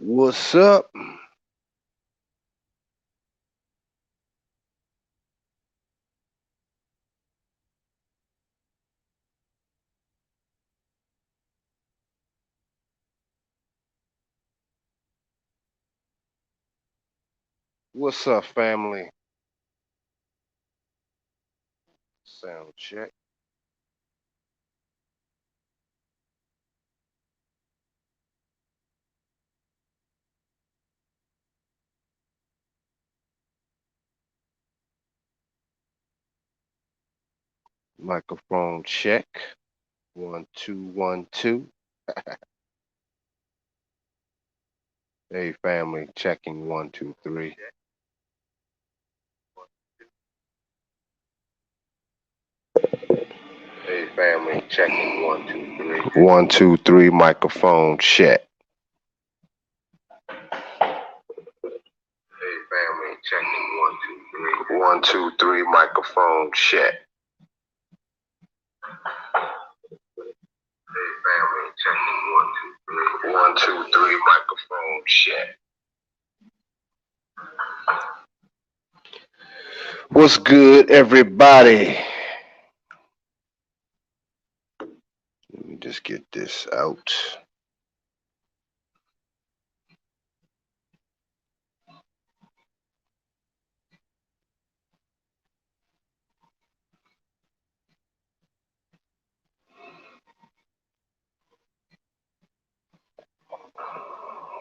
What's up? What's up, family? Sound check. Microphone check. 1 2 1 2. Hey, family. Checking 1 2 3. Hey, family. Checking 1 2 3. 1 2 3. Microphone check. Hey, family. Checking 1 2 3. 1 2 3. Microphone check. Hey, family. Checking 1 2 3. 1 2 3. Microphone check. What's good, everybody? Let me just get this out.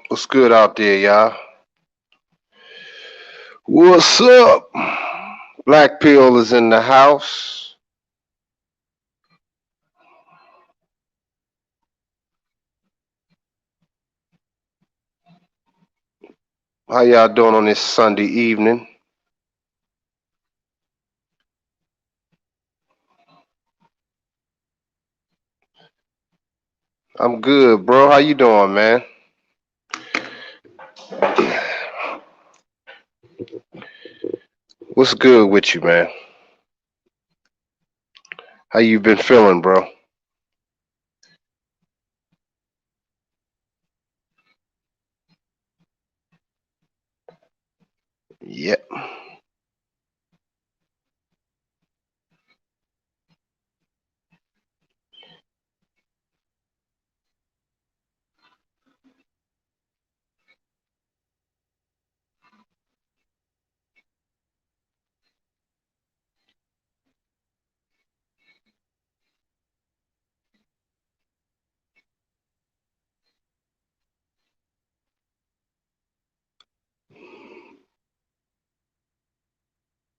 What's good out there, y'all? What's up? Black Pill is in the house. How y'all doing on this Sunday evening? I'm good, bro. How you doing, man? What's good with you, man? How you been feeling, bro? Yep.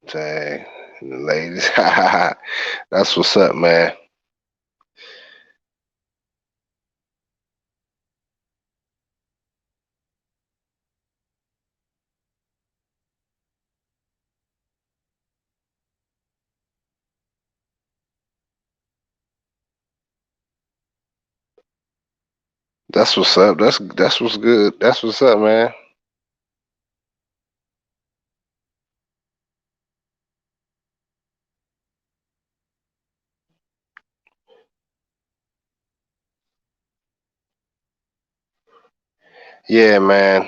Dang, ladies. That's what's up, man. That's what's up. That's what's good. That's what's up, man. Yeah, man.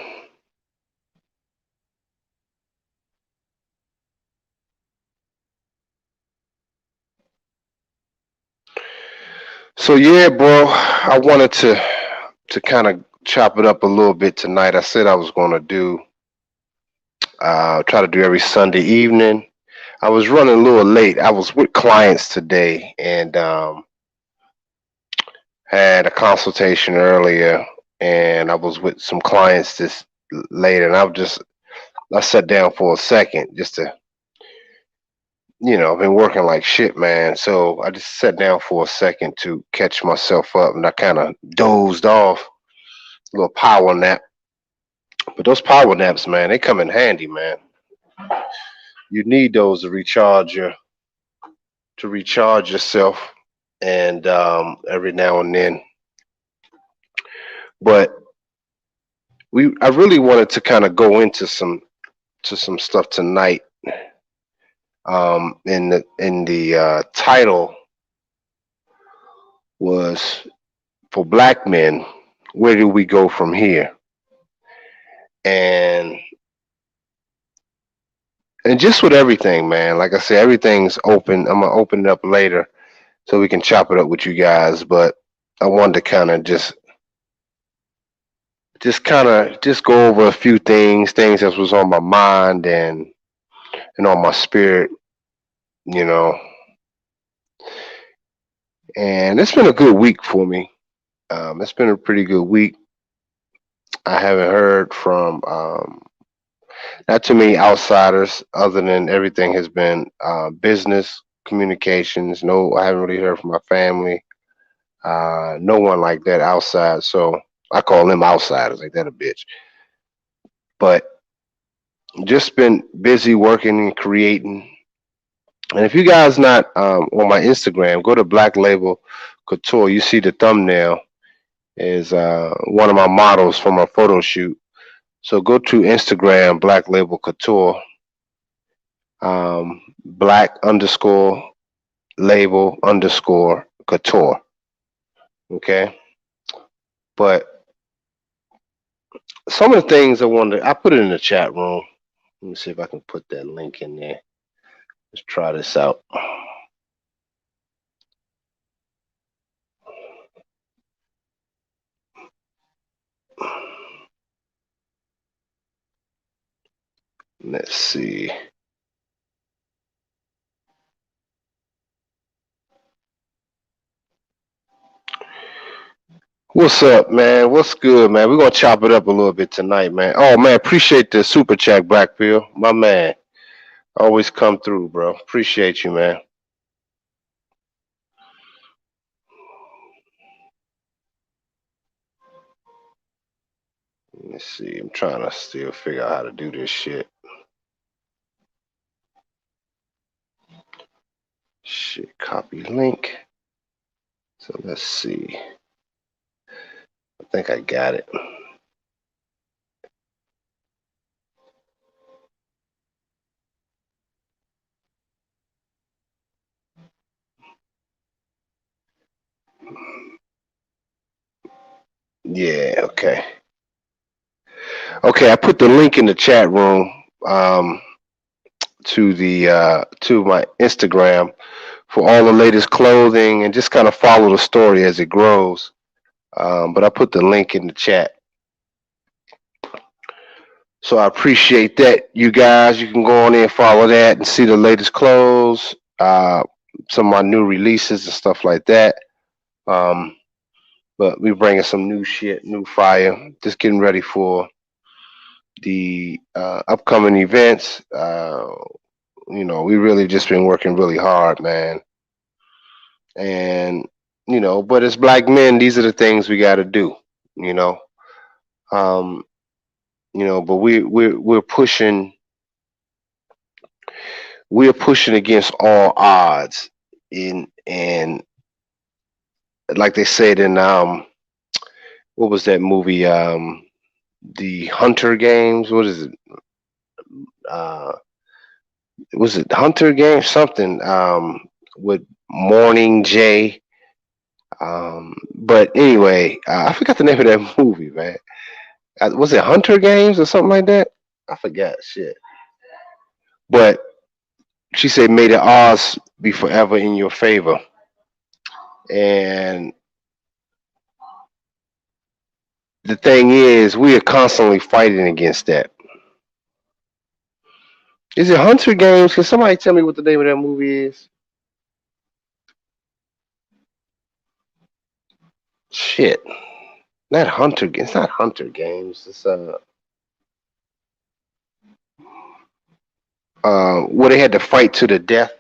So yeah, bro. I wanted to kind of chop it up a little bit tonight. I said I was gonna do try to do every Sunday evening. I was running a little late. I was with clients today and had a consultation earlier, and I was with some clients this later, and I sat down for a second just to, I've been working like shit, man. So I just sat down for a second to catch myself up, and I kind of dozed off, a little power nap. But those power naps, man, they come in handy, man. You need those to recharge yourself, and every now and then. But I really wanted to kind of go into some stuff tonight. In the title was for black men, where do we go from here? and just with everything, man. Like I said, everything's open. I'm gonna open it up later so we can chop it up with you guys. But I wanted to kind of just go over a few things that was on my mind and on my spirit, you know. And it's been a good week for me. It's been a pretty good week. I haven't heard from not too many outsiders, other than everything has been business communications. No, I haven't really heard from my family. No one like that outside. So I call them outsiders. Like that a bitch. But just been busy working and creating. And if you guys not on my Instagram, go to Black Label Couture. You see the thumbnail is one of my models for my photo shoot. So go to Instagram, Black Label Couture, black underscore label underscore couture. Okay. But some of the things I put it in the chat room. Let me see if I can put that link in there. Let's try this out. Let's see. What's up, man? What's good, man? We're gonna chop it up a little bit tonight, man. Oh man, appreciate the super chat, Blackfield. My man. Always come through, bro. Appreciate you, man. Let's see. I'm trying to still figure out how to do this shit. Shit, copy link. So let's see. I think I got it. Yeah, okay. Okay, I put the link in the chat room to the to my Instagram for all the latest clothing and just kind of follow the story as it grows. But I put the link in the chat. So I appreciate that, you guys. You can go on there and follow that and see the latest clothes, some of my new releases and stuff like that. Um, but we bringing some new shit, new fire. Just getting ready for the upcoming events. We really just been working really hard, man. And but as black men, these are the things we got to do. You know, um, but we're pushing against all odds. And like they said in what was that movie? The Hunter Games. What is it? Uh, was it Hunter Games? Something with Morning Jay. But anyway, I forgot the name of that movie, man. Was it Hunter Games or something like that? I forgot. Shit. But she said, "May the odds be forever in your favor." And the thing is, we are constantly fighting against that. Is it Hunter Games? Can somebody tell me what the name of that movie is? Shit, not Hunter. It's not Hunter Games. It's where they had to fight to the death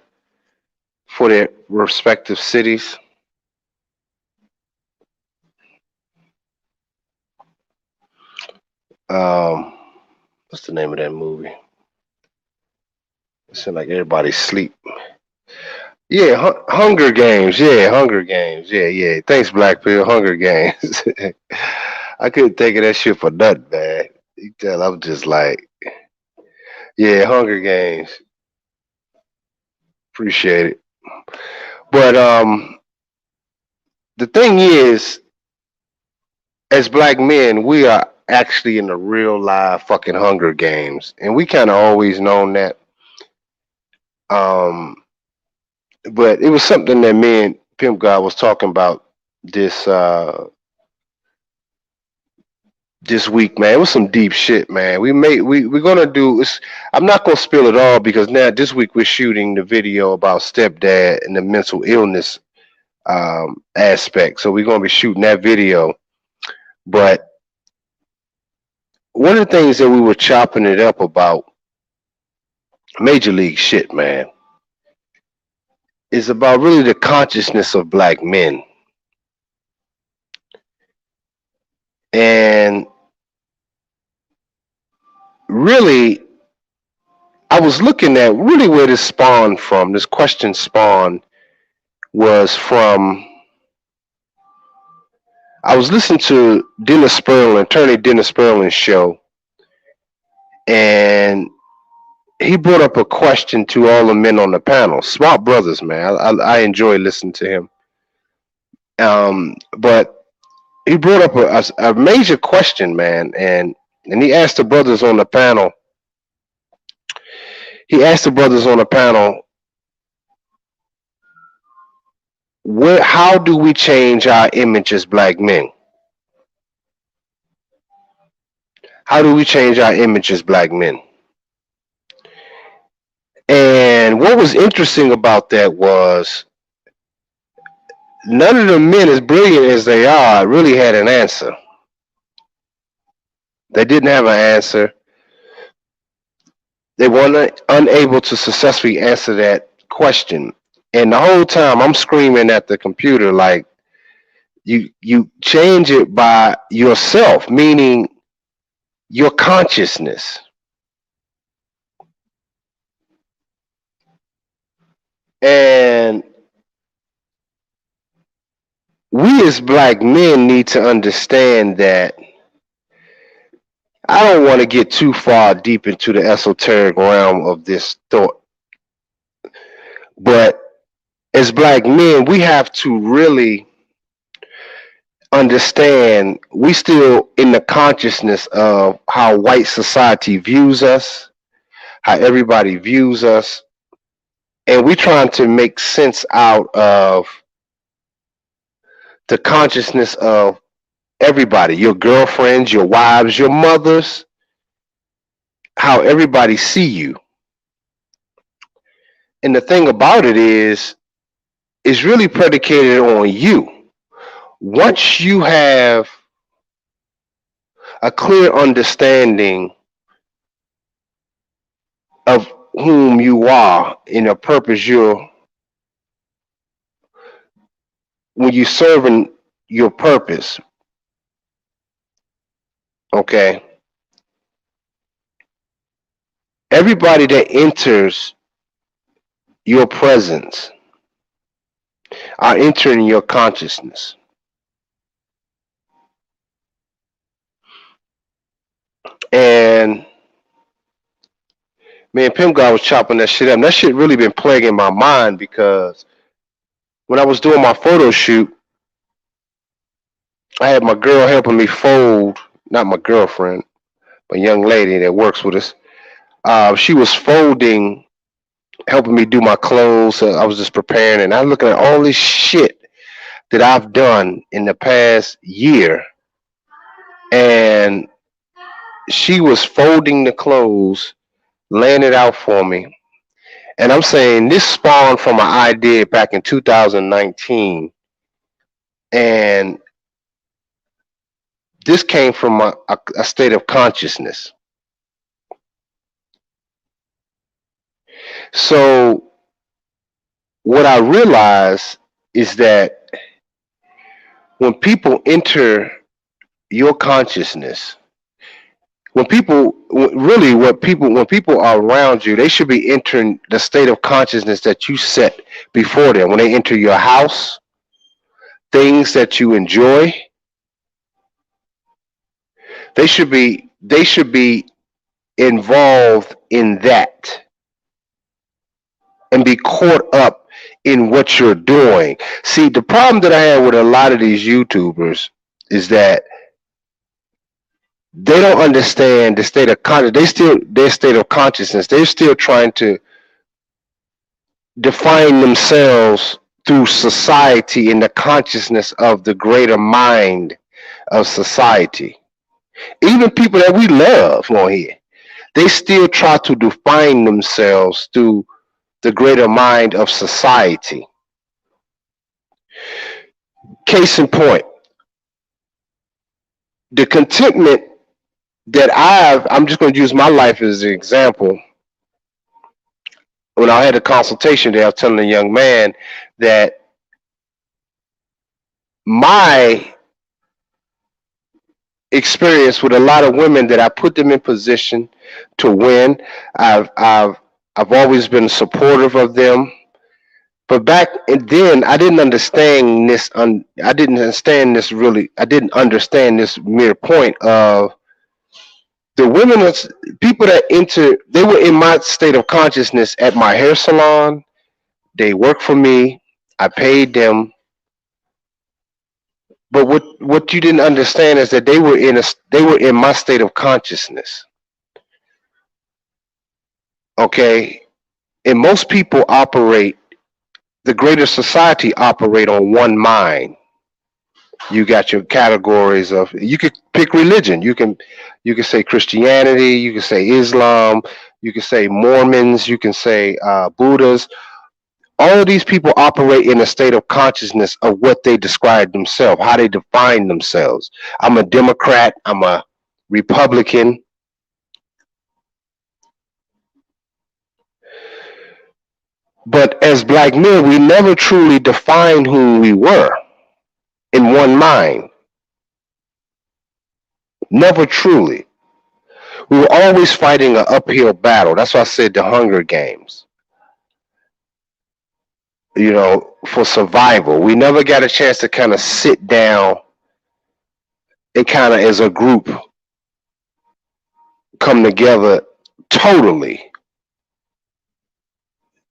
for their respective cities. Um, what's the name of that movie? It seems like everybody's asleep. Yeah, Hunger Games. Yeah, Hunger Games. Yeah, yeah. Thanks, Blackpill. Hunger Games. I couldn't think of that shit for nothing, man. You tell I'm just like, yeah, Hunger Games. Appreciate it. But the thing is, as black men, we are actually in the real live fucking Hunger Games, and we kind of always known that. Um, but it was something that me and Pimp God was talking about this this week, man. It was some deep shit, man. We're gonna do. I'm not gonna spill it all because now this week we're shooting the video about stepdad and the mental illness aspect. So we're gonna be shooting that video. But one of the things that we were chopping it up about, major league shit, man, is about really the consciousness of black men. And really, I was looking at really where this spawned from. This question spawned was from. I was listening to Dennis Sperling, attorney Dennis Sperling's show, and he brought up a question to all the men on the panel. Smart brothers, man. I enjoy listening to him. But he brought up a major question, man, and he asked the brothers on the panel. He asked the brothers on the panel, how do we change our image as black men? How do we change our image as black men? And what was interesting about that was none of the men, as brilliant as they are, really had an answer. They didn't have an answer. They were unable to successfully answer that question. And the whole time I'm screaming at the computer like, you change it by yourself, meaning your consciousness. And we as black men need to understand that. I don't want to get too far deep into the esoteric realm of this thought, but as black men, we have to really understand we still in the consciousness of how white society views us, how everybody views us, and we're trying to make sense out of the consciousness of everybody, your girlfriends, your wives, your mothers, how everybody see you. And the thing about it is, it's really predicated on you. Once you have a clear understanding of whom you are and the purpose when you're serving your purpose, okay, everybody that enters your presence are entering your consciousness. And man, Pimp God was chopping that shit up. And that shit really been plaguing my mind because when I was doing my photo shoot, I had my girl helping me fold, not my girlfriend, but a young lady that works with us. She was folding, helping me do my clothes. I was just preparing, and I'm looking at all this shit that I've done in the past year. And she was folding the clothes, laying it out for me. And I'm saying this spawned from an idea back in 2019. And this came from a state of consciousness. So what I realized is that when people enter your consciousness, when people are around you, they should be entering the state of consciousness that you set before them. When they enter your house, things that you enjoy, they should be involved in that and be caught up in what you're doing. See, the problem that I have with a lot of these YouTubers is that They don't understand the state of their state of consciousness. They're still trying to define themselves through society in the consciousness of the greater mind of society. Even people that we love on here, they still try to define themselves through the greater mind of society. Case in point, the contentment that I'm just going to use my life as an example. When I had a consultation there, I was telling a young man that my experience with a lot of women that I put them in position to win. I've I've I've always been supportive of them. But back and then, I didn't understand this. I didn't understand this really. I didn't understand this mere point of the women, people that enter. They were in my state of consciousness at my hair salon. They worked for me. I paid them. But what you didn't understand is that they were in my state of consciousness. Okay, and most people operate, the greater society operate on one mind. You got your categories of, you could pick religion. You can say Christianity, you can say Islam, you can say Mormons, you can say Buddhas. All of these people operate in a state of consciousness of what they describe themselves, how they define themselves. I'm a Democrat, I'm a Republican. But as black men, we never truly defined who we were in one mind. Never truly. We were always fighting an uphill battle. That's why I said the Hunger Games. For survival. We never got a chance to kind of sit down and kind of as a group come together totally.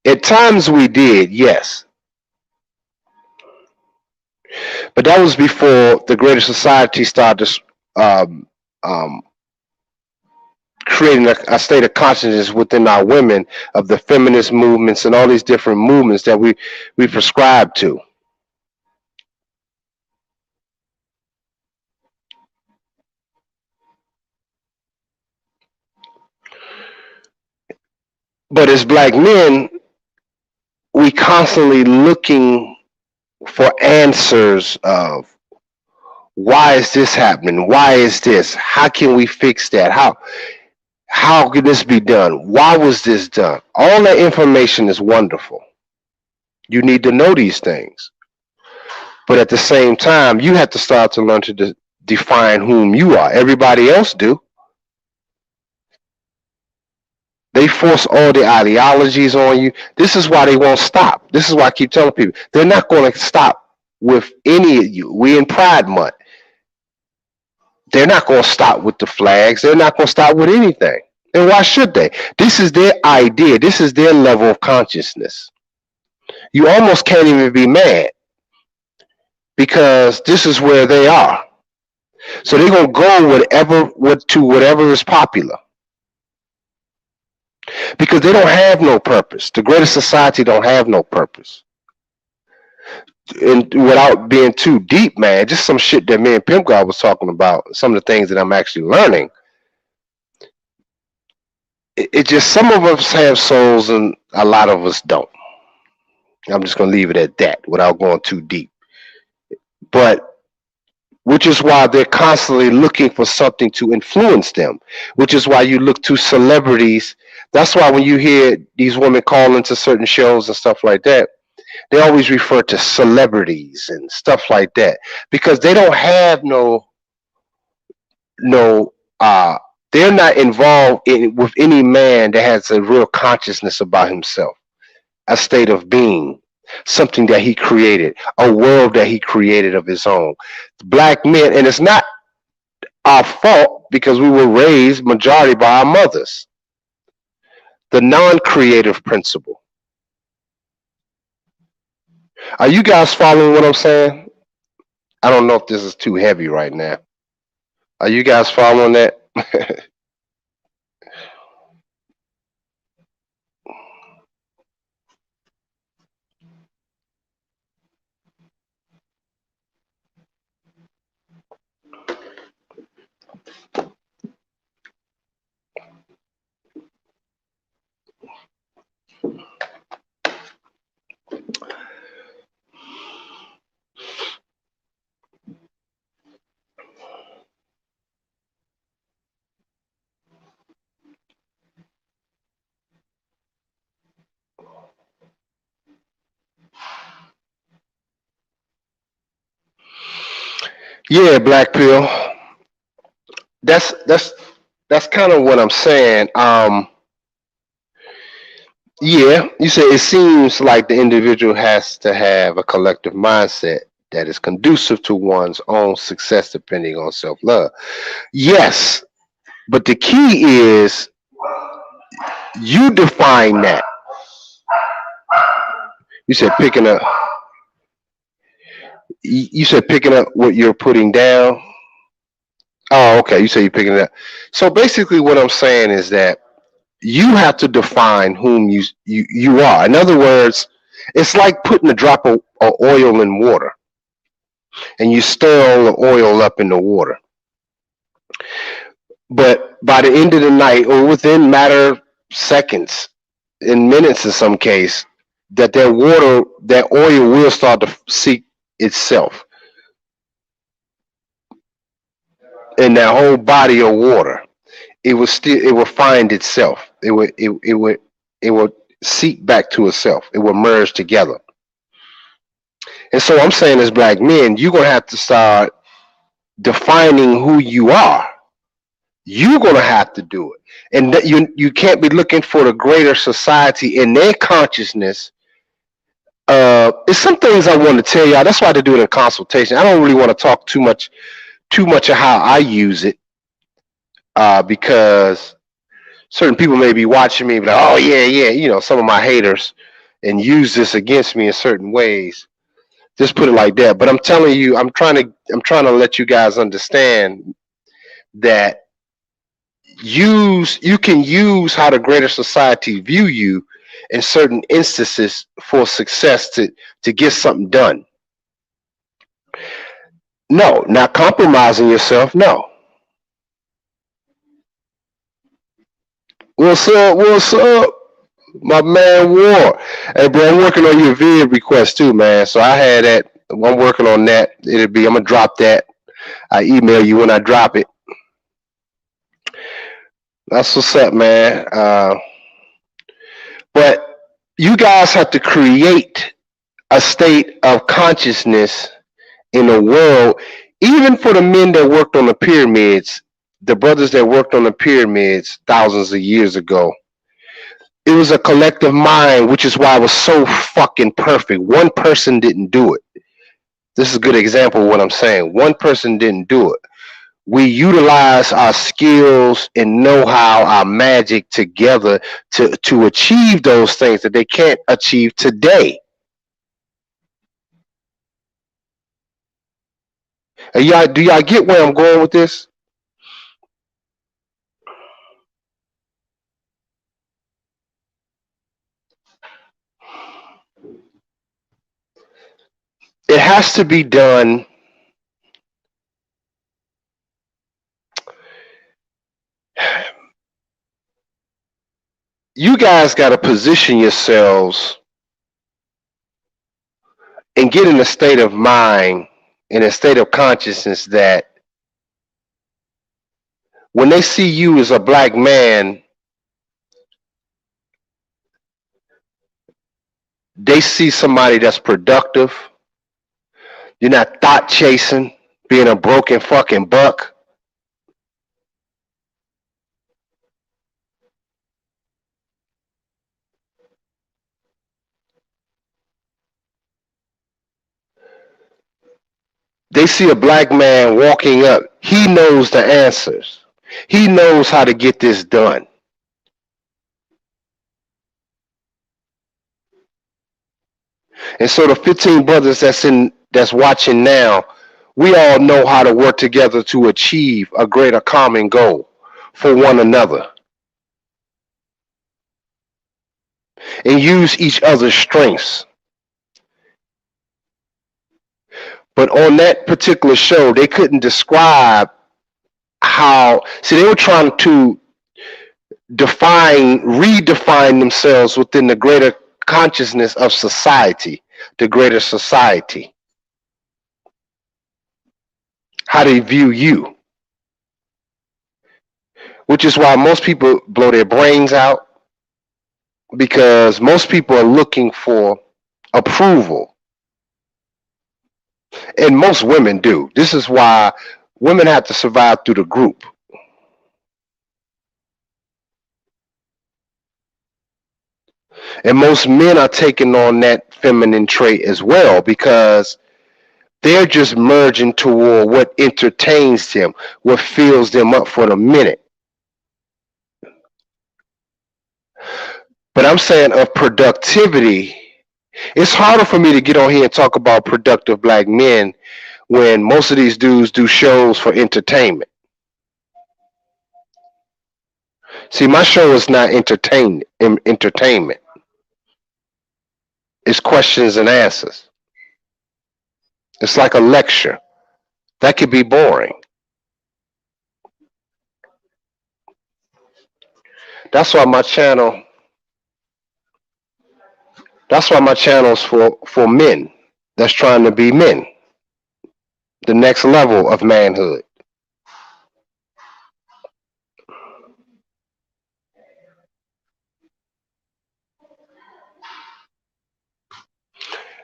At times we did, yes. But that was before the greater society started um, um, creating a state of consciousness within our women of the feminist movements and all these different movements that we prescribe to. But as black men, we constantly looking for answers of why is this happening? Why is this? How can we fix that? How can this be done? Why was this done? All that information is wonderful. You need to know these things. But at the same time, you have to start to learn to define whom you are. Everybody else do. They force all the ideologies on you. This is why they won't stop. This is why I keep telling people they're not going to stop with any of you. We in Pride Month. They're not going to stop with the flags. They're not going to stop with anything. And why should they? This is their idea. This is their level of consciousness. You almost can't even be mad because this is where they are. So they're going to go to whatever is popular. Because they don't have no purpose. The greater society don't have no purpose. And without being too deep, man, just some shit that me and Pimp God was talking about, some of the things that I'm actually learning. It just, some of us have souls and a lot of us don't. I'm just going to leave it at that without going too deep. But which is why they're constantly looking for something to influence them, which is why you look to celebrities. That's why when you hear these women call into certain shows and stuff like that, they always refer to celebrities and stuff like that because they don't have they're not involved with any man that has a real consciousness about himself, a state of being, something that he created, a world that he created of his own. Black men, and it's not our fault because we were raised majority by our mothers. The non-creative principle. Are you guys following what I'm saying? I don't know if this is too heavy right now. Are you guys following that? Yeah, Black Pill. That's that's that's kind of what I'm saying. Yeah, you say it seems like the individual has to have a collective mindset that is conducive to one's own success, depending on self love. Yes, but the key is you define that. You said picking up. You said picking up what you're putting down. Oh, okay. You say you're picking it up. So basically, what I'm saying is that you have to define whom you are. In other words, it's like putting a drop of oil in water, and you stir all the oil up in the water. But by the end of the night, or within matter seconds, in minutes in some case, that water, that oil will start to seek itself in that whole body of water. It will find itself. It would seek back to itself. It will merge together. And so I'm saying, as black men, you're gonna have to start defining who you are. You're gonna have to do it, and that you can't be looking for the greater society in their consciousness. It's some things I want to tell y'all. That's why they do it in consultation. I don't really want to talk too much of how I use it, because certain people may be watching me, but like, oh yeah, yeah, some of my haters, and use this against me in certain ways. Just put it like that. But I'm telling you, I'm trying to let you guys understand that you can use how the greater society view you in certain instances for success to get something done. No, not compromising yourself. No. What's up? What's up? My man War. Hey bro, I'm working on your vid request too, man. So I had that. I'm working on that. I'm gonna drop that. I email you when I drop it. That's what's up, man. But you guys have to create a state of consciousness in the world, even for the men that worked on the pyramids, the brothers that worked on the pyramids thousands of years ago. It was a collective mind, which is why it was so fucking perfect. One person didn't do it. This is a good example of what I'm saying. One person didn't do it. We utilize our skills and know-how, our magic together to achieve those things that they can't achieve today. Do y'all get where I'm going with this? It has to be done. You guys got to position yourselves and get in a state of mind, in a state of consciousness that when they see you as a black man, they see somebody that's productive. You're not thought chasing, being a broken fucking buck. They see a black man walking up. He knows the answers. He knows how to get this done. And so the 15 brothers that's watching now, We all know how to work together to achieve a greater common goal for one another and use each other's strengths. But on that particular show, they couldn't describe how, see, they were trying to redefine themselves within the greater consciousness of society, the greater society, how they view you, which is why most people blow their brains out, because most people are looking for approval. And most women do. This is why women have to survive through the group. And most men are taking on that feminine trait as well, because they're just merging toward what entertains them, what fills them up for the minute. But I'm saying of productivity, it's harder for me to get on here and talk about productive black men when most of these dudes do shows for entertainment. See, my show is not entertainment. It's questions and answers. It's like a lecture. That could be boring. That's why my channel is for men that's trying to be men. The next level of manhood.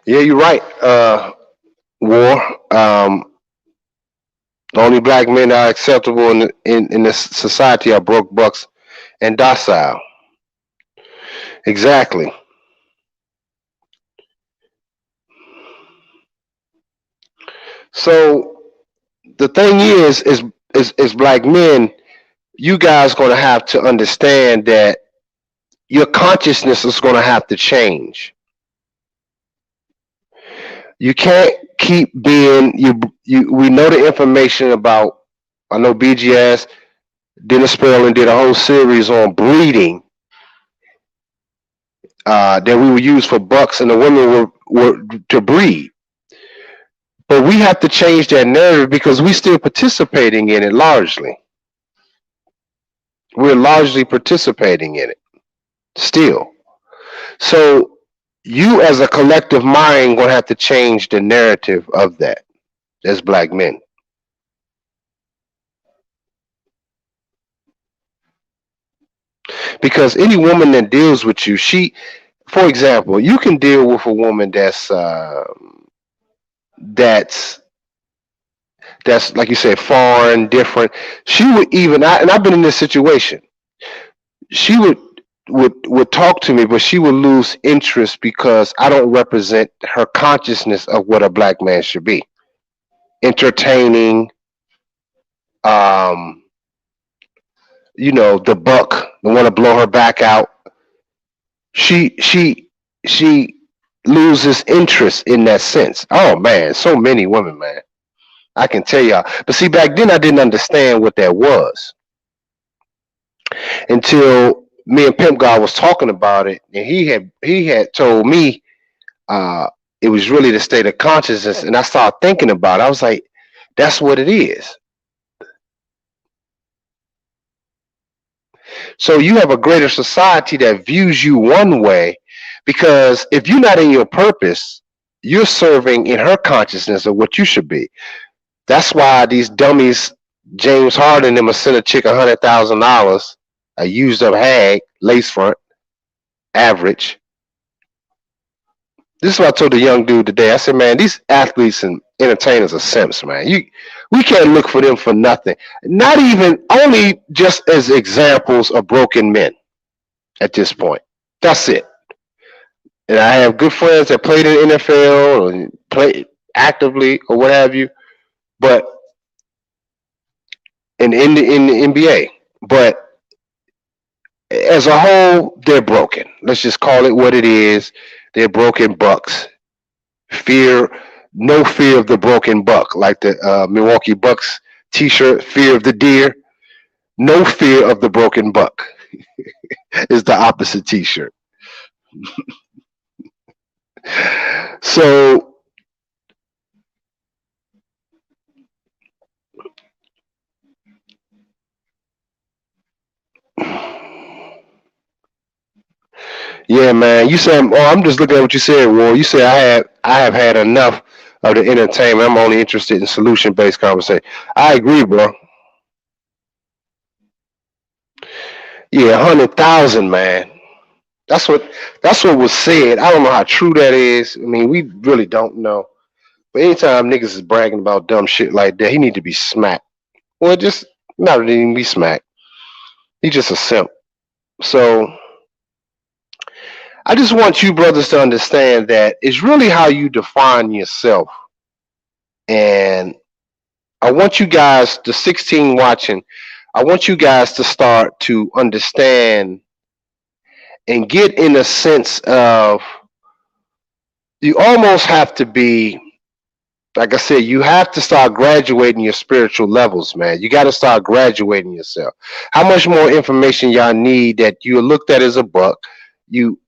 Yeah, you're right. War. The only black men that are acceptable in this society are broke bucks and docile. Exactly. So the thing is black men, you guys gonna have to understand that your consciousness is gonna have to change. You can't keep being you. We know the information about. I know BGS, Dennis Sperling did a whole series on breeding that we would use for bucks, and the women were to breed. But we have to change that narrative because we're still participating in it largely. We're largely participating in it still. So you as a collective mind gonna have to change the narrative of that as black men. Because any woman that deals with you, for example, you can deal with a woman that's like you said, foreign, different. She would even, and I've been in this situation. She would talk to me, but she would lose interest because I don't represent her consciousness of what a black man should be. Entertaining, um, the buck, the want to blow her back out. She loses interest in that sense. Oh man, so many women, man. I can tell y'all. But see, back then I didn't understand what that was until me and Pimp God was talking about it, and he had told me it was really the state of consciousness, and I started thinking about it. I was like, that's what it is. So you have a greater society that views you one way, because if you're not in your purpose, you're serving in her consciousness of what you should be. That's why these dummies, James Harden, them, send a chick $100,000, a used up hag, lace front, average. This is what I told the young dude today. I said, man, these athletes and entertainers are simps, man. We can't look for them for nothing. Not even, only just as examples of broken men at this point. That's it. And I have good friends that played in the NFL or play actively or what have you, but in the NBA. But as a whole, they're broken. Let's just call it what it is. They're broken bucks. Fear. No fear of the broken buck, like the Milwaukee Bucks T-shirt. Fear of the deer. No fear of the broken buck is the opposite T-shirt. So yeah, man. You said, oh, I'm just looking at what you said, War. You said I have had enough of the entertainment. I'm only interested in solution based conversation. I agree, bro. Yeah, 100,000, man. That's what that's what was said. I don't know how true that is. I mean, we really don't know. But anytime niggas is bragging about dumb shit like that, he need to be smacked. Well, just not even be smacked. He just a simp. So I just want you brothers to understand that it's really how you define yourself. And I want you guys, the 16 watching, I want you guys to start to understand and get in a sense of you almost have to be, like I said, you have to start graduating your spiritual levels, man. You got to start graduating yourself. How much more information y'all need that you looked at as a buck? You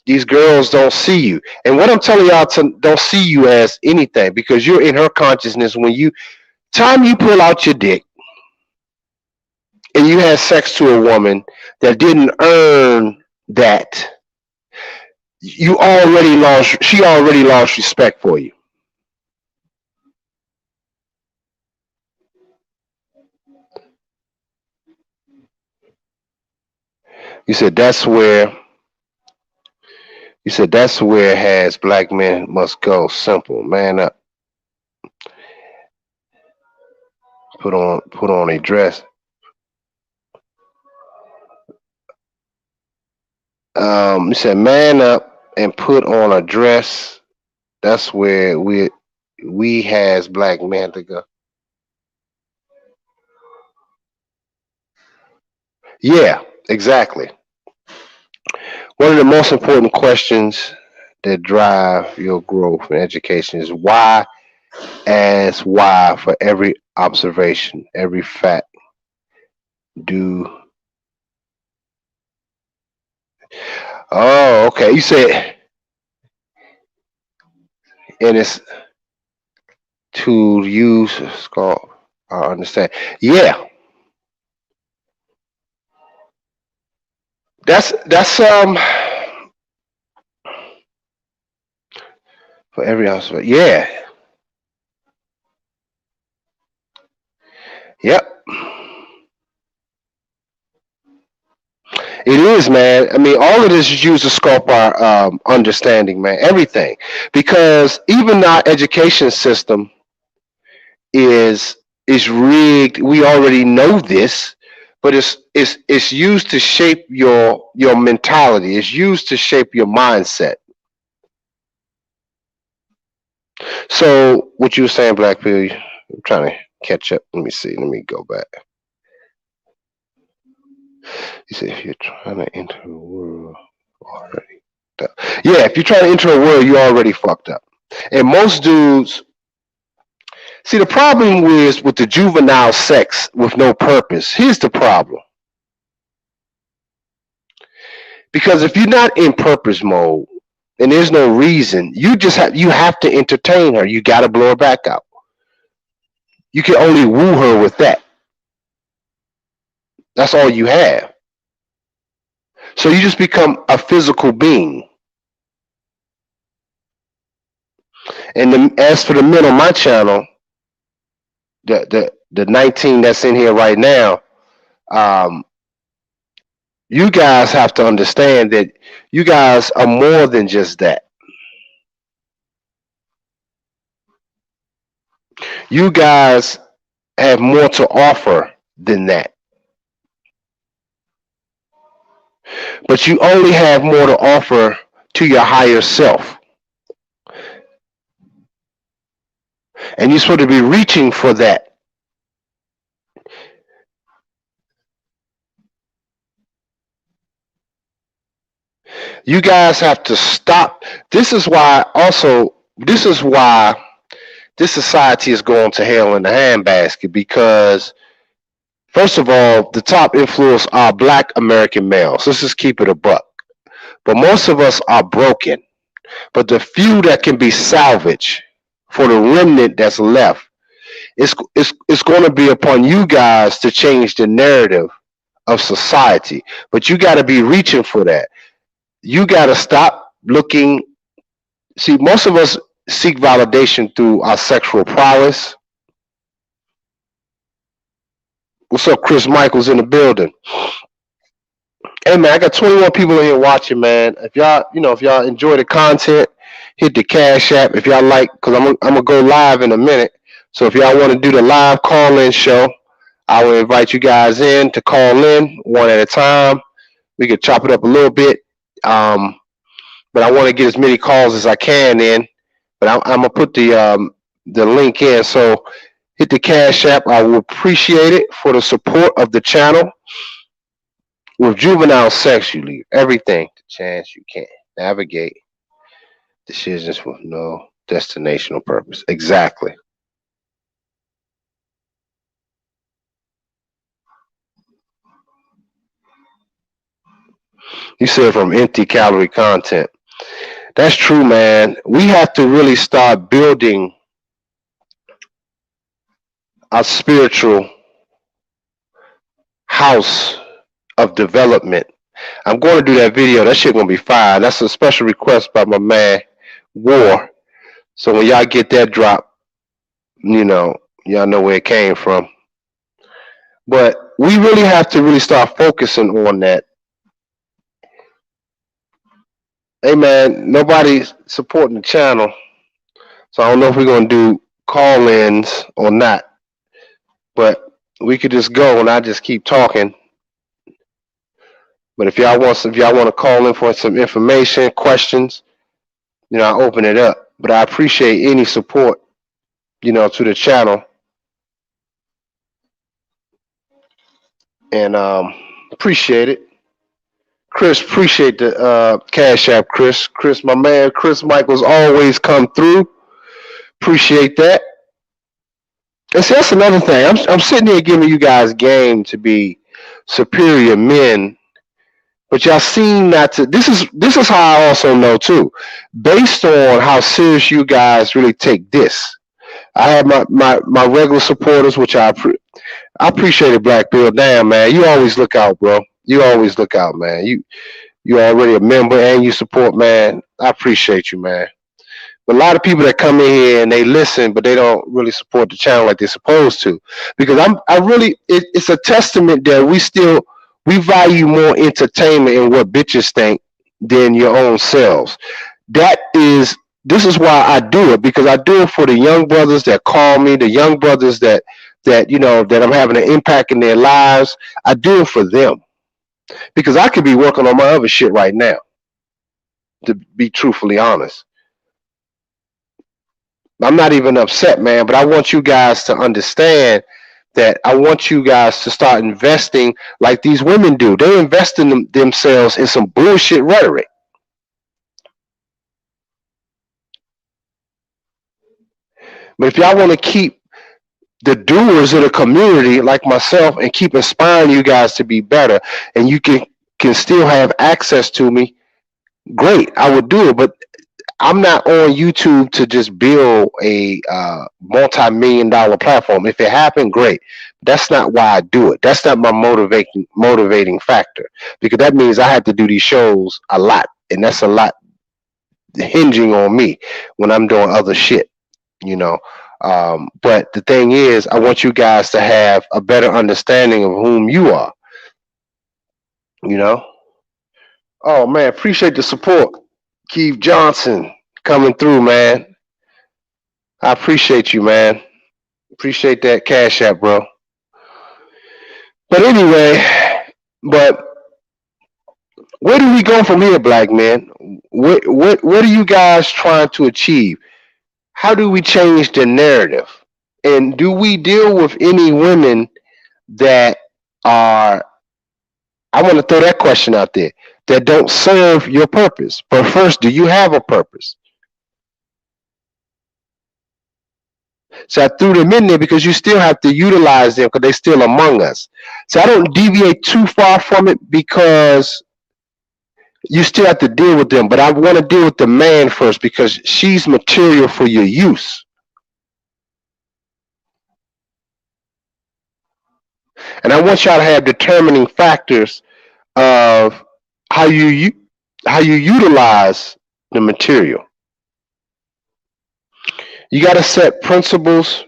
these girls don't see you, and what I'm telling y'all to don't see you as anything because you're in her consciousness when you time you pull out your dick and you had sex to a woman that didn't earn that. She already lost respect for you. You said that's where You said that's where it has black men must go. Simple. Man up. Put on a dress. You said man up and put on a dress. That's where we has black men to go. Yeah, exactly. One of the most important questions that drive your growth in education is why. Ask why for every observation, every fact. Do Oh, okay. You said, and it's to use Scott. I understand. Yeah, that's for every hospital. Yeah, yep. It is, man. I mean, all of this is used to scope our understanding, man. Everything, because even our education system is is rigged. We already know this, but it's used to shape your mentality. It's used to shape your mindset. So what you were saying, Black Pill, I'm trying to catch up. Let me see. Let me go back. You said if you're trying to enter a world already. Yeah, if you're trying to enter a world, you already fucked up. And most dudes see the problem with the juvenile sex with no purpose. Here's the problem. Because if you're not in purpose mode and there's no reason, you have to entertain her. You gotta blow her back out. You can only woo her with that. That's all you have. So you just become a physical being. And as for the men on my channel, the 19 that's in here right now, um, you guys have to understand that you guys are more than just that. You guys have more to offer than that. But you only have more to offer to your higher self. And you're supposed to be reaching for that. You guys have to stop. This is why this society is going to hell in the handbasket because, first of all, the top influence are black American males. Let's just keep it a buck. But most of us are broken. But the few that can be salvaged for the remnant that's left, it's going to be upon you guys to change the narrative of society. But you got to be reaching for that. You got to stop looking. See, most of us seek validation through our sexual prowess. What's up, Chris Michaels in the building? Hey man, I got 21 people in here watching, man. If y'all, if y'all enjoy the content, hit the Cash App. If y'all like, cause I'm gonna go live in a minute. So if y'all want to do the live call-in show, I will invite you guys in to call in one at a time. We could chop it up a little bit, but I want to get as many calls as I can in. But I'm gonna put the link in. So hit the Cash App. I will appreciate it for the support of the channel. With juvenile sex, you leave everything to chance. You can't navigate decisions with no destination or purpose. Exactly. You said from empty calorie content. That's true, man. We have to really start building our spiritual house of development. I'm going to do that video. That shit gonna be fire. That's a special request by my man War. So when y'all get that drop, y'all know where it came from. But we really have to really start focusing on that. Hey man, nobody's supporting the channel, so I don't know if we're gonna do call-ins or not. But we could just go and I just keep talking. But if y'all want to call in for some information, questions, I open it up. But I appreciate any support, to the channel. And appreciate it. Chris, appreciate the Cash App, Chris. Chris, my man, Chris Michaels always come through. Appreciate that. And see, that's another thing. I'm sitting here giving you guys game to be superior men, but y'all seem not to. This is how I also know too, based on how serious you guys really take this. I have my regular supporters, which I appreciate it, Black Bill. Damn, man, you always look out, bro. You always look out, man. You already a member and you support, man. I appreciate you, man. But a lot of people that come in here and they listen, but they don't really support the channel like they're supposed to. Because it's a testament that we value more entertainment and what bitches think than your own selves. This is why I do it, because I do it for the young brothers that call me, the young brothers that I'm having an impact in their lives. I do it for them. Because I could be working on my other shit right now, to be truthfully honest. I'm not even upset, man, but I want you guys to understand that I want you guys to start investing like these women do. They invest in themselves in some bullshit rhetoric. But if y'all want to keep the doers of the community like myself and keep inspiring you guys to be better, and you can still have access to me, great, I would do it. But I'm not on YouTube to just build a multi-million-dollar platform. If it happened, great. That's not why I do it. That's not my motivating factor, because that means I have to do these shows a lot, and that's a lot hinging on me when I'm doing other shit, But the thing is, I want you guys to have a better understanding of whom you are, Oh man, appreciate the support. Keith Johnson coming through, man. I appreciate you, man. Appreciate that Cash App, bro. But anyway, where do we go from here, black men? What are you guys trying to achieve? How do we change the narrative? And do we deal with any women that are, I want to throw that question out there, that don't serve your purpose? But first, do you have a purpose? So I threw them in there because you still have to utilize them because they're still among us. So I don't deviate too far from it because you still have to deal with them. But I want to deal with the man first because she's material for your use. And I want y'all to have determining factors of how you utilize the material. You got to set principles,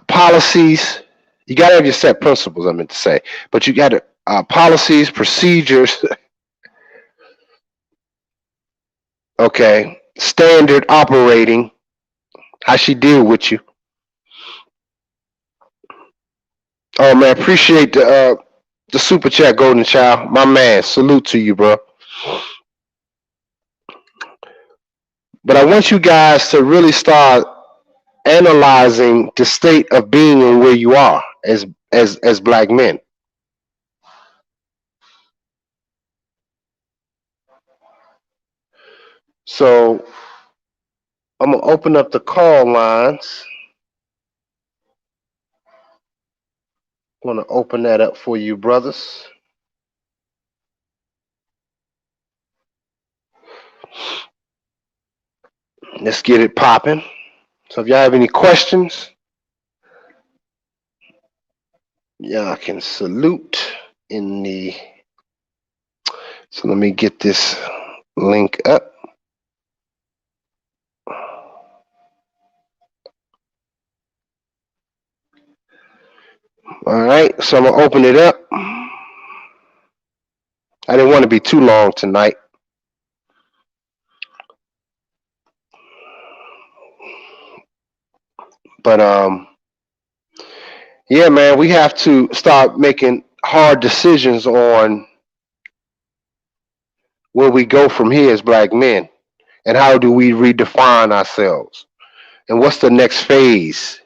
policies. You got to have your set principles. I meant to say, but you got to policies, procedures. Okay, standard operating. How she deal with you. Oh man, appreciate the super chat, Golden Child. My man, salute to you, bro. But I want you guys to really start analyzing the state of being and where you are as black men. So I'm gonna open up the call lines. I want to open that up for you, brothers. Let's get it popping. So if y'all have any questions, y'all can salute in the. So let me get this link up. All right, so I'm gonna open it up. I didn't want to be too long tonight. But yeah, man, we have to start making hard decisions on where we go from here as black men, and how do we redefine ourselves, and what's the next phase.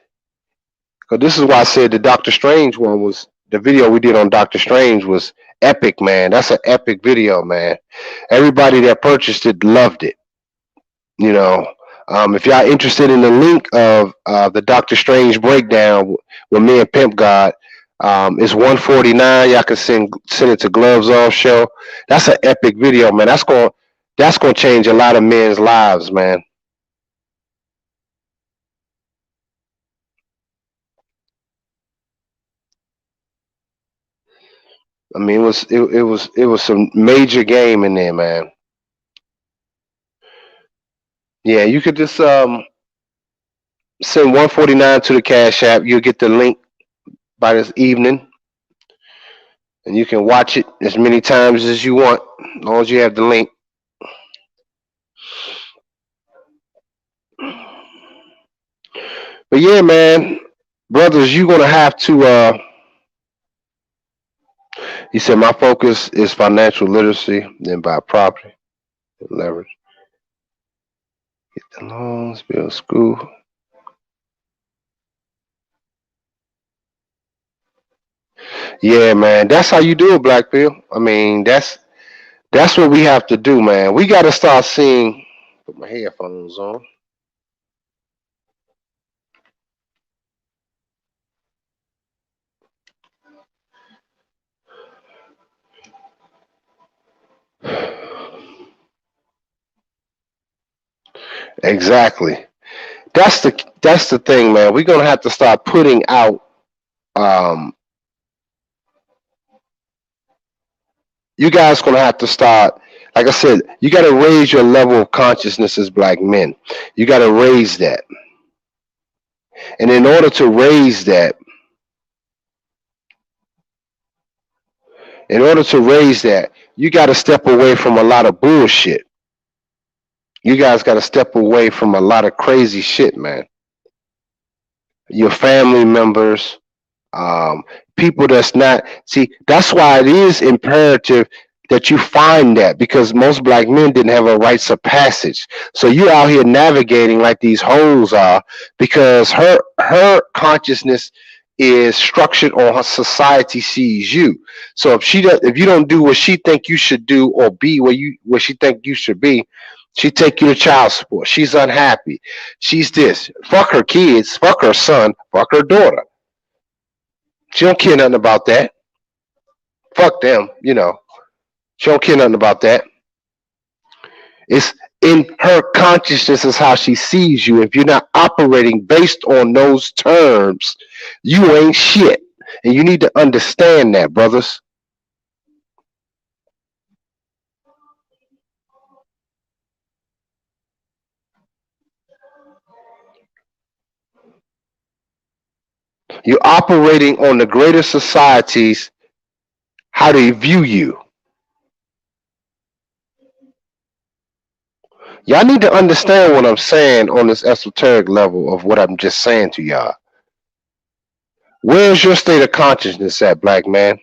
Because this is why I said the Doctor Strange one was the video we did on Doctor Strange was epic, man. That's an epic video, man. Everybody that purchased it loved it. You know, if y'all interested in the link of the Doctor Strange breakdown with me and Pimp God, it's 149. Y'all can send it to Gloves Off Show. That's an epic video, man. That's gonna change a lot of men's lives, man. I mean, it was some major game in there, man. Yeah, you could just send 149 to the Cash App. You'll get the link by this evening, and you can watch it as many times as you want, as long as you have the link. But yeah, man, brothers, you're gonna have to. He said my focus is financial literacy, then buy property, leverage, get the loans, build school. Yeah, man, that's how you do it, Black Bill. I mean, that's what we have to do, man. We got to start seeing. Put my headphones on. Exactly. That's the thing, man. We're gonna have to start putting out. Um, you guys gonna have to start. Like I said, you got to raise your level of consciousness as black men. You got to raise that, and in order to raise that, you got to step away from a lot of bullshit. You guys got to step away from a lot of crazy shit, man. Your family members, um, people that's not. See, that's why it is imperative that you find that, because most black men didn't have a rites of passage. So you out here navigating like these hoes are, because her consciousness is structured on how society sees you. So if you don't do what she think you should do or be where she think you should be, She take you to child support. She's unhappy. She's this. Fuck her kids. Fuck her son. Fuck her daughter. She don't care nothing about that. Fuck them. She don't care nothing about that. It's in her consciousness is how she sees you. If you're not operating based on those terms, you ain't shit. And you need to understand that, brothers. You're operating on the greater societies, how they view you. Y'all need to understand what I'm saying on this esoteric level of what I'm just saying to y'all. Where's your state of consciousness at, black man?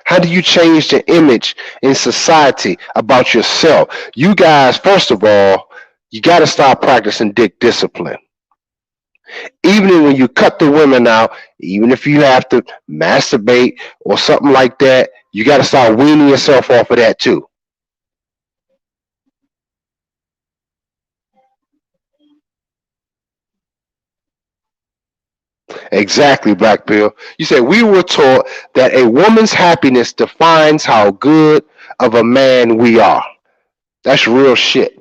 How do you change the image in society about yourself? You guys, first of all, you got to start practicing dick discipline. Even when you cut the women out, even if you have to masturbate or something like that, you got to start weaning yourself off of that too. Exactly, Black Bill. You said we were taught that a woman's happiness defines how good of a man we are. That's real shit.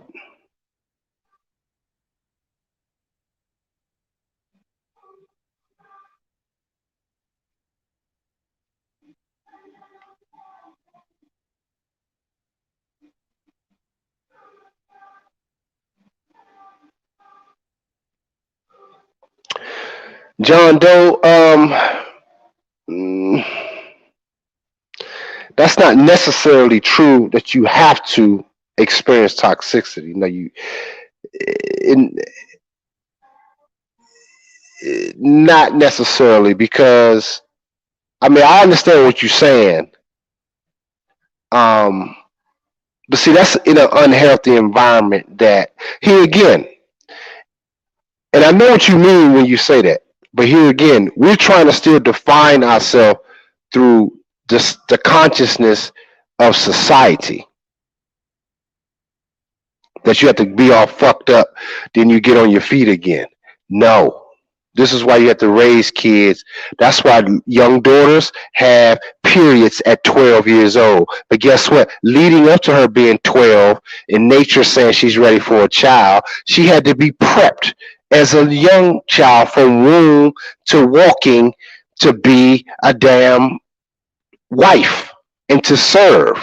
John Doe, mm, that's not necessarily true that you have to experience toxicity. No, in, not necessarily because I mean I understand what you're saying. Um, but see, that's in an unhealthy environment. That here again, and I know what you mean when you say that. But here again, we're trying to still define ourselves through just the consciousness of society. That you have to be all fucked up, then you get on your feet again. No. This is why you have to raise kids. That's why young daughters have periods at 12 years old. But guess what? Leading up to her being 12 and nature saying she's ready for a child, she had to be prepped as a young child from womb to walking to be a damn wife and to serve.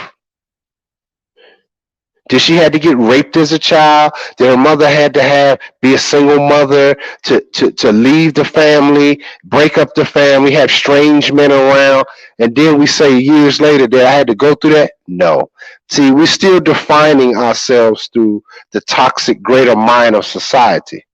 Did she had to get raped as a child? Did her mother had to have be a single mother to leave the family, break up the family, have strange men around, and then we say years later that I had to go through that? No. See, we're still defining ourselves through the toxic greater mind of society.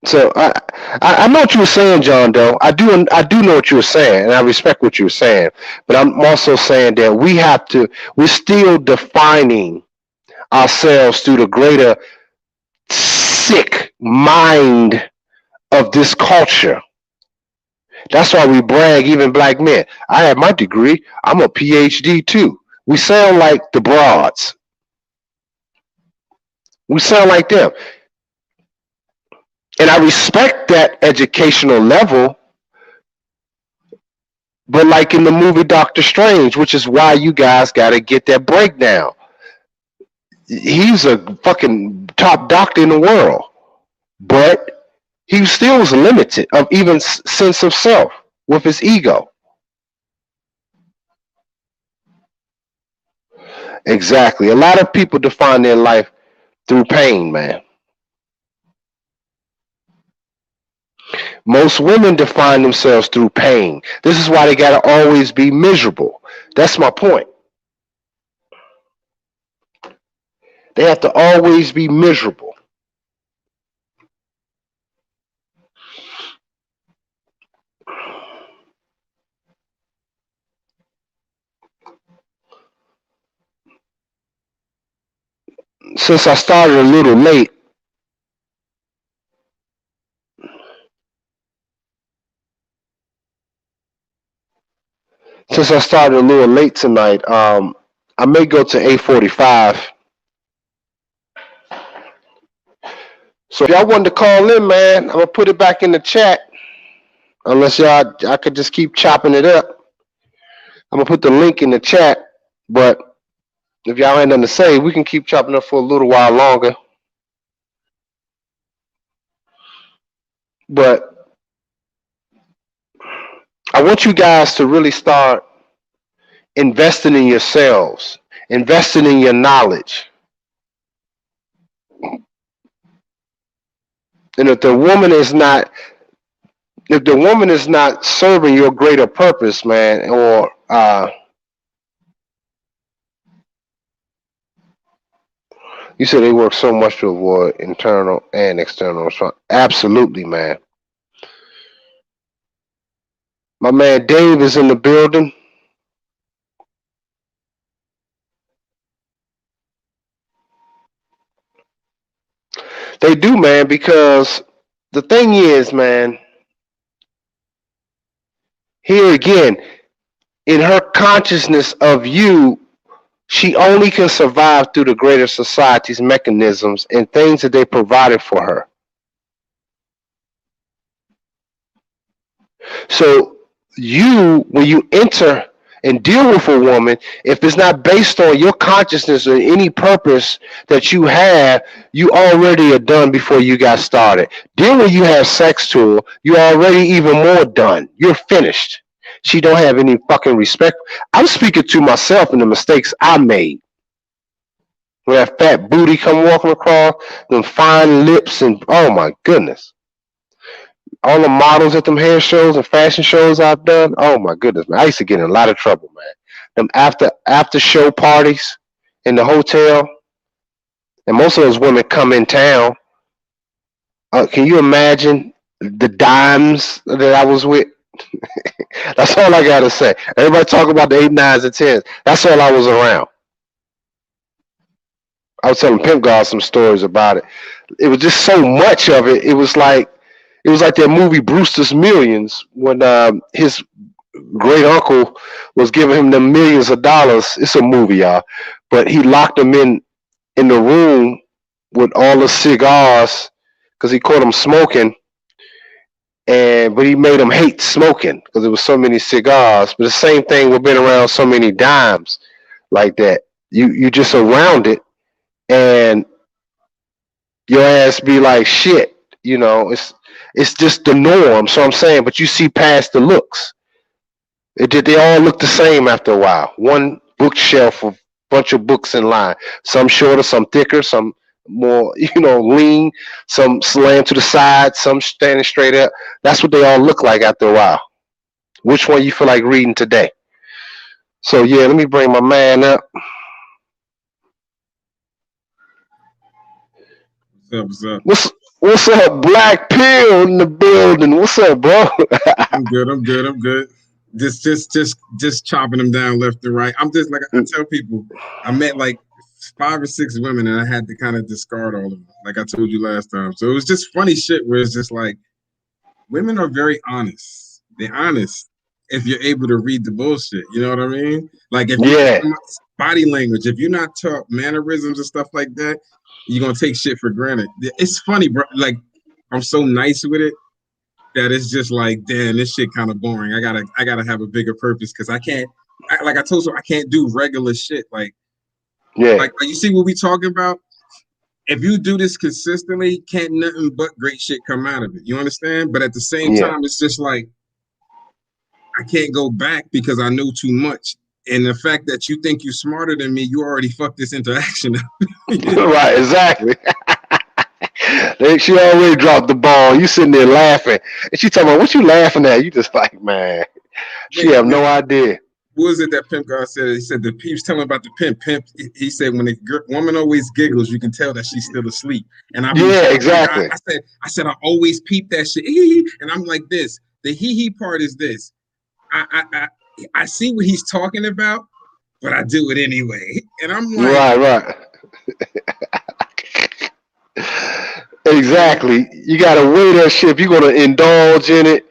So I know what you were saying, John Doe. I do know what you were saying, and I respect what you were saying. But I'm also saying that we're still defining ourselves through the greater sick mind of this culture. That's why we brag, even black men. I have my degree. I'm a PhD too. We sound like the broads. We sound like them. And I respect that educational level, but like in the movie Doctor Strange, which is why you guys got to get that breakdown. He's a fucking top doctor in the world, but he still was limited of even sense of self with his ego. Exactly. A lot of people define their life through pain, man. Most women define themselves through pain. This is why they got to always be miserable. That's my point. They have to always be miserable. Since I started a little late, since I started a little late tonight, I may go to 8:45. So if y'all wanted to call in, man, I'm gonna put it back in the chat. Unless I could just keep chopping it up. I'm gonna put the link in the chat. But if y'all ain't nothing to say, we can keep chopping up for a little while longer. But I want you guys to really start investing in yourselves, investing in your knowledge. And if the woman is not serving your greater purpose, man, or you said they work so much to avoid internal and external response. Absolutely, man. My man Dave is in the building. They do, man, because the thing is, man, here again, in her consciousness of you, she only can survive through the greater society's mechanisms and things that they provided for her. So when you enter and deal with a woman, if it's not based on your consciousness or any purpose that you have, you already are done before you got started. Then when you have sex to her, you're already even more done. You're finished. She don't have any fucking respect. I'm speaking to myself and the mistakes I made. When that fat booty come walking across, them fine lips, and oh my goodness. All the models at them hair shows and fashion shows I've done, oh my goodness, man. I used to get in a lot of trouble, man. Them after show parties in the hotel, and most of those women come in town. Can you imagine the dimes that I was with? That's all I gotta say. Everybody talk about the 8, 9s, and 10s. That's all I was around. I was telling Pimp God some stories about it. It was just so much of it. It was like that movie Brewster's Millions when his great uncle was giving him the millions of dollars. It's a movie, y'all, but he locked him in the room with all the cigars because he caught him smoking, but he made him hate smoking because there was so many cigars. But the same thing with being around so many dimes like that. You just around it, and your ass be like shit. It's just the norm. So I'm saying, but you see past the looks. They all look the same after a while. One bookshelf of bunch of books in line. Some shorter, some thicker, some more, lean, some slant to the side, some standing straight up. That's what they all look like after a while. Which one you feel like reading today? So yeah, let me bring my man up. What's up? What's up, Black Pill in the building? What's up, bro? I'm good. Just chopping them down left and right. I'm just like I tell people, I met like 5 or 6 women and I had to kind of discard all of them, like I told you last time. So it was just funny shit where it's just like women are very honest. They're honest if you're able to read the bullshit. You know what I mean? Like if you body language, if you're not taught mannerisms and stuff like that, you're gonna take shit for granted. It's funny, bro. Like I'm so nice with it that it's just like, damn, this shit kind of boring. I gotta have a bigger purpose because I can't. Like I told you, I can't do regular shit. Like you see what we talking about? If you do this consistently, can't nothing but great shit come out of it. You understand? But at the same time, it's just like I can't go back because I know too much. And the fact that you think you're smarter than me, you already fucked this interaction up. Right, exactly. She already dropped the ball. You sitting there laughing. And she talking about, what you laughing at? You just like, man, she have no idea. What was it that Pimp God said? He said, he was telling about the pimp. He said, when a woman always giggles, you can tell that she's still asleep. And exactly. I said, I always peep that shit. And I'm like this. The hee part is this. I see what he's talking about, but I do it anyway. And I'm like, right. Exactly. You gotta weigh that shit if you're gonna indulge in it.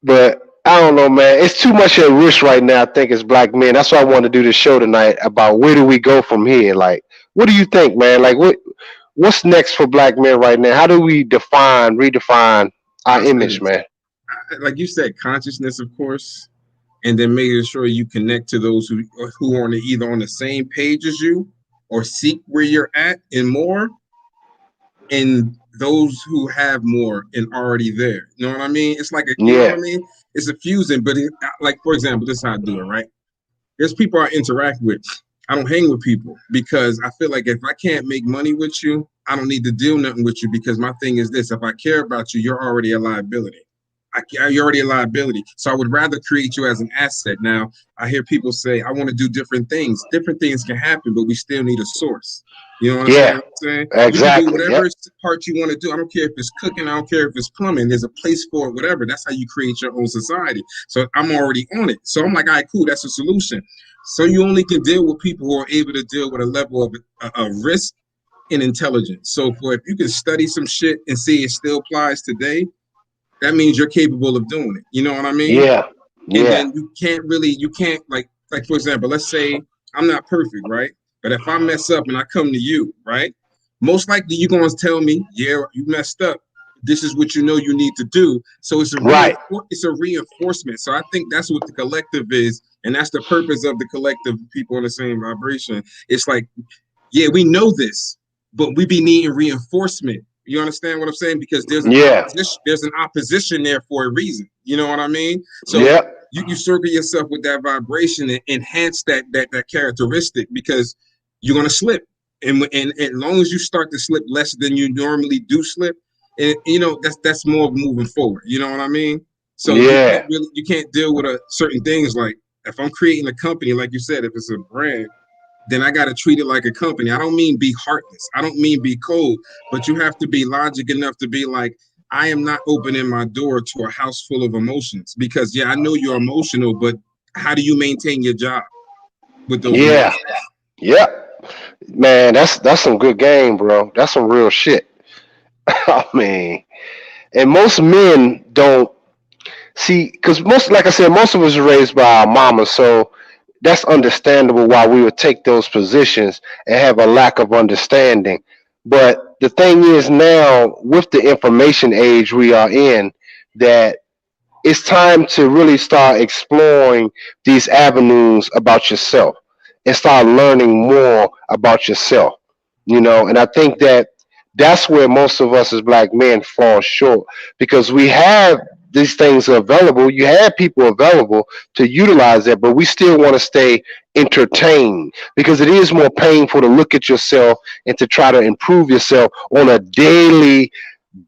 But I don't know, man. It's too much at risk right now. I think as black men. That's why I want to do this show tonight about where do we go from here. Like, what do you think, man? Like, what's next for black men right now? How do we redefine I'll our say image, this. man? Like you said, consciousness, of course, and then making sure you connect to those who are either on the same page as you or seek where you're at and more, and those who have more and already there. You know what I mean? It's like you know what Yeah, I mean? It's a fusing, but like for example, this is how I do it, right? There's people I interact with. I don't hang with people because I feel like if I can't make money with you, I don't need to deal nothing with you because my thing is this: if I care about you, you're already a liability. You're already a liability. So I would rather create you as an asset. Now, I hear people say, I want to do different things. Different things can happen, but we still need a source. You know what I'm saying? yeah, What I'm saying? You can do exactly. whatever Yep. part you want to do. I don't care if it's cooking. I don't care if it's plumbing. There's a place for it, whatever. That's how you create your own society. So I'm already on it. So I'm like, all right, cool. That's a solution. So you only can deal with people who are able to deal with a level of risk and intelligence. So for if you can study some shit and see it still applies today, that means you're capable of doing it. You know what I mean? Yeah, And yeah, then you can't like for example, let's say I'm not perfect, right? But if I mess up and I come to you, right? Most likely you're going to tell me, yeah, you messed up. This is what you know you need to do. So right. it's a reinforcement. So I think that's what the collective is, and that's the purpose of the collective people on the same vibration. It's like, yeah, we know this, but we be needing reinforcement. You understand what I'm saying? Because Yeah, there's an opposition there for a reason. You know what I mean? So yep, you circle yourself with that vibration and enhance that characteristic because you're gonna slip. And as long as you start to slip less than you normally do slip, and you know that's more moving forward. You know what I mean? So yeah, you can't deal with certain things like if I'm creating a company, like you said, if it's a brand, then I got to treat it like a company. I don't mean be heartless. I don't mean be cold, but you have to be logic enough to be like, I am not opening my door to a house full of emotions because, yeah, I know you're emotional, but how do you maintain your job with those yeah, emotions? yep. Man, that's some good game, bro. That's some real shit. I mean, and most men don't see because most, like I said, most of us are raised by our mamas, so that's understandable why we would take those positions and have a lack of understanding. But the thing is now, with the information age we are in, that it's time to really start exploring these avenues about yourself and start learning more about yourself. And I think that that's where most of us as black men fall short because we have these things available. You have people available to utilize that, but we still want to stay entertained because it is more painful to look at yourself and to try to improve yourself on a daily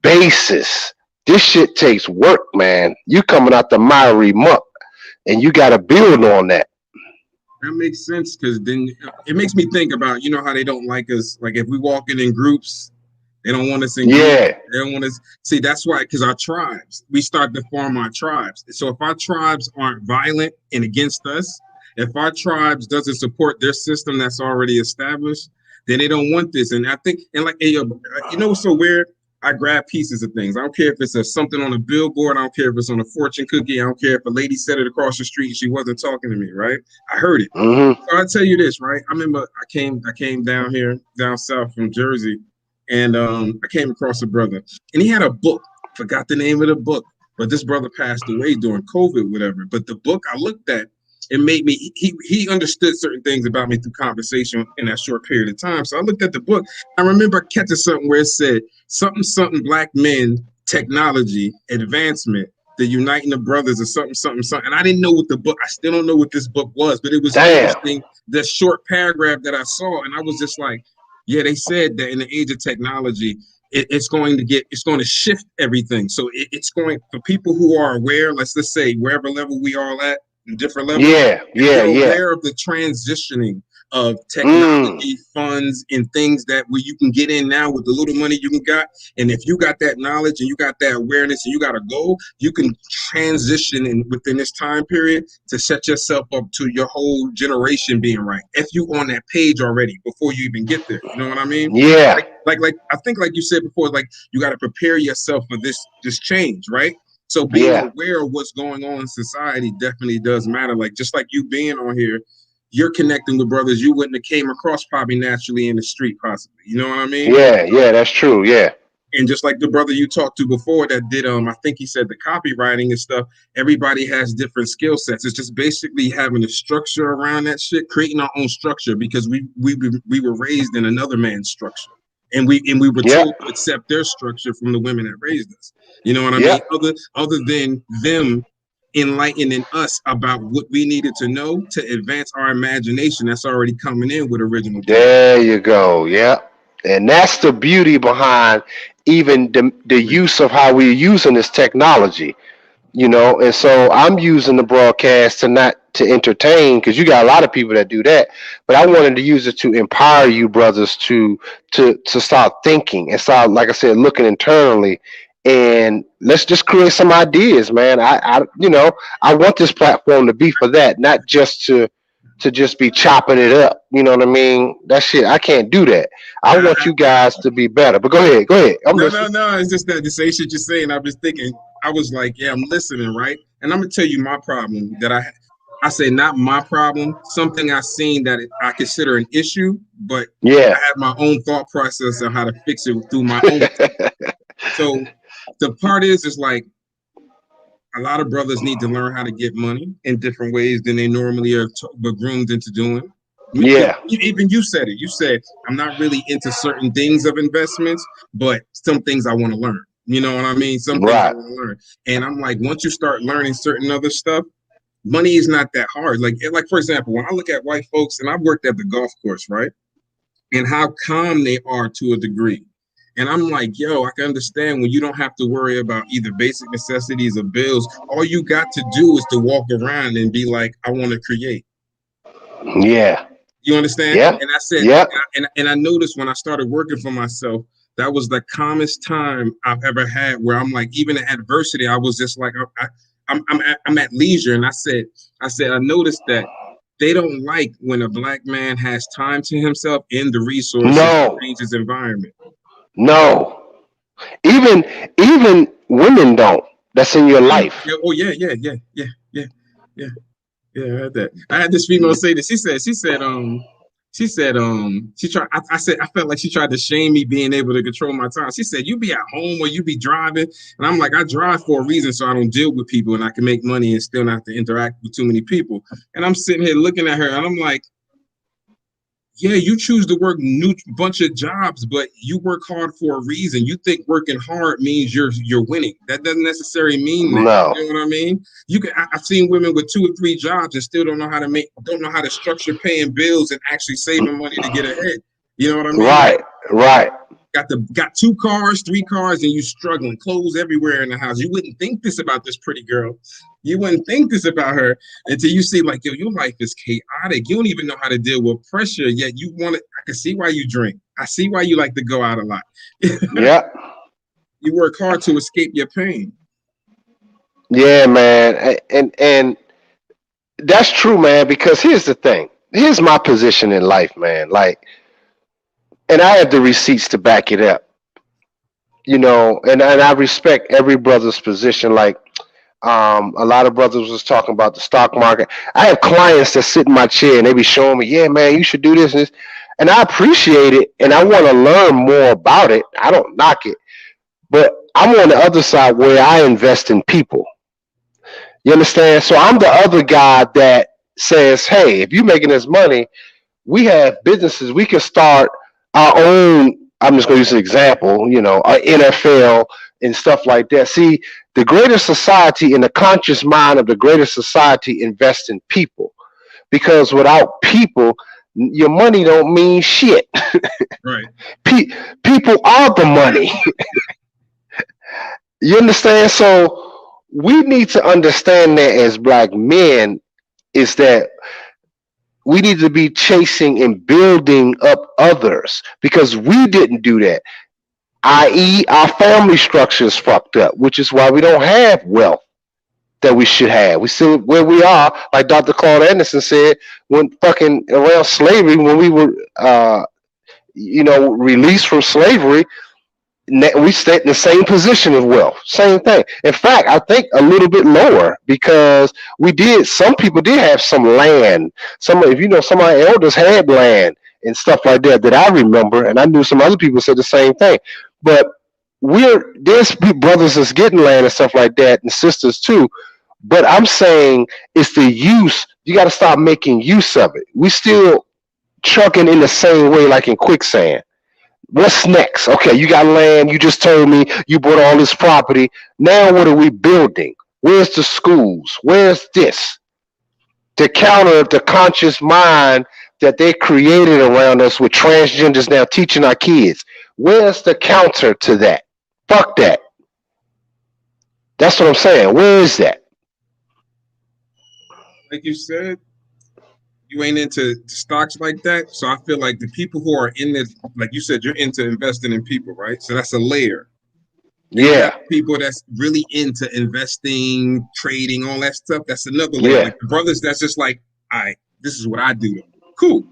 basis. This shit takes work, man. You coming out the miry muck, and you got to build on that. That makes sense because then it makes me think about, you know, how they don't like us. Like if we walk in groups, they don't want us in groups. Yeah, They don't want us. See, that's why, because our tribes, we start to form our tribes. So if our tribes aren't violent and against us, if our tribes doesn't support their system that's already established, then they don't want this. And I think, and like, hey, you know, what's so weird? I grab pieces of things. I don't care if it's something on a billboard. I don't care if it's on a fortune cookie. I don't care if a lady said it across the street and she wasn't talking to me, right? I heard it. mm-hmm. So I tell you this, right? I remember I came down here, down south from Jersey, and I came across a brother, and he had a book. Forgot the name of the book, but this brother passed away during COVID, whatever. But the book I looked at, it made me. He understood certain things about me through conversation in that short period of time. So I looked at the book. I remember catching something where it said something something black men, technology, advancement, the uniting of brothers, or something something something. And I didn't know what the book. I still don't know what this book was, but it was Damn. interesting. The short paragraph that I saw, and I was just like, yeah, they said that in the age of technology, it's going to shift everything. So it's going for people who are aware. Let's say wherever level we all at, different levels. Yeah, If yeah, you're yeah. aware of the transitioning of Mm. technology funds and things that where you can get in now with the little money you can got, and if you got that knowledge and you got that awareness and you got a goal, you can transition in within this time period to set yourself up to your whole generation being right. If you on that page already before you even get there, you know what I mean? Yeah, Like I think like you said before, like you got to prepare yourself for this change, right? So being Yeah. aware of what's going on in society definitely does matter. Like just like you being on here, you're connecting with brothers you wouldn't have came across probably naturally in the street, possibly. You know what I mean? Yeah. Yeah. That's true. Yeah. And just like the brother you talked to before that did I think he said the copywriting and stuff, everybody has different skill sets. It's just basically having a structure around that shit, creating our own structure because we were raised in another man's structure. And we were Yeah. told to accept their structure from the women that raised us. You know what I Yeah. mean? Other than them enlightening us about what we needed to know to advance our imagination that's already coming in with original thought. There you go. Yeah. And that's the beauty behind even the use of how we're using this technology. And so I'm using the broadcast to not to entertain, because you got a lot of people that do that, but I wanted to use it to empower you brothers to start thinking and start, like I said, looking internally, and let's just create some ideas, man. I want this platform to be for that, not just to just be chopping it up. You know what I mean? That shit, I can't do that. I want you guys to be better. But go ahead. I'm listening. No. It's just that the same shit you're saying. I was thinking, I was like, yeah, I'm listening, right? And I'm gonna tell you my problem that I say not my problem, something I seen that I consider an issue, but Yeah. I have my own thought process on how to fix it through my own. So the part is like a lot of brothers need to learn how to get money in different ways than they normally are groomed into doing. Yeah. Even you said it. You said, I'm not really into certain things of investments, but some things I want to learn. You know what I mean? Some things I Right. want to learn. And I'm like, once you start learning certain other stuff, money is not that hard. Like for example, when I look at white folks, and I've worked at the golf course, right? And how calm they are to a degree. And I'm like, yo, I can understand when you don't have to worry about either basic necessities or bills. All you got to do is to walk around and be like, I want to create. Yeah. You understand? Yeah. And I said, Yeah. and I noticed when I started working for myself, that was the calmest time I've ever had where I'm like, even in adversity, I was just like, I'm at leisure. And I said, I noticed that they don't like when a black man has time to himself and the resources to No. change his environment. No. Even women don't. That's in your life. Oh yeah. I heard that. I had this female say this. She tried. I said I felt like she tried to shame me being able to control my time. She said, "You be at home or you be driving," and I'm like, "I drive for a reason, so I don't deal with people and I can make money and still not have to interact with too many people." And I'm sitting here looking at her, and I'm like, yeah, you choose to work new bunch of jobs, but you work hard for a reason. You think working hard means you're winning. That doesn't necessarily mean that. No. You know what I mean? I've seen women with 2 or 3 jobs and still don't know how to structure paying bills and actually saving money to get ahead. You know what I mean? Right. Got 2 cars, 3 cars, and you struggling, clothes everywhere in the house. You wouldn't think this about this pretty girl. You wouldn't think this about her until you see, like, yo, your life is chaotic. You don't even know how to deal with pressure, yet you want to. I can see why you drink. I see why you like to go out a lot. Yeah. You work hard to escape your pain. Yeah, man. And that's true, man, because here's the thing. Here's my position in life, man. Like, and I have the receipts to back it up. And I respect every brother's position. Like, a lot of brothers was talking about the stock market. I have clients that sit in my chair and they be showing me, yeah, man, you should do this and this. And I appreciate it and I want to learn more about it. I don't knock it. But I'm on the other side where I invest in people. You understand? So I'm the other guy that says, hey, if you're making this money, we have businesses. We can start our own. I'm just going to use an example, our NFL and stuff like that. See, the greater society and the conscious mind of the greater society invests in people, because without people, your money don't mean shit. Right. People are the money. You understand? So we need to understand that as black men, is that we need to be chasing and building up others, because we didn't do that. I.e., our family structure is fucked up, which is why we don't have wealth that we should have. We still where we are, like Dr. Claude Anderson said, when fucking around slavery, when we were, released from slavery, We stay in the same position of wealth. Same thing. In fact, I think a little bit lower because some people did have some land. If you know, some of my elders had land and stuff like that I remember. And I knew some other people said the same thing. But there's brothers that's getting land and stuff like that and sisters too. But I'm saying it's the use. You got to start making use of it. We still trucking in the same way, like in quicksand. What's next? Okay, you got land. You just told me you bought all this property. Now what are we building? Where's the schools? Where's this? To counter the conscious mind that they created around us with transgenders now teaching our kids. Where's the counter to that? Fuck that. That's what I'm saying. Where is that? Like you said, you ain't into stocks like that. So I feel like the people who are in this, like you said, you're into investing in people, right? So that's a layer. Yeah. People that's really into investing, trading, all that stuff. That's another layer. Yeah. Like the brothers that's just like, this is what I do. Cool.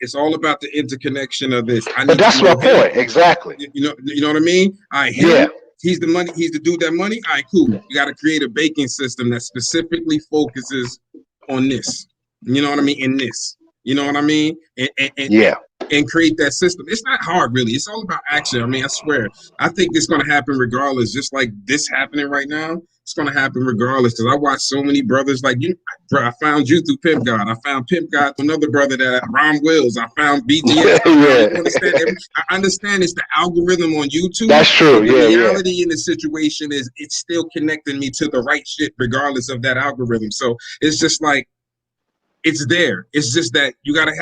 It's all about the interconnection of this. But that's my point. Exactly. You know what I mean? Yeah. He's the money. He's the dude that money. All right, cool. You got to create a banking system that specifically focuses on this. You know what I mean? In this. You know what I mean? And create that system. It's not hard, really. It's all about action. I mean, I swear. I think it's going to happen regardless. Just like this happening right now, it's going to happen regardless. Because I watch so many brothers like you. Bro, I found you through Pimp God. I found Pimp God through another brother that Ron Wills. I found BGS. I understand it's the algorithm on YouTube. That's true. The reality in the situation is it's still connecting me to the right shit regardless of that algorithm. So it's just like, it's there. It's just that you gotta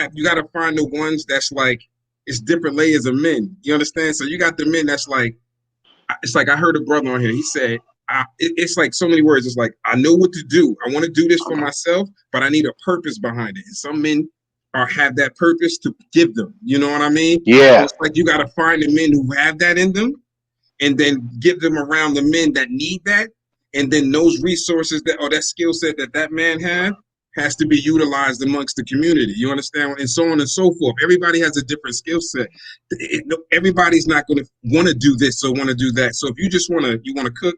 find the ones that's like, it's different layers of men. You understand? So you got the men that's like, it's like I heard a brother on here. He said, it's like so many words. It's like, I know what to do. I want to do this for myself, but I need a purpose behind it. And some men have that purpose to give them. You know what I mean? Yeah. So it's like you gotta find the men who have that in them, and then give them around the men that need that, and then those resources that skill set that man has to be utilized amongst the community. You understand? And so on and so forth. Everybody has a different skill set. Everybody's not going to want to do this or want to do that. So if you just want to cook,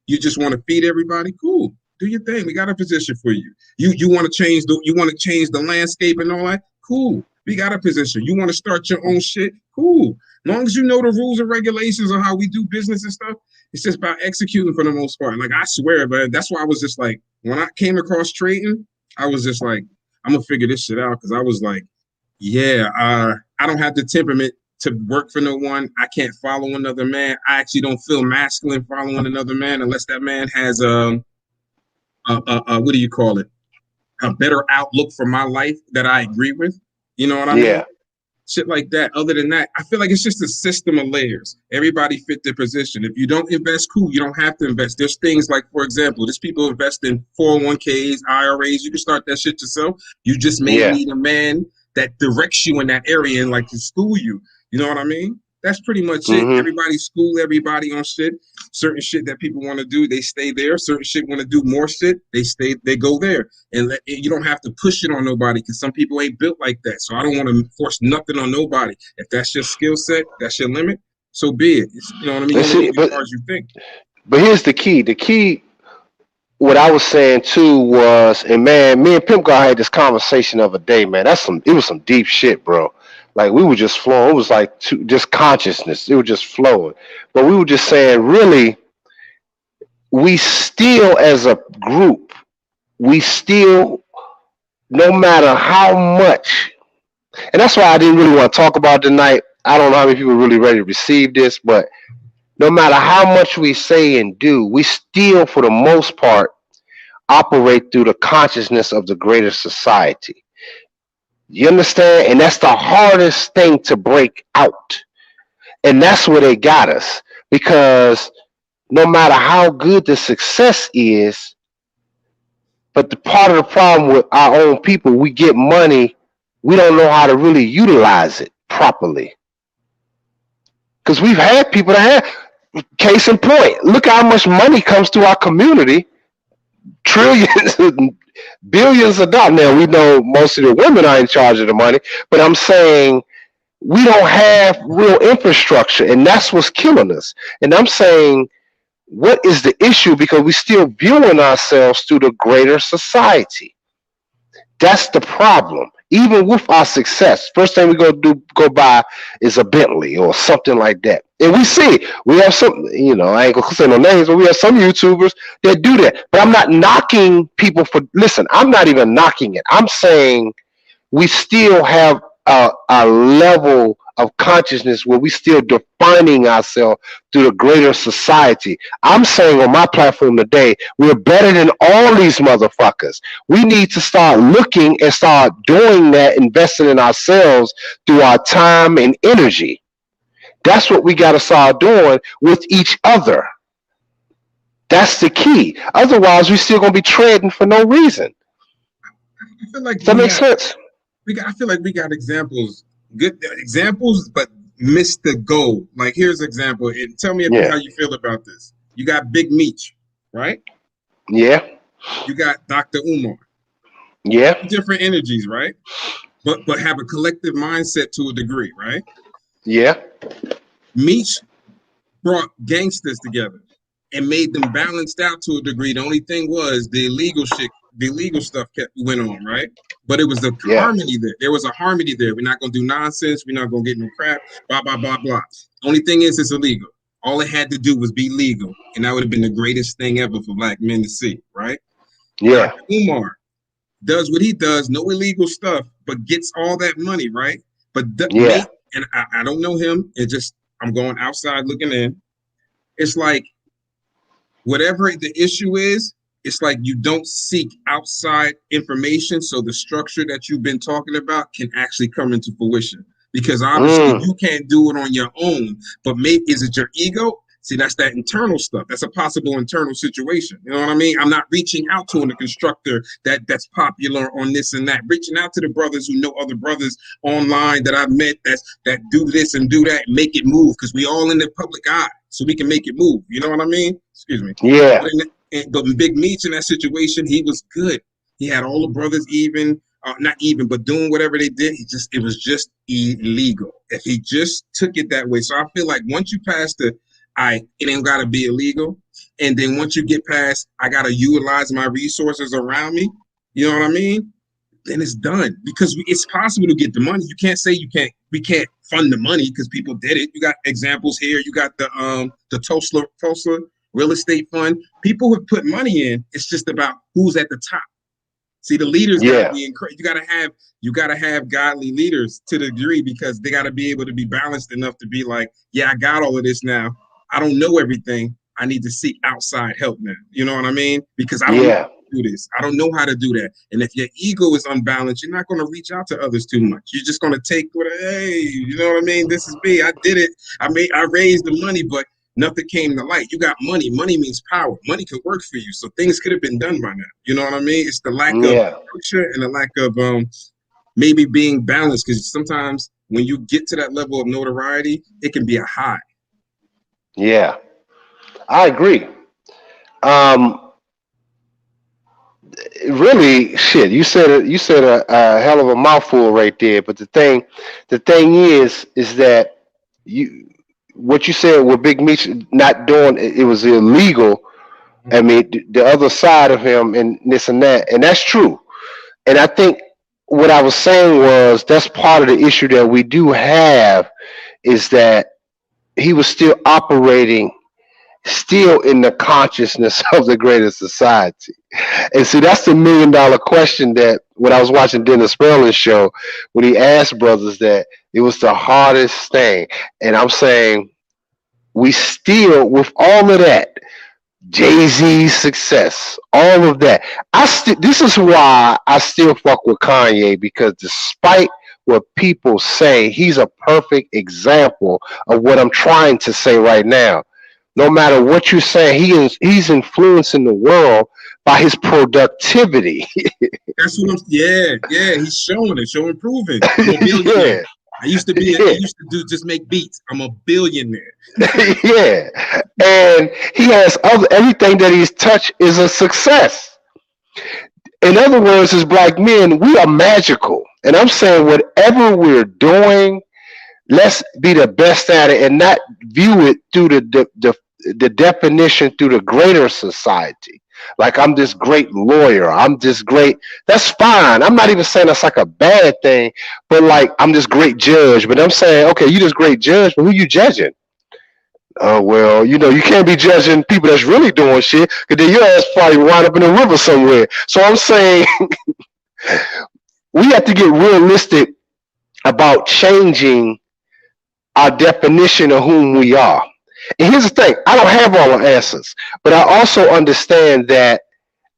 you just want to feed everybody, cool. Do your thing. We got a position for you. You want to change the landscape and all that, cool. We got a position. You want to start your own shit, cool. As long as you know the rules and regulations on how we do business and stuff, it's just about executing for the most part. Like I swear, man, that's why I was just like, when I came across trading, I was just like, I'm gonna figure this shit out, because I was like, I don't have the temperament to work for no one. I can't follow another man. I actually don't feel masculine following another man unless that man has what do you call it? A better outlook for my life that I agree with. You know what I mean? Shit like that. Other than that, I feel like it's just a system of layers. Everybody fit their position. If you don't invest, cool. You don't have to invest. There's things like, for example, there's people invest in 401ks, IRAs. You can start that shit yourself. You just may need a man that directs you in that area and like to school you. You know what I mean? That's pretty much it. Everybody school everybody on shit. Certain shit that people want to do, they stay there. Certain shit want to do more shit, they go there. And you don't have to push it on nobody, because some people ain't built like that. So I don't want to force nothing on nobody. If that's your skill set, that's your limit, so be it. You know what I mean? You as far as you think. But here's the key. The key, what I was saying too was, and man, me and Pimp God had this conversation the other day, man. It was some deep shit, bro. Like we were just flowing. It was like just consciousness. It was just flowing. But we were just saying, really, we still, as a group, no matter how much, and that's why I didn't really want to talk about it tonight. I don't know how many people are really ready to receive this, but no matter how much we say and do, we still, for the most part, operate through the consciousness of the greater society. You understand? And that's the hardest thing to break out. And that's where they got us. Because no matter how good the success is, but the part of the problem with our own people, we get money, we don't know how to really utilize it properly. Because we've had people that have, case in point, look how much money comes to our community. Trillions, billions of dollars. Now, we know most of the women are in charge of the money, but I'm saying we don't have real infrastructure, and that's what's killing us. And I'm saying, what is the issue? Because we still viewing ourselves through the greater society. That's the problem. Even with our success, first thing we go buy is a Bentley or something like that. And we have some, I ain't gonna say no names, but we have some YouTubers that do that. But I'm not knocking people for. Listen, I'm not even knocking it. I'm saying we still have a level of consciousness where we still defining ourselves through the greater society. I'm saying on my platform today, we're better than all these motherfuckers. We need to start looking and start doing that, investing in ourselves through our time and energy. That's what we got to start doing with each other. That's the key. Otherwise, we're still going to be trading for no reason. I feel like Does that make sense? I feel like we got good examples, but missed the goal. Like, here's an example. And tell me how you feel about this. You got Big Meech, right? Yeah. You got Dr. Umar. Yeah. Different energies, right? But have a collective mindset to a degree, right? Yeah. Meech brought gangsters together and made them balanced out to a degree. The only thing was the illegal stuff went on, right? But it was the harmony there. There was a harmony there. We're not going to do nonsense. We're not going to get no crap, blah, blah, blah, blah. Only thing is, it's illegal. All it had to do was be legal. And that would have been the greatest thing ever for black men to see, right? Yeah. Dr. Umar does what he does, no illegal stuff, but gets all that money, right? But and I don't know him. I'm going outside looking in. It's like, whatever the issue is, it's like you don't seek outside information so the structure that you've been talking about can actually come into fruition. Because obviously you can't do it on your own, but maybe is it your ego? See, that's that internal stuff. That's a possible internal situation. You know what I mean? I'm not reaching out to a constructor that's popular on this and that. Reaching out to the brothers who know other brothers online that I've met that do this and do that and make it move, because we all in the public eye, so we can make it move. You know what I mean? Excuse me. Yeah. But Big Meech in that situation, he was good. He had all the brothers not even, but doing whatever they did. It was just illegal. If he just took it that way. So I feel like once you pass it ain't gotta be illegal. And then once you get past, I gotta utilize my resources around me. You know what I mean? Then it's done, because it's possible to get the money. You can't say we can't fund the money because people did it. You got examples here. You got the Tulsa real estate fund. People have put money in. It's just about who's at the top. See, the leaders gotta be encouraged. You gotta have godly leaders to the degree, because they gotta be able to be balanced enough to be like, yeah, I got all of this now. I don't know everything. I need to seek outside help now. You know what I mean? Because I don't know how to do this. I don't know how to do that. And if your ego is unbalanced, you're not going to reach out to others too much. You're just going to take hey, you know what I mean? This is me. I did it. I raised the money, but nothing came to light. You got money. Money means power. Money could work for you. So things could have been done by now. You know what I mean? It's the lack of structure and the lack of maybe being balanced. Because sometimes when you get to that level of notoriety, it can be a high. Yeah, I agree. Really, shit. You said a hell of a mouthful right there. But the thing is that what you said with Big Meech not doing it was illegal. I mean, the other side of him and this and that, and that's true. And I think what I was saying was that's part of the issue that we do have, is that he was still operating still in the consciousness of the greater society. And see, that's the $1 million question that when I was watching Dennis Sperling's show, when he asked brothers that, it was the hardest thing. And I'm saying, we still, with all of that, Jay-Z's success, all of that, this is why I still fuck with Kanye, because despite what people say, he's a perfect example of what I'm trying to say right now. No matter what you say, he's influencing the world by his productivity. That's what he's showing proving. I'm a billionaire. I used to just make beats. I'm a billionaire. Yeah. And he has everything that he's touched is a success. In other words, as black men, we are magical. And I'm saying whatever we're doing, Let's be the best at it and not view it through the definition through the greater society. Like I'm this great lawyer. I'm this great. That's fine. I'm not even saying that's like a bad thing, but like I'm this great judge. But I'm saying, okay, you this great judge, but who you judging? Oh well, you can't be judging people that's really doing shit, because then your ass probably wind up in a river somewhere. So I'm saying we have to get realistic about changing our definition of whom we are. And here's the thing, I don't have all the answers, but I also understand that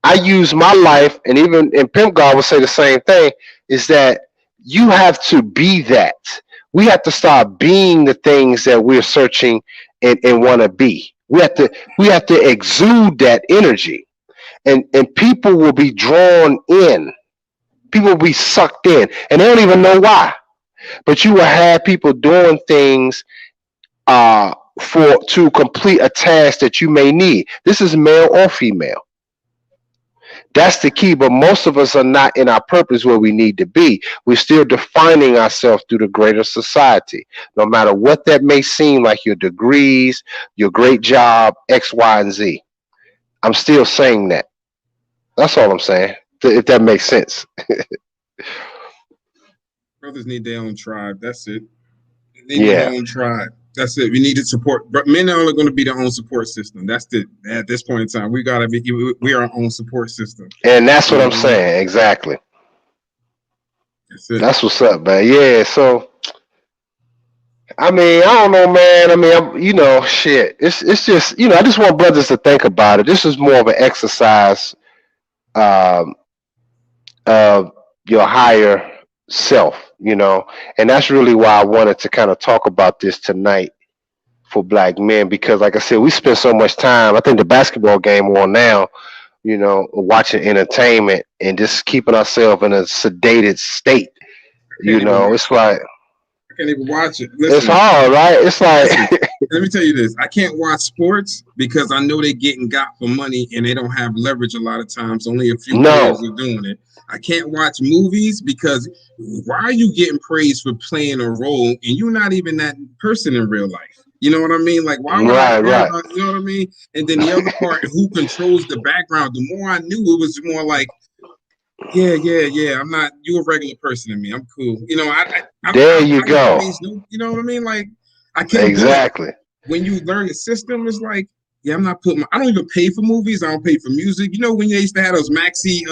I use my life, and even in Pimp God would say the same thing, is that you have to be that. We have to start being the things that we're searching and want to be. We have to exude that energy, and people will be drawn in. People will be sucked in, and they don't even know why. But you will have people doing things for to complete a task that you may need. This is male or female. That's the key. But most of us are not in our purpose where we need to be. We're still defining ourselves through the greater society. No matter what that may seem like, your degrees, your great job, X, Y, and Z. I'm still saying that. That's all I'm saying. If that makes sense. Brothers need their own tribe. That's it. They need Yeah. their own tribe. That's it. We need to support, but men are only going to be their own support system. That's the at this point in time. We gotta be. We are our own support system. And that's You what know I'm what I mean? saying. Exactly. That's it. That's what's up, man. Yeah. So I mean, I don't know, man. I mean, shit. It's just, I just want brothers to think about it. This is more of an exercise um, of your higher self, and that's really why I wanted to kind of talk about this tonight for black men, because, like I said, we spend so much time. I think the basketball game on now, watching entertainment and just keeping ourselves in a sedated state. I can't even watch It's it. like I can't even watch it. it's Listen, hard, right? It's like, listen. Let me tell you this. I can't watch sports because I know they're getting got for money and they don't have leverage a lot of times. Only a few no, players are doing it. I can't watch movies because why are you getting praised for playing a role and you're not even that person in real life? You know what I mean? Like, why would I right, care right. about, you know what I mean? And then the other part, who controls the background? The more I knew, it was more like, yeah. I'm not. You're a regular person to me. I'm cool. There I'm you not gonna go. praise no. You know what I mean? Like I can't do it. Exactly. When you learn the system, it's like, yeah, I'm not putting. I don't even pay for movies. I don't pay for music. You know when they used to have those maxi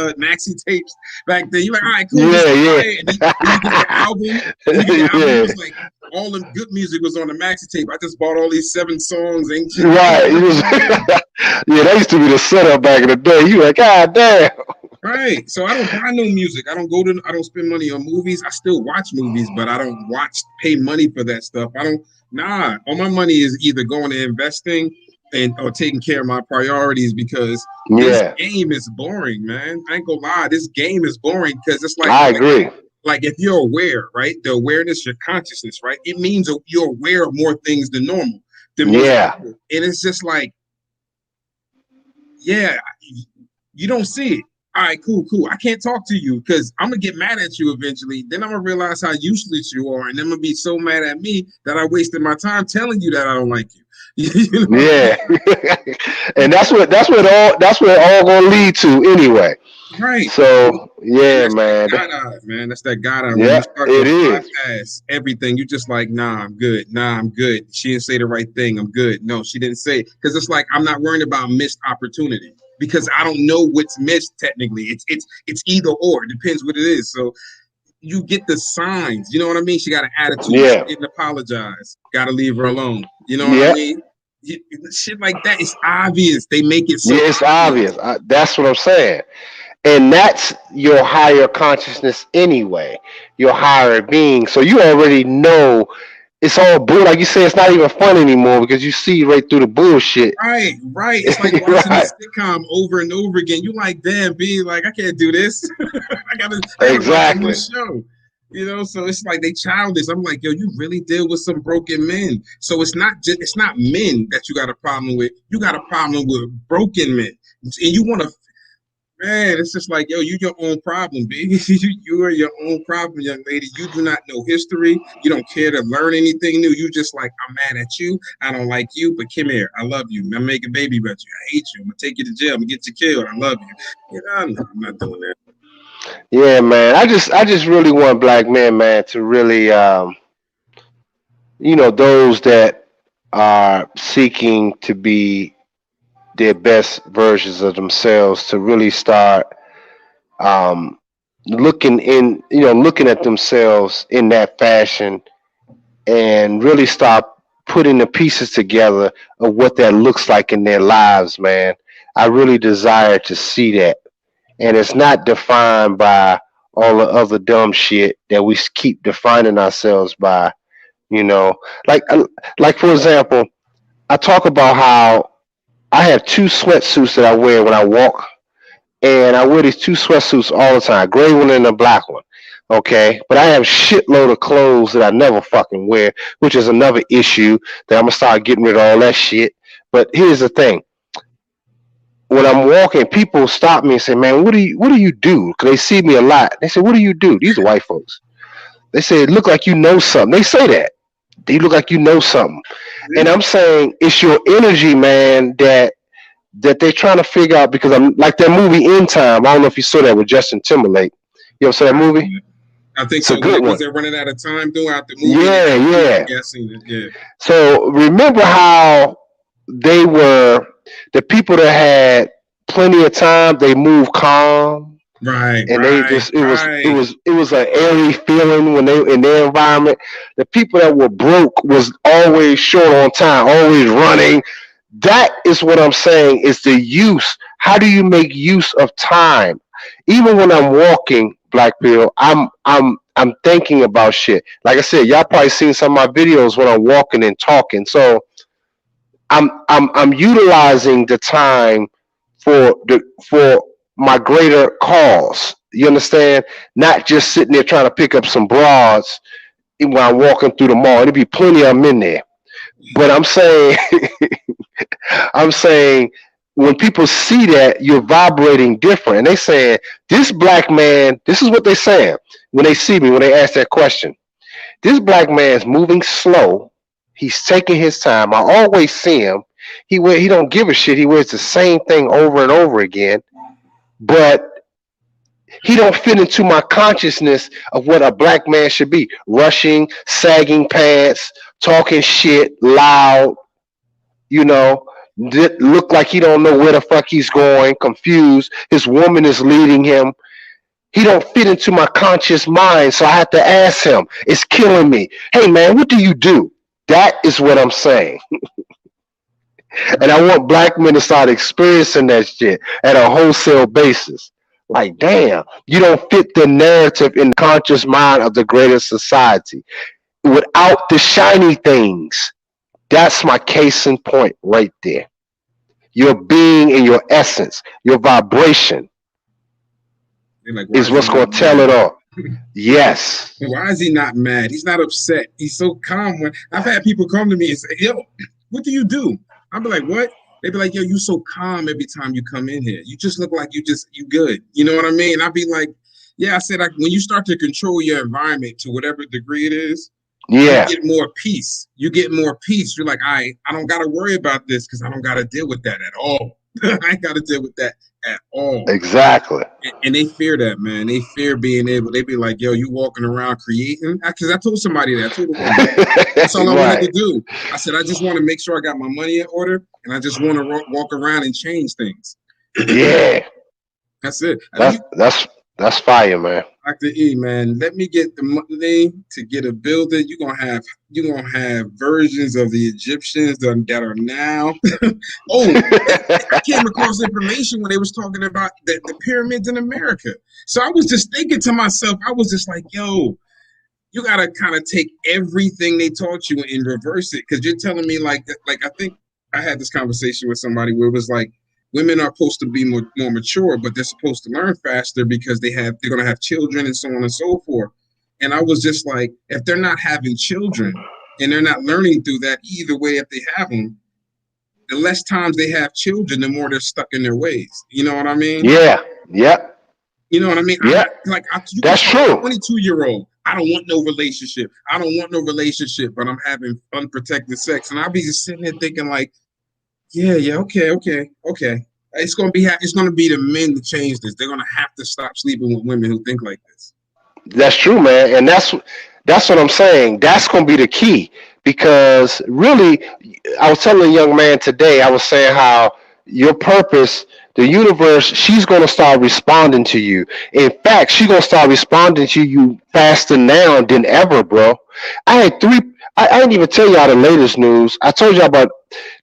tapes back then. You're like, all right, cool, this Yeah, is yeah. fire. And then when you get the album, it Yeah. was like all the good music was on the maxi tape. I just bought all these 7 songs, ancient. Right. It was, yeah, that used to be the setup back in the day. You like, God damn. Right. So I don't buy no music. I don't spend money on movies. I still watch movies, but I don't pay money for that stuff. All my money is either going to investing or taking care of my priorities, because this Yeah, game is boring, man. I ain't gonna lie. This game is boring because it's like, I agree. if you're aware, right? The awareness, your consciousness, right? It means you're aware of more things than normal, than most Yeah. people. And it's just like, yeah, you don't see it. All right, cool. I can't talk to you because I'm gonna get mad at you eventually. Then I'm gonna realize how useless you are, and then I'm gonna be so mad at me that I wasted my time telling you that I don't like you. You know what I Yeah. mean? And that's what it all gonna lead to anyway. Right. So And yeah, that's that man. God eye, man. That's that God eye. When Yeah, you start it to is. bypass everything, you just like, nah, I'm good. Nah, I'm good. She didn't say the right thing. I'm good. No, she didn't say it. Because it's like I'm not worrying about missed opportunity because I don't know what's missed technically. It's either or. It depends what it is. So you get the signs. You know what I mean? She got an attitude. She Yeah. didn't apologize. Got to leave her alone. You know what I Yeah. mean? Shit like that. It's obvious. They make it so Yeah, it's obvious. obvious. That's what I'm saying. And that's your higher consciousness anyway, your higher being. So you already know it's all bull. Like you said, it's not even fun anymore because you see right through the bullshit. Right. It's like watching a Right. sitcom over and over again. You like, damn, B, like I can't do this. I gotta watch a new Exactly. show. So it's like they childish. I'm like, yo, you really deal with some broken men. So it's not men that you got a problem with. You got a problem with broken men, and you want to. Man, it's just like, yo, you your own problem, baby. You are your own problem, young lady. You do not know history. You don't care to learn anything new. You just like, I'm mad at you. I don't like you, but come here. I love you. I'm making a baby about you. I hate you. I'm gonna take you to jail. I'm gonna get you killed. I love you. You know, no, I'm not doing that. Yeah, man. I just really want black men, man, to really, those that are seeking to be their best versions of themselves, to really start um, looking at themselves in that fashion, and really start putting the pieces together of what that looks like in their lives, man. I really desire to see that, and it's not defined by all the other dumb shit that we keep defining ourselves by. You know, like like for example, I talk about how I have two sweatsuits that I wear when I walk, and I wear these two sweatsuits all the time, gray one and a black one. Okay, but I have shitload of clothes that I never fucking wear, which is another issue that I'm gonna start getting rid of all that shit. But here's the thing: when I'm walking, people stop me and say, "Man, what do you do?" Because they see me a lot. They say, "What do you do?" These are white folks. They say, "It look like you know something." They say that. You look like you know something, and I'm saying it's your energy, man, that they're trying to figure out, because I'm like that movie In Time. I don't know if you saw that with Justin Timberlake. You ever saw that movie? I think It's a so. When good it was one. they're running out of time throughout the movie, and they Yeah, got to yeah. yeah, I seen it. Yeah, So remember how they were the people that had plenty of time. They moved calm, right, and they right, just it was it right. was it was an airy feeling when they in their environment. The people that were broke was always short on time, always running. That is what I'm saying is the use. How do you make use of time? Even when I'm walking, Black Pill, I'm thinking about shit. Like I said, y'all probably seen some of my videos when I'm walking and talking. So I'm utilizing the time for my greater cause. You understand? Not just sitting there trying to pick up some broads when I'm walking through the mall. There'll be plenty of them in there. But I'm saying I'm saying when people see that, you're vibrating different. And they saying, this black man, this is what they saying when they see me, when they ask that question. This black man's moving slow. He's taking his time. I always see him. He don't give a shit. He wears the same thing over and over again. But he don't fit into my consciousness of what a black man should be. Rushing, sagging pants, talking shit, loud, you know, look like he don't know where the fuck he's going, confused. His woman is leading him. He don't fit into my conscious mind, so I have to ask him. It's killing me. Hey man, what do you do? That is what I'm saying. And I want black men to start experiencing that shit at a wholesale basis. Like, damn, you don't fit the narrative in the conscious mind of the greater society. Without the shiny things, that's my case in point right there. Your being and your essence, your vibration They're like, why is is he what's not going to tell it mad? all. Yes. Why is he not mad? He's not upset. He's so calm. When I've had people come to me and say, "Yo, what do you do?" I'll be like, "What?" They be like, "Yo, you so calm every time you come in here. You just look like you good." You know what I mean? I'll be like, "Yeah." I said, when you start to control your environment to whatever degree it is, you Yeah. get more peace. You get more peace. You're like, I don't got to worry about this because I don't got to deal with that at all. I ain't got to deal with that at all. Exactly. And they fear that, man. They fear being able. They be like, "Yo, you walking around creating?" Because I told somebody that. I told a woman that's all I wanted to Right. do. I said, I just want to make sure I got my money in order, and I just want to walk around and change things. Yeah. That's it. That's that's that's fire, man. Dr. E, man, let me get the money to get a building. You're gonna have versions of the Egyptians that are now. Oh, I came across information when they was talking about the pyramids in America. So I was just thinking to myself, I was just like, yo, you gotta kind of take everything they taught you and reverse it. Because you're telling me like I think I had this conversation with somebody where it was like women are supposed to be more mature, but they're supposed to learn faster because they're gonna have children and so on and so forth. And I was just like, if they're not having children and they're not learning through that either way, if they have them, the less times they have children, the more they're stuck in their ways. You know what I mean? Yeah. Yep. You know what I mean? Yep. You can That's tell a true. 22-year-old, I don't want no relationship. I don't want no relationship, but I'm having unprotected sex. And I'll be just sitting there thinking like, yeah, okay. It's gonna be the men to change this. They're gonna have to stop sleeping with women who think like this. That's true, man, and that's what I'm saying. That's gonna be the key because really, I was telling a young man today. I was saying how your purpose, the universe, she's gonna start responding to you. In fact, she's gonna start responding to you faster now than ever, bro. I had three. I didn't even tell y'all the latest news. I told y'all about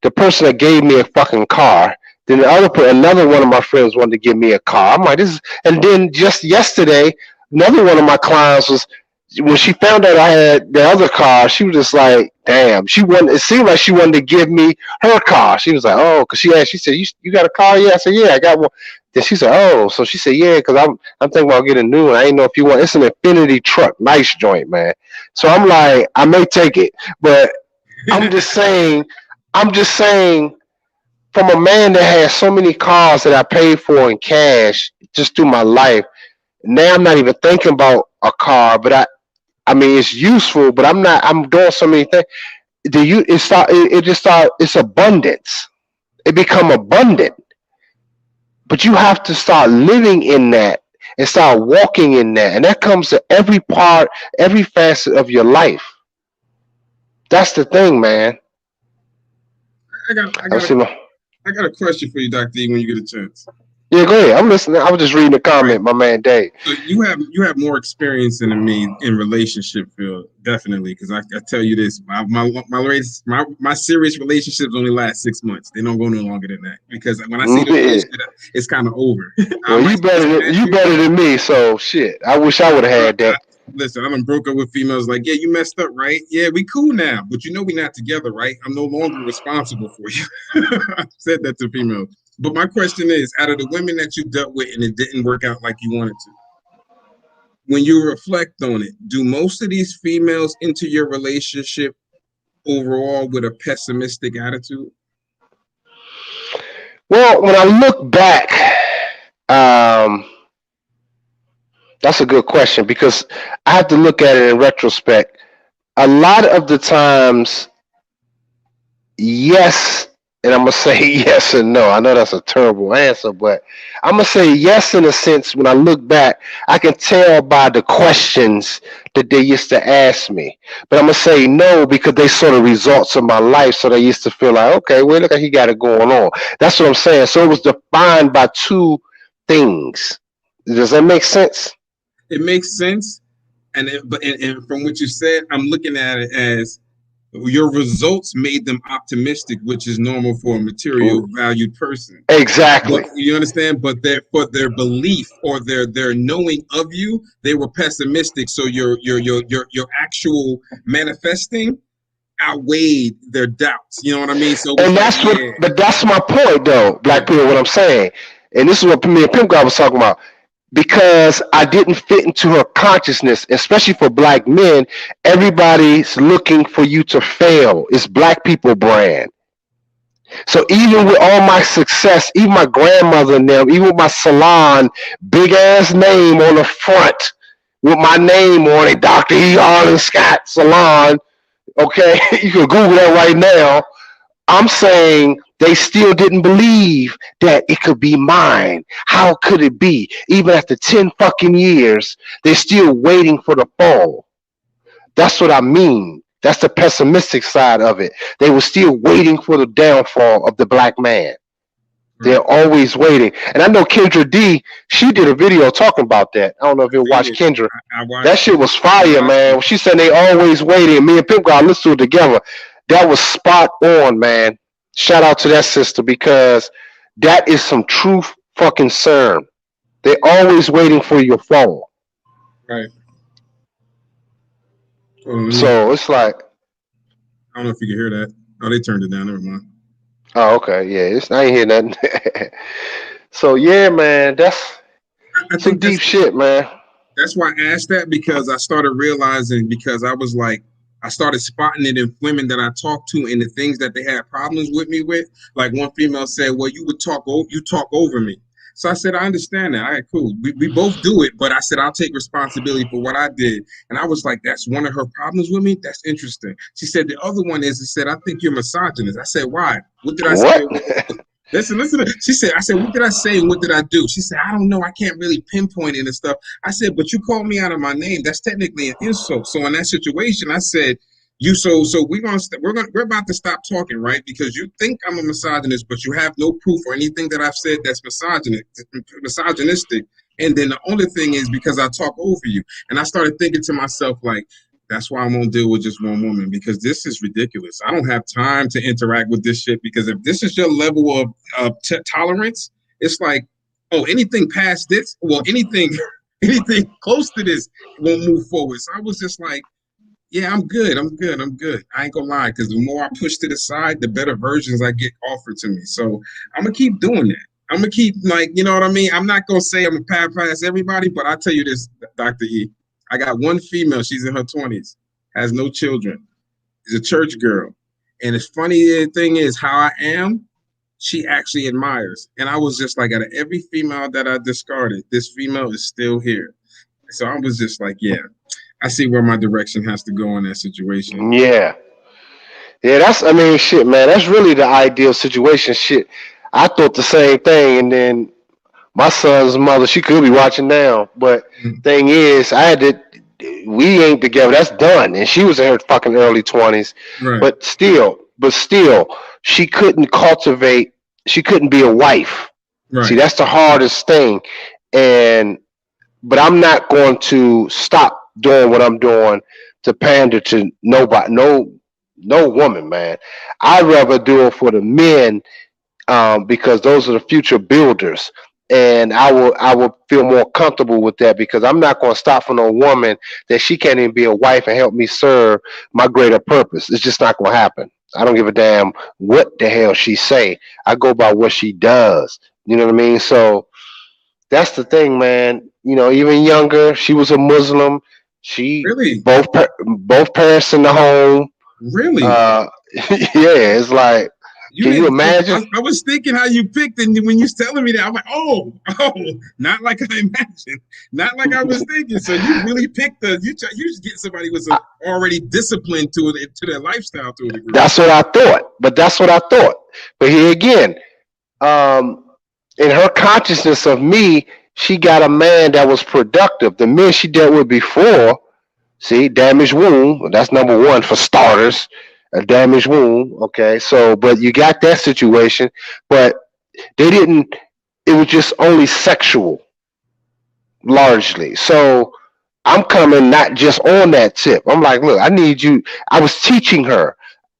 the person that gave me a fucking car. Then another one of my friends wanted to give me a car. I'm like, this is, and then just yesterday, another one of my clients was when she found out I had the other car, she was just like, damn. She wanted. It seemed like she wanted to give me her car. She was like, oh, because she asked. She said, you got a car? Yeah. I said, yeah, I got one. Then she said, oh, so she said, yeah, because I'm thinking about getting a new one. I didn't know if you want. It's an Infinity truck, nice joint, man. So I'm like, I may take it, but I'm just saying, I'm just saying, from a man that has so many cars that I paid for in cash just through my life. Now I'm not even thinking about a car, but I mean, it's useful, but I'm not. I'm doing so many things. It's abundance. It become abundant, but you have to start living in that and start walking in that, and that comes to every part, every facet of your life. That's the thing, man. I got I I got see a, my. I got a question for you, Dr. E, when you get a chance. Yeah, go ahead. I'm listening. I was just reading the Right. comment, my man Dave. So you have more experience than me in relationship field, definitely. Because I tell you this, my serious relationships only last 6 months. They don't go no longer than that. Because when I see the Yeah. bullshit, it's kind of over. I Well, might see some bad you better females. than me. So shit. I wish I would have had that. Listen, I done broke up with females like, yeah, you messed up, right? Yeah, we cool now, but you know we not together, right? I'm no longer responsible for you. I said that to females. But my question is, out of the women that you dealt with and it didn't work out like you wanted to, when you reflect on it, do most of these females enter your relationship overall with a pessimistic attitude? Well, when I look back, um, that's a good question because I have to look at it in retrospect. A lot of the times, yes, and I'm gonna say yes and no. I know that's a terrible answer, but I'm gonna say yes in a sense. When I look back, I can tell by the questions that they used to ask me. But I'm gonna say no because they saw the results of my life, so they used to feel like, okay, well, look like he got it going on. That's what I'm saying. So it was defined by two things. Does that make sense? It makes sense, and from what you said, I'm looking at it as your results made them optimistic, which is normal for a material valued person. But Exactly. you understand, but for their belief or their knowing of you, they were pessimistic. So your actual manifesting outweighed their doubts. You know what I mean? So it was And like, yeah, but that's my point though, yeah, Black people, what I'm saying. And this is what me and Pimp God was talking about. Because I didn't fit into her consciousness, especially for black men, everybody's looking for you to fail. It's black people brand. So even with all my success, even my grandmother and them, even with my salon, big ass name on the front, with my name on it, Dr. Harlan Scott Salon, okay, you can Google that right now. I'm saying they still didn't believe that it could be mine. How could it be? Even after 10 fucking years, they're still waiting for the fall. That's what I mean. That's the pessimistic side of it. They were still waiting for the downfall of the black man. right. They're always waiting. And I know Kendra D, she did a video talking about that. I don't know if I you seen watched it. Kendra. I That watched it. shit was I fire, watched it. man. She said they always waiting. Me and Pimp got listened to it together. That was spot on, man. Shout out to that sister because that is some true fucking sermon. They're always waiting for your fall. Right. Hold on, So it's like, I don't know if you can hear that. Oh, they turned it down. Never mind. oh, okay, yeah, I ain't hear nothing. So yeah, man, that's I some think deep shit, man. that's why I asked that because I started realizing because I was like I started spotting it in women that I talked to and the things that they had problems with me with. Like one female said, "Well, you talk over me." So I said, I understand that. All right, cool. We both do it, but I said, I'll take responsibility for what I did. And I was like, that's one of her problems with me? That's interesting. She said, the other one is, I said, I think you're misogynist. I said, why? What did I say? What? Listen. She said, I said, what did I say and what did I do? She said, I don't know. I can't really pinpoint it and stuff. I said, but you called me out of my name. That's technically an insult. So in that situation, I said, we're about to stop talking, right? Because you think I'm a misogynist, but you have no proof or anything that I've said that's misogynistic. And then the only thing is because I talk over you. And I started thinking to myself, like, that's why I'm gonna deal with just one woman because this is ridiculous. I don't have time to interact with this shit because if this is your level of tolerance, it's like, oh, anything past this, well, anything anything close to this won't move forward. So I was just like, yeah, I'm good. I ain't gonna lie, because the more I push to the side, the better versions I get offered to me. So I'm gonna keep doing that. I'm gonna keep like, you know what I mean? I'm not gonna say I'm gonna pass everybody, but I'll tell you this, Dr. E. I got one female, she's in her 20s, has no children, is a church girl. And the funny thing is how I am, she actually admires. And I was just like, out of every female that I discarded, this female is still here. So I was just like, yeah, I see where my direction has to go in that situation. Yeah. Yeah, I mean, shit, man, that's really the ideal situation. Shit. I thought the same thing, and then my son's mother, she could be watching now, but thing is, we ain't together. That's done. And she was in her fucking early 20s. Right. But still, she couldn't cultivate, she couldn't be a wife. Right. See, that's the hardest thing. But I'm not going to stop doing what I'm doing to pander to nobody, no woman, man. I'd rather do it for the men, because those are the future builders. And I will feel more comfortable with that because I'm not going to stop for no woman that she can't even be a wife and help me serve my greater purpose. It's just not going to happen. I don't give a damn what the hell she say. I go by what she does. You know what I mean? So that's the thing, man. You know, even younger, she was a Muslim. She really both parents in the home. Really? Yeah, it's like, can you imagine? I was thinking how you picked, and when you was telling me that, I'm like, oh, not like I imagined, not like I was thinking. So you really picked you just get somebody who was already disciplined to their lifestyle to a degree. That's what I thought. But here again, in her consciousness of me, she got a man that was productive. The men she dealt with before, see, damaged womb. That's number one for starters. A damaged womb. Okay, so but you got that situation, but they didn't. It was just only sexual, largely. So I'm coming not just on that tip. I'm like, look, I need you. I was teaching her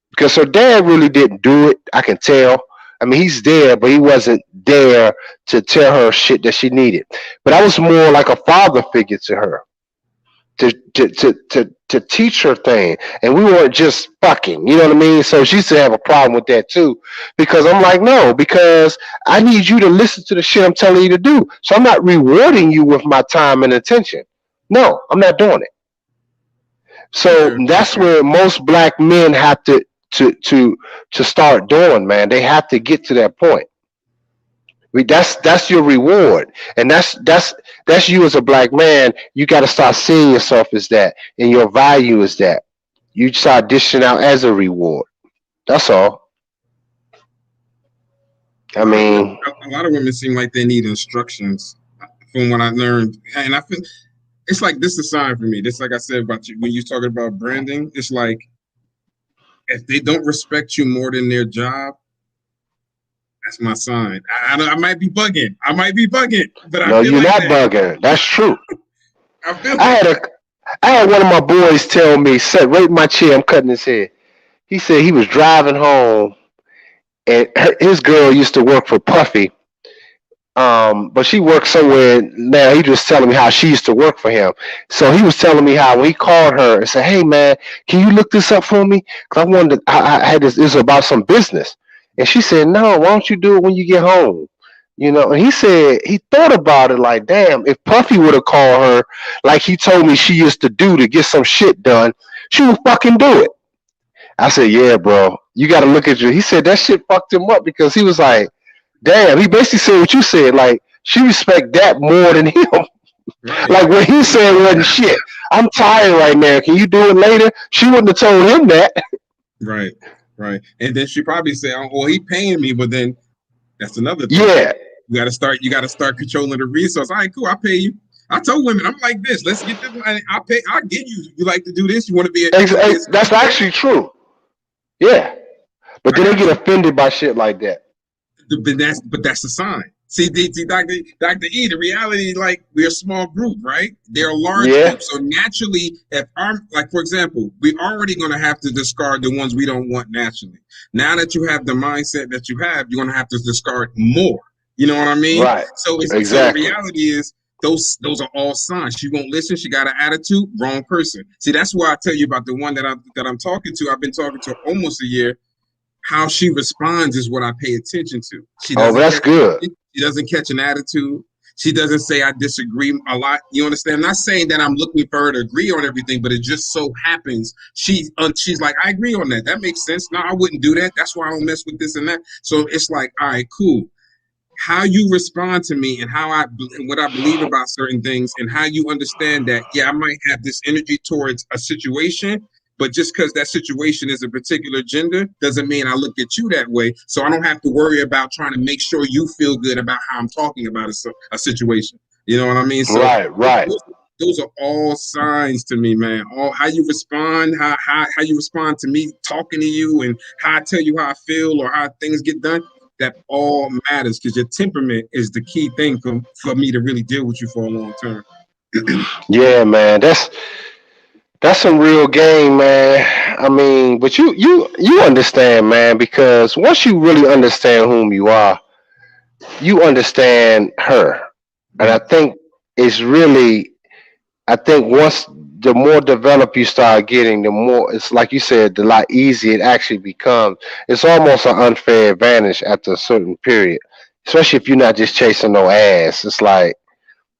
because her dad really didn't do it. I can tell. I mean, he's there, but he wasn't there to tell her shit that she needed. But I was more like a father figure to her to teach her thing, and we weren't just fucking, you know what I mean? So she used to have a problem with that too, because I'm like, no, because I need you to listen to the shit I'm telling you to do. So I'm not rewarding you with my time and attention. No, I'm not doing it. So that's where most black men have to start doing, man. They have to get to that point. That's your reward, and that's you as a black man. You got to start seeing yourself as that, and your value is that. You start dishing out as a reward. That's all. I mean, a lot of women seem like they need instructions from what I learned, and I feel it's like this is a sign for me. This, like I said about you when you're talking about branding, it's like if they don't respect you more than their job, that's my sign. I might be bugging. But no, I feel you're like not bugging. That's true. I had one of my boys tell me, sit right in my chair, I'm cutting his hair. He said he was driving home, and his girl used to work for Puffy. But she works somewhere now. He just telling me how she used to work for him. So he was telling me how when he called her and said, "Hey man, can you look this up for me? Cause I wanted I had this. This is about some business." And she said, "No, why don't you do it when you get home?" You know. And he said he thought about it like, "Damn, if Puffy would have called her like he told me she used to do to get some shit done, she would fucking do it." I said, "Yeah, bro, you got to look at you." He said that shit fucked him up because he was like, damn, he basically said what you said. Like, she respect that more than him. Right. Like what he said wasn't shit. I'm tired right now. Can you do it later? She wouldn't have told him that. Right. Right. And then she probably say, "Oh, well, he paying me," but then that's another thing. Yeah. You gotta start controlling the resource. All right, cool, I'll pay you. I told women, I'm like this. Let's get this. I'll pay. I'll give you. You like to do this? You want to be a That's actually true. Yeah. But I then they got get you. offended by shit like that. But that's a sign. See, Dr. E, the reality, like we're a small group, right? They're a large Yeah. group. So naturally, if our like for example, we're already gonna have to discard the ones we don't want naturally. Now that you have the mindset that you have, you're gonna have to discard more. You know what I mean? Right. So so the Exactly. reality is those are all signs. She won't listen. She got an attitude. Wrong person. See, that's why I tell you about the one that I'm talking to. I've been talking to almost a year. How she responds is what I pay attention to. Oh, but that's good. She doesn't catch an attitude. She doesn't say I disagree a lot. You understand? I'm not saying that I'm looking for her to agree on everything, but it just so happens she's like, I agree on that. That makes sense. No, I wouldn't do that. That's why I don't mess with this and that. So it's like, all right, cool. How you respond to me and and what I believe about certain things and how you understand that, yeah, I might have this energy towards a situation, but just because that situation is a particular gender doesn't mean I look at you that way. So I don't have to worry about trying to make sure you feel good about how I'm talking about a situation. You know what I mean? So Right. those are all signs to me, man. All how you respond, how you respond to me talking to you, and how I tell you how I feel or how things get done. That all matters because your temperament is the key thing for me to really deal with you for a long term. Yeah, man. That's some real game, man. I mean, but you understand, man, because once you really understand whom you are, you understand her. And I Right. think it's really I think once the more developed you start getting, the more it's like you said, the lot easier it actually becomes. It's almost an unfair advantage after a certain period, especially if you're not just chasing no ass. It's like,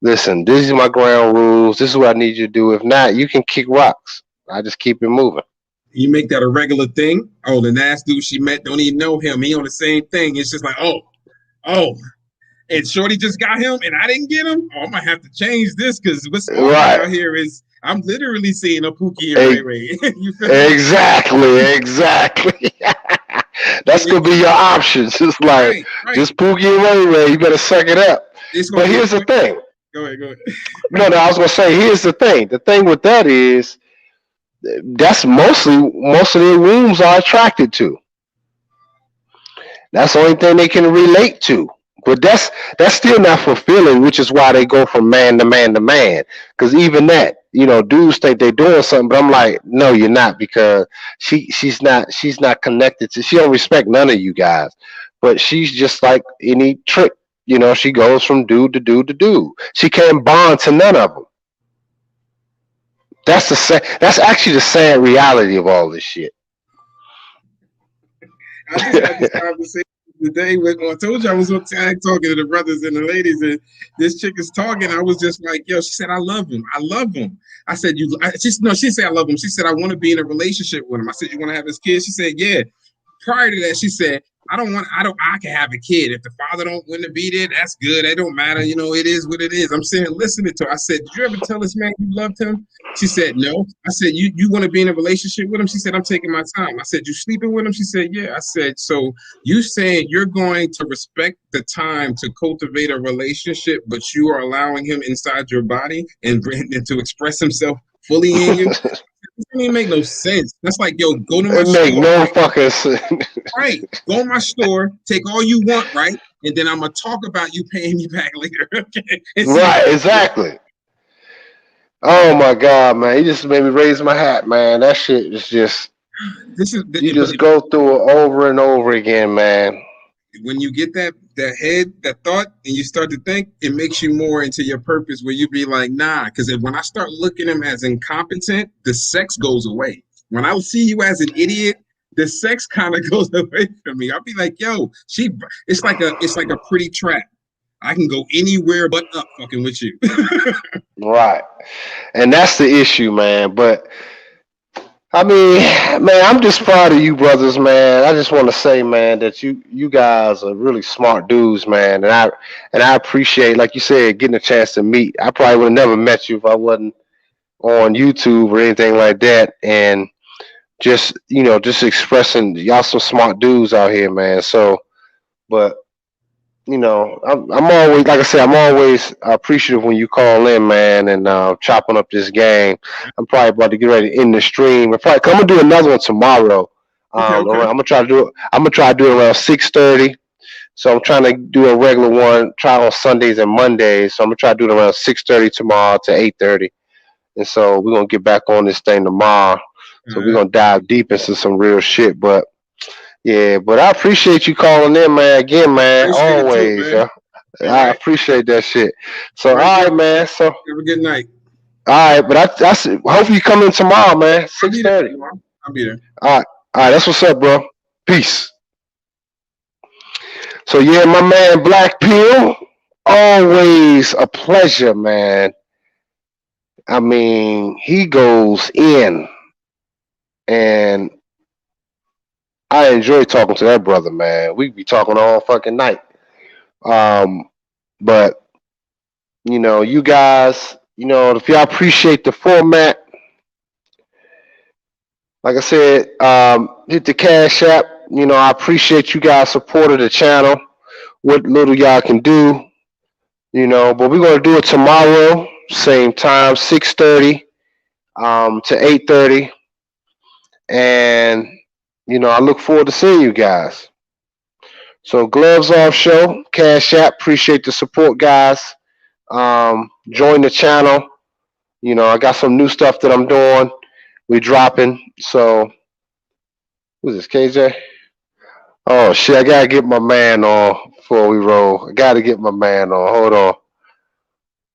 listen, these are my ground rules. This is what I need you to do. If not, you can kick rocks. I just keep it moving. You make that a regular thing. Oh, the last dude she met don't even know him. He on the same thing. It's just like, oh, and Shorty just got him, and I didn't get him. Oh, I might have to change this because what's happening Right. out here is I'm literally seeing a Pookie and Ray E- Ray. You feel me? exactly. That's gonna be your options. It's like Right, right. just Pookie and Ray Ray. You better suck it up. It's gonna But be a here's the quick. thing. Go ahead, go ahead. No, I was gonna say here's the thing. The thing with that is that's mostly most of their rooms are attracted to. That's the only thing they can relate to. But that's still not fulfilling, which is why they go from man to man to man. Because even that, dudes think they're doing something, but I'm like, no, you're not, because she's not connected to. She don't respect none of you guys, but she's just like any trick. She goes from dude to dude to dude. She can't bond to none of them. That's actually the sad reality of all this shit. I just had this conversation today with. I told you I was on tag talking to the brothers and the ladies, and this chick is talking. I was just like, "Yo," she said, "I love him. I love him." I said, "You?" She said, "I love him." She said, "I want to be in a relationship with him." I said, "You want to have his kids?" She said, "Yeah." Prior to that, she said, I can have a kid. If the father don't want to be there, that's good. It don't matter. It is what it is. I'm saying, listening to her. I said, did you ever tell this man you loved him? She said, no. I said, you want to be in a relationship with him? She said, I'm taking my time. I said, you sleeping with him? She said, yeah. I said, so you saying you're going to respect the time to cultivate a relationship, but you are allowing him inside your body and to express himself fully in you? It doesn't even make no sense. That's like, yo, go to my It make store, no right? fucking sense. Right. Go in my store, take all you want, right? And then I'm gonna talk about you paying me back later. Okay. And see Right, how exactly. Oh my god, man! You just made me raise my hat, man. That shit is just this is you but just go through it over and over again, man. when you get that thought and you start to think, it makes you more into your purpose where you be like, nah, because when I start looking at him as incompetent, the sex goes away. When I see you as an idiot, the sex kind of goes away from me. I'll be like, yo, it's like a pretty trap. I can go anywhere but up fucking with you. Right, and that's the issue, man. But I mean, man, I'm just proud of you brothers, man. I just want to say, man, that you guys are really smart dudes, man, and I appreciate, like you said, getting a chance to meet. I probably would have never met you if I wasn't on YouTube or anything like that, and just just expressing y'all some smart dudes out here, man. So, but I'm always, like I said, I'm always appreciative when you call in, man, and chopping up this game. I'm probably about to get ready to end the stream. I'm gonna do another one tomorrow. Okay, okay. I'm gonna try to do it. I'm gonna try to do it around 6:30. So I'm trying to do a regular one. Try on Sundays and Mondays. So I'm gonna try to do it around 6:30 tomorrow to 8:30. And so we're gonna get back on this thing tomorrow. All So we're right. gonna dive deep into some real shit. But yeah, but I appreciate you calling in, man. Again, man. Appreciate it too, Always, man. yeah. All I right. appreciate that shit. So, All all right. You right, man. So, all have a good night. right, but hopefully you come in tomorrow, man. I'll Six be there thirty. tomorrow. I'll be there. All right. That's what's up, bro. Peace. So, yeah, my man Black Pill. Always a pleasure, man. I mean, he goes in, and I enjoy talking to that brother, man. We be talking all fucking night. Um, but you guys, if y'all appreciate the format, like I said, hit the Cash App. I appreciate you guys supporting the channel. What little y'all can do, but we're gonna do it tomorrow, same time, 6:30 to 8:30, and I look forward to seeing you guys. So gloves off show, Cash App. Appreciate the support, guys. Join the channel. I got some new stuff that I'm doing. We dropping. So who's this, KJ? Oh shit, I gotta get my man on before we roll. I gotta get my man on. Hold on.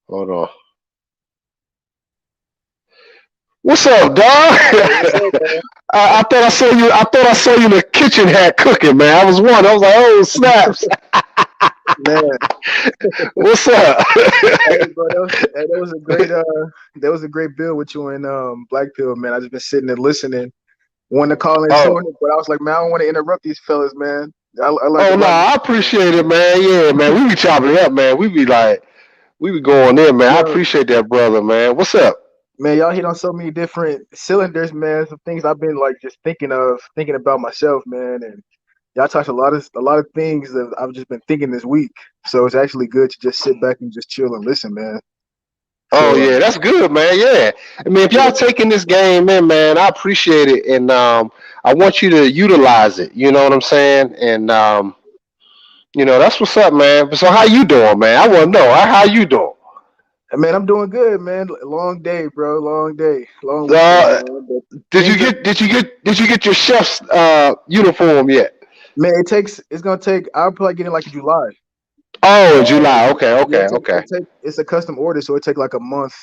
Hold on. What's up, dog? Hey, what's up, man? I thought I saw you. I thought I saw you in the kitchen hat cooking, man. I was one. I was like, oh snaps. Man, What's up? hey, bro, that was a great that was a great build with you and Black Pill, man. I just been sitting and listening, wanting to call in oh, soon, but I was like, man, I don't want to interrupt these fellas, man. I learned a oh no, lot. I appreciate it, man. Yeah, man. We be chopping it up, man. We be going in, man. I Yo, appreciate that, brother, man. What's up? man, y'all hit on so many different cylinders, man. Some things I've been like just thinking about myself, man, and y'all touched a lot of things that I've just been thinking this week. So it's actually good to just sit back and just chill and listen, man. Oh So yeah, that's good, man. Yeah, I mean, if y'all yeah, taking this game in, man, I appreciate it, and I want you to utilize it. You know what I'm saying? And that's what's up, man. So how you doing, man? I want to know how you doing. man, I'm doing good, man. Long day, bro. Long day, long weekend, Uh, man. But did you things are, get did you get did you get your chef's uniform yet? man. It's gonna take. I'll probably get it like in July. Oh, in July. Okay, Yeah, okay, okay, it's a custom order, so it take like a month.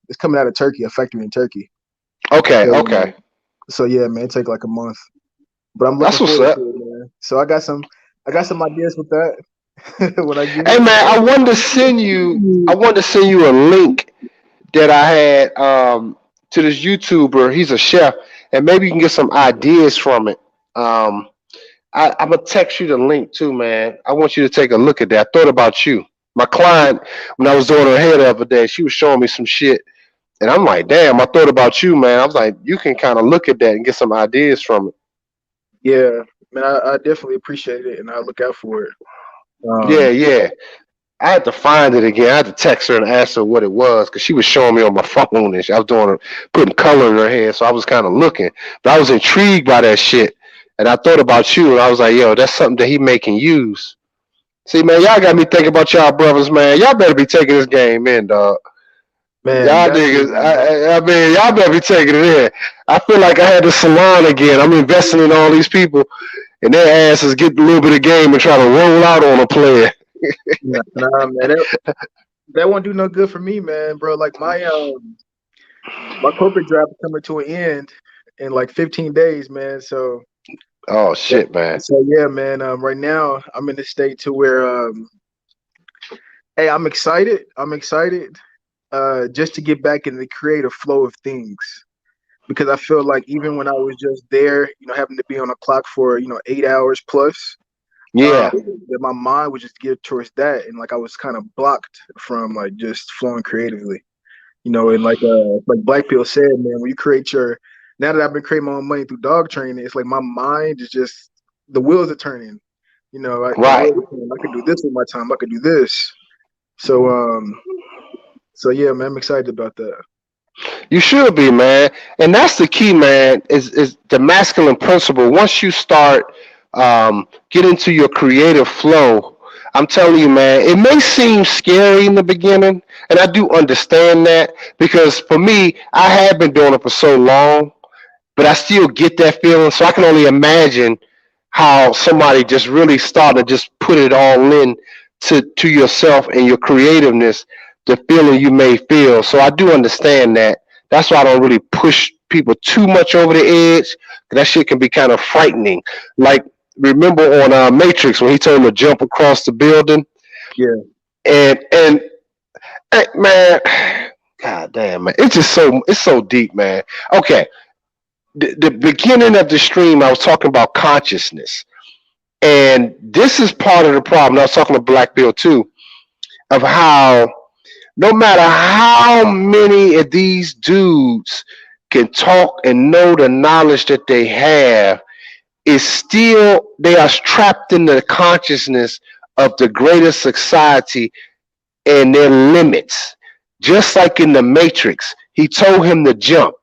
It's coming out of Turkey, a factory in Turkey. okay, So, okay. so yeah, man, it take like a month. But I'm looking That's what's forward up. to it, man. So I got some ideas with that when I get Hey, it. man, I wanted to send you a link that I had to this YouTuber. He's a chef, and maybe you can get some ideas from it. Um, I'm gonna text you the link too, man. I want you to take a look at that. I thought about you. My client, when I was doing her hair the other day, she was showing me some shit, and I'm like, damn, I thought about you, man. I was like, you can kind of look at that and get some ideas from it. Yeah, man, I definitely appreciate it, and I look out for it. Yeah, yeah. I had to find it again. I had to text her and ask her what it was because she was showing me on my phone and I was doing putting color in her hair, so I was kind of looking. But I was intrigued by that shit, and I thought about you, and I was like, yo, that's something that he may can use. See, man, y'all got me thinking about y'all brothers, man. Y'all better be taking this game in, dog. Man, Y'all got to, niggas, man. I mean, y'all better be taking it in. I feel like I had the salon again. I'm investing in all these people, and their asses get a little bit of game and try to roll out on a player. Nah, man, that won't do no good for me, man, bro. Like my corporate job is coming to an end in like 15 days, man. Oh shit, man. So yeah, man. Right now I'm in the state to where hey, I'm excited. I'm excited just to get back in the creative flow of things. because I feel like even when I was just there, having to be on a clock for 8 hours plus, Yeah, that my mind was just geared towards that, and like I was kind of blocked from like just flowing creatively. And like Black Pill said, man, when you create your now that I've been creating my own money through dog training, it's like my mind is just the wheels are turning. The right. wheels are turning. I could do this with my time. I could do this. So yeah, man, I'm excited about that. You should be, man. And that's the key, man, is the masculine principle. Once you start get into your creative flow, I'm telling you, man, it may seem scary in the beginning, and I do understand that because for me, I have been doing it for so long, but I still get that feeling. So I can only imagine how somebody just really start to just put it all in to yourself and your creativeness, the feeling you may feel. So I do understand that. That's why I don't really push people too much over the edge. That shit can be kind of frightening. Like remember on Matrix when he told him to jump across the building, Yeah, and man, god damn man, it's so deep, man. Okay, the beginning of the stream, I was talking about consciousness. And this is part of the problem. I was talking to Black Bill too, of how no matter how many of these dudes can talk and know the knowledge that they have, is still they are trapped in the consciousness of the greater society and their limits. Just like in the Matrix, he told him to jump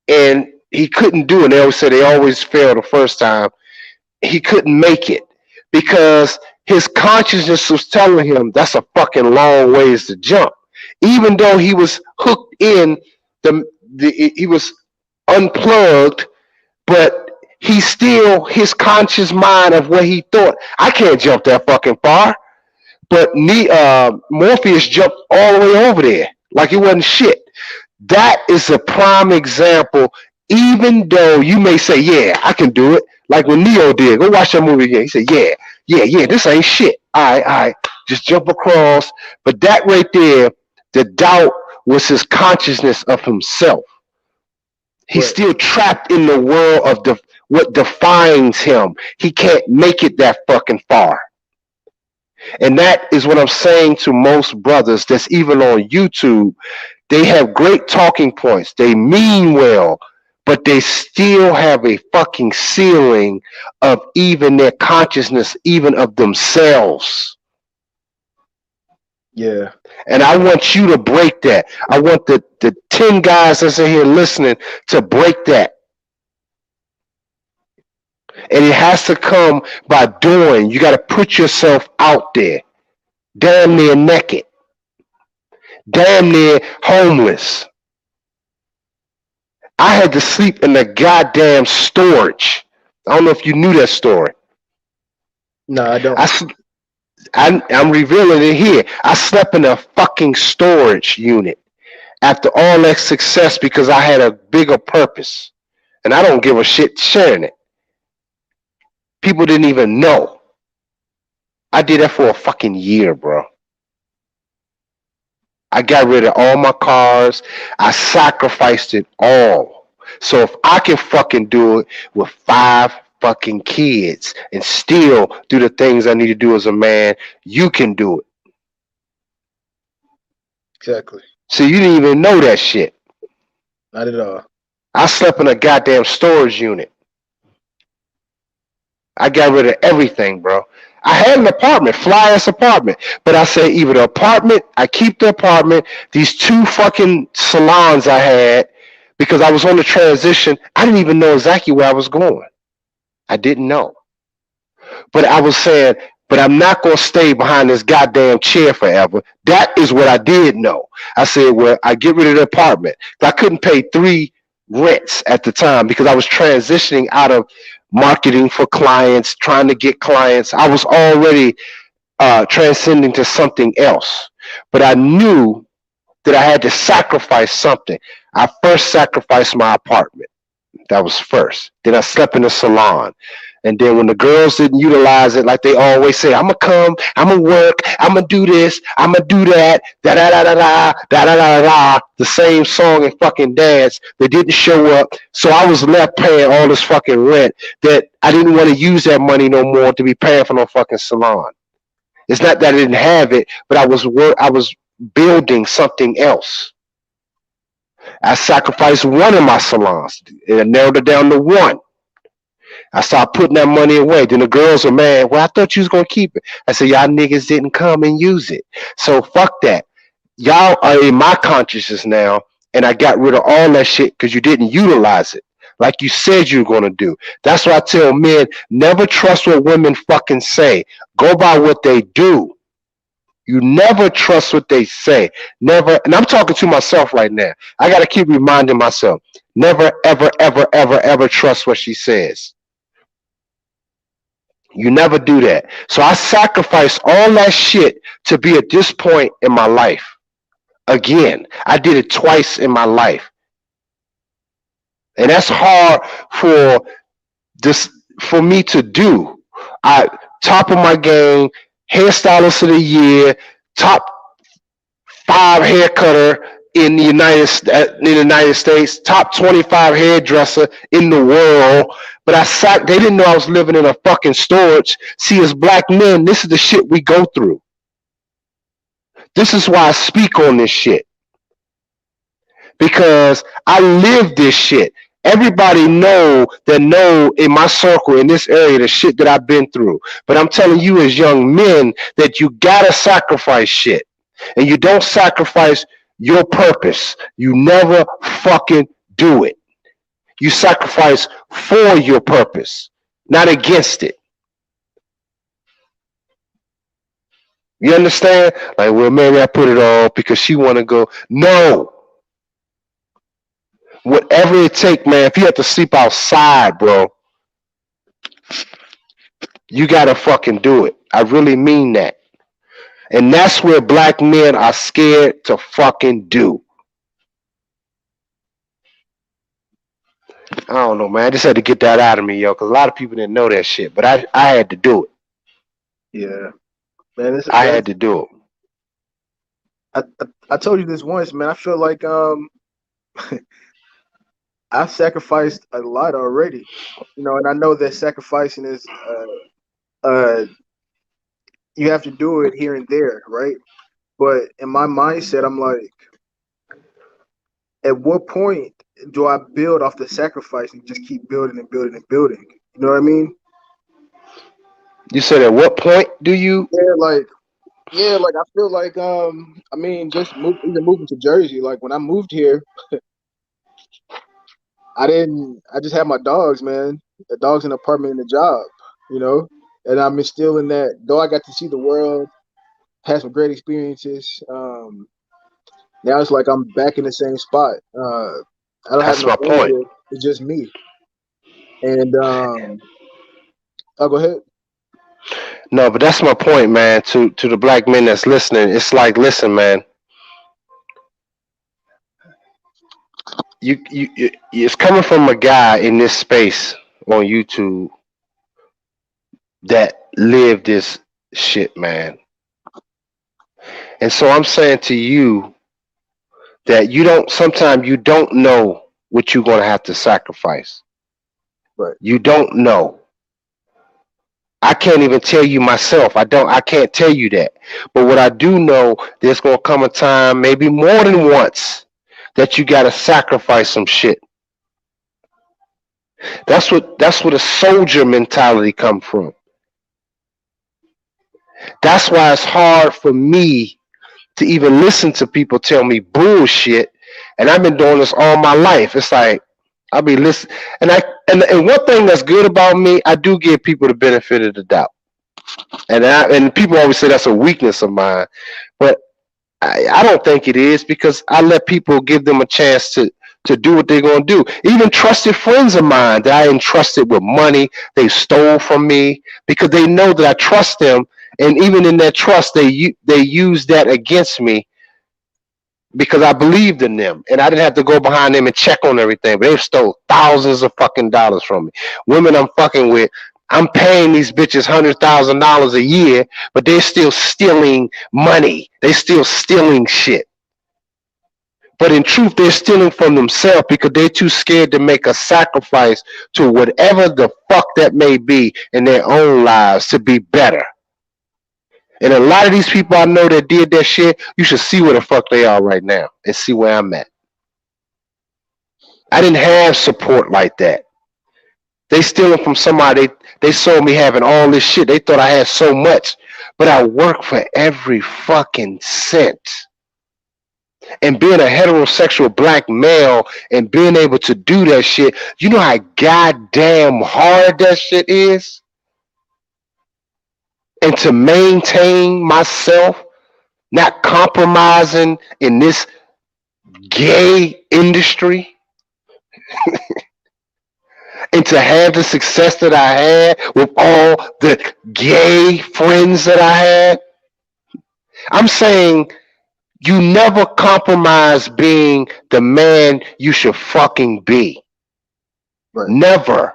and he couldn't do it. They always say they always fail the first time. He couldn't make it because his consciousness was telling him that's a fucking long ways to jump. Even though he was hooked in he was unplugged, but he still his conscious mind of what he thought. I can't jump that fucking far. But Morpheus jumped all the way over there like it wasn't shit. That is a prime example. Even though you may say, "Yeah, I can do it," like when Neo did. Go watch that movie again. He said, "Yeah, this ain't shit. All right, just jump across." But that right there, the doubt was his consciousness of himself. He's right. still trapped in the world of what defines him. He can't make it that fucking far. And that is what I'm saying to most brothers that's even on YouTube. They have great talking points. They mean well, but they still have a fucking ceiling of even their consciousness, even of themselves. Yeah, And I want you to break that. I want the 10 guys that's in here listening to break that. And it has to come by doing. You got to put yourself out there, damn near naked, damn near homeless. I had to sleep in the goddamn storage. I don't know if you knew that story. no, I don't. I'm revealing it here. I slept in a fucking storage unit after all that success because I had a bigger purpose. And I don't give a shit sharing it. People didn't even know. I did that for a fucking year, bro. I got rid of all my cars. I sacrificed it all. So if I can fucking do it with 5 fucking kids and still do the things I need to do as a man, you can do it. Exactly. So you didn't even know that shit. Not at all. I slept in a goddamn storage unit. I got rid of everything, bro. I had an apartment, fly ass apartment. But I say either the apartment, I keep the apartment, these 2 fucking salons I had, because I was on the transition. I didn't even know exactly where I was going. I didn't know. But I was saying, but I'm not going to stay behind this goddamn chair forever. That is what I did know. I said, well, I get rid of the apartment. I couldn't pay 3 rents at the time because I was transitioning out of marketing for clients, trying to get clients. I was already transcending to something else. But I knew that I had to sacrifice something. I first sacrificed my apartment. That was first. Then I slept in a salon. And then when the girls didn't utilize it like they always say, I'm gonna come, I'm gonna work, I'm gonna do this, I'm gonna do that, da da da da da da da da da, the same song and fucking dance. They didn't show up, so I was left paying all this fucking rent that I didn't want to use that money no more to be paying for no fucking salon. It's not that I didn't have it, but I was building something else. I sacrificed one of my salons and I narrowed it down to one. I started putting that money away. Then the girls were mad. Well, I thought you was gonna keep it. I said, y'all niggas didn't come and use it. So fuck that. Y'all are in my consciousness now, and I got rid of all that shit because you didn't utilize it like you said you were gonna do. That's why I tell men, never trust what women fucking say. Go by what they do. You never trust what they say. Never, and I'm talking to myself right now. I gotta keep reminding myself, never, ever, ever, ever, ever trust what she says. You never do that. So I sacrificed all that shit to be at this point in my life. Again, I did it twice in my life. And that's hard for me to do. I top of my game, hairstylist of the year, top 5 hair cutter in the United States, top 25 hairdresser in the world. But they didn't know I was living in a fucking storage. See, as black men, this is the shit we go through. This is why I speak on this shit. Because I live this shit. Everybody know in my circle, in this area, the shit that I've been through. But I'm telling you as young men that you gotta sacrifice shit. And you don't sacrifice your purpose. You never fucking do it. You sacrifice for your purpose, not against it. You understand? Like, well, maybe I put it on because she want to go. No. Whatever it takes, man. If you have to sleep outside, bro, you got to fucking do it. I really mean that. And that's where black men are scared to fucking do. I don't know, man. I just had to get that out of me, yo, because a lot of people didn't know that shit. But I had to do it. Yeah. Man, I had to do it. I told you this once, man. I feel like I've sacrificed a lot already. You know, and I know that sacrificing is you have to do it here and there, right? But in my mindset, I'm like, at what point do I build off the sacrifice and just keep building and building and building? You know what I mean? You said at what point do you? Yeah, like I feel like I mean, just even moving to Jersey. Like when I moved here, I just had my dogs, man. The dogs, an apartment, and a job, you know. And I'm still in that. Though I got to see the world, had some great experiences. Now it's like I'm back in the same spot. I don't That's have no my point. here. It's just me. And I'll go ahead. No, but that's my point, man. To the black men that's listening, it's like, listen, man. It's coming from a guy in this space on YouTube that lived this shit, man. And so I'm saying to you that sometimes you don't know what you're going to have to sacrifice. Right. You don't know. I can't even tell you myself. I can't tell you that. But what I do know, there's going to come a time, maybe more than once, that you got to sacrifice some shit. That's what a soldier mentality come from. That's why it's hard for me to even listen to people tell me bullshit. And I've been doing this all my life. It's like, I'll be listening. And one thing that's good about me, I do give people the benefit of the doubt. And people always say that's a weakness of mine. But I don't think it is, because I let people give them a chance to do what they're going to do. Even trusted friends of mine that I entrusted with money, they stole from me because they know that I trust them. And even in that trust, they use that against me because I believed in them. And I didn't have to go behind them and check on everything. But they've stole thousands of fucking dollars from me. Women I'm fucking with, I'm paying these bitches $100,000 a year, but they're still stealing money. They still stealing shit. But in truth, they're stealing from themselves because they're too scared to make a sacrifice to whatever the fuck that may be in their own lives to be better. And a lot of these people I know that did that shit, you should see where the fuck they are right now and see where I'm at. I didn't have support like that. They stealing from somebody. They saw me having all this shit. They thought I had so much. But I worked for every fucking cent. And being a heterosexual black male and being able to do that shit, you know how goddamn hard that shit is? And to maintain myself, not compromising in this gay industry, and to have the success that I had with all the gay friends that I had. I'm saying you never compromise being the man you should fucking be. Right. Never.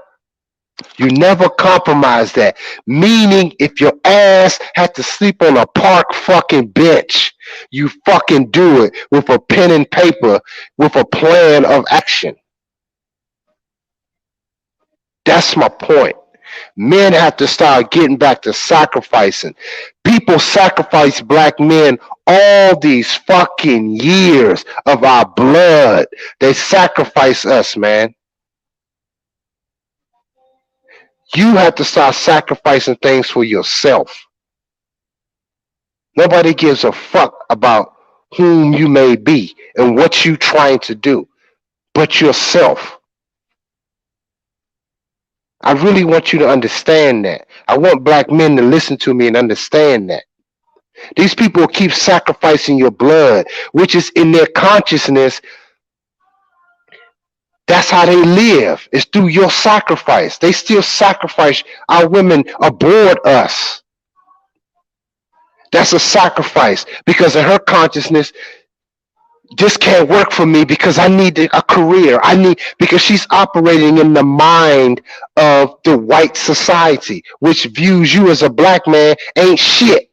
You never compromise that. Meaning, if your ass had to sleep on a park fucking bench, you fucking do it with a pen and paper, with a plan of action. That's my point. Men have to start getting back to sacrificing. People sacrifice black men all these fucking years of our blood. They sacrifice us, man. You have to start sacrificing things for yourself. Nobody gives a fuck about whom you may be and what you're trying to do, but yourself. I really want you to understand that. I want black men to listen to me and understand that. These people keep sacrificing your blood, which is in their consciousness. That's how they live. It's through your sacrifice. They still sacrifice. Our women aboard us. That's a sacrifice because in her consciousness, this can't work for me because I need a career. Because she's operating in the mind of the white society, which views you as a black man ain't shit.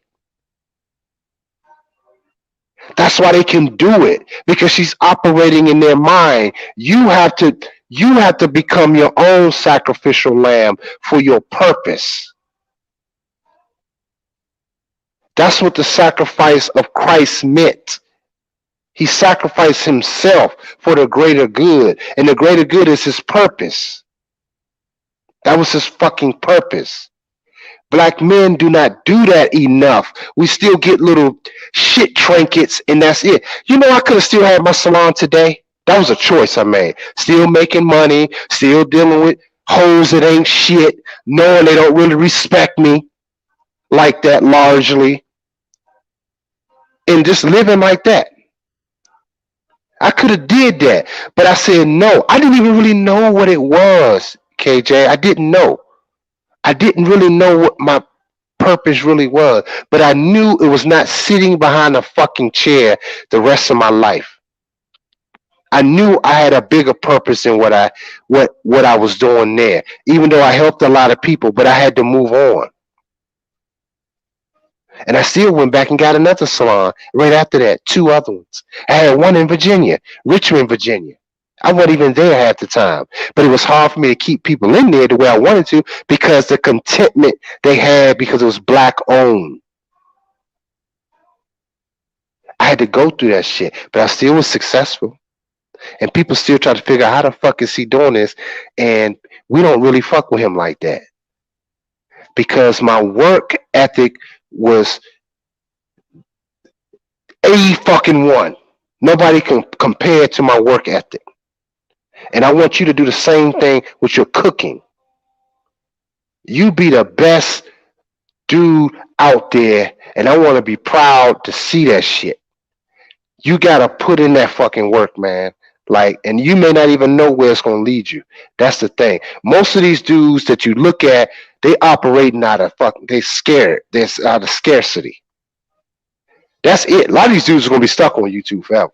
That's why they can do it, because she's operating in their mind. You have to become your own sacrificial lamb for your purpose. That's what the sacrifice of Christ meant. He sacrificed himself for the greater good. And the greater good is his purpose. That was his fucking purpose. Black men do not do that enough. We still get little shit trinkets and that's it. You know, I could have still had my salon today. That was a choice I made. Still making money, still dealing with hoes that ain't shit, knowing they don't really respect me like that largely. And just living like that. I could have did that, but I said no. I didn't even really know what it was, KJ. I didn't know. I didn't really know what my purpose really was, but I knew it was not sitting behind a fucking chair the rest of my life. I knew I had a bigger purpose than what I was doing there, even though I helped a lot of people, but I had to move on. And I still went back and got another salon right after that, 2 other ones. I had one in Virginia, Richmond, Virginia. I wasn't even there half the time, but it was hard for me to keep people in there the way I wanted to because the contentment they had because it was black owned. I had to go through that shit, but I still was successful. And people still try to figure out how the fuck is he doing this, and we don't really fuck with him like that. Because my work ethic was A1. Nobody can compare to my work ethic. And I want you to do the same thing with your cooking. You be the best dude out there, and I want to be proud to see that shit. You got to put in that fucking work, man. Like, and you may not even know where it's going to lead you. That's the thing. Most of these dudes that you look at, they operating out of they scared. They're out of scarcity. That's it. A lot of these dudes are going to be stuck on YouTube forever.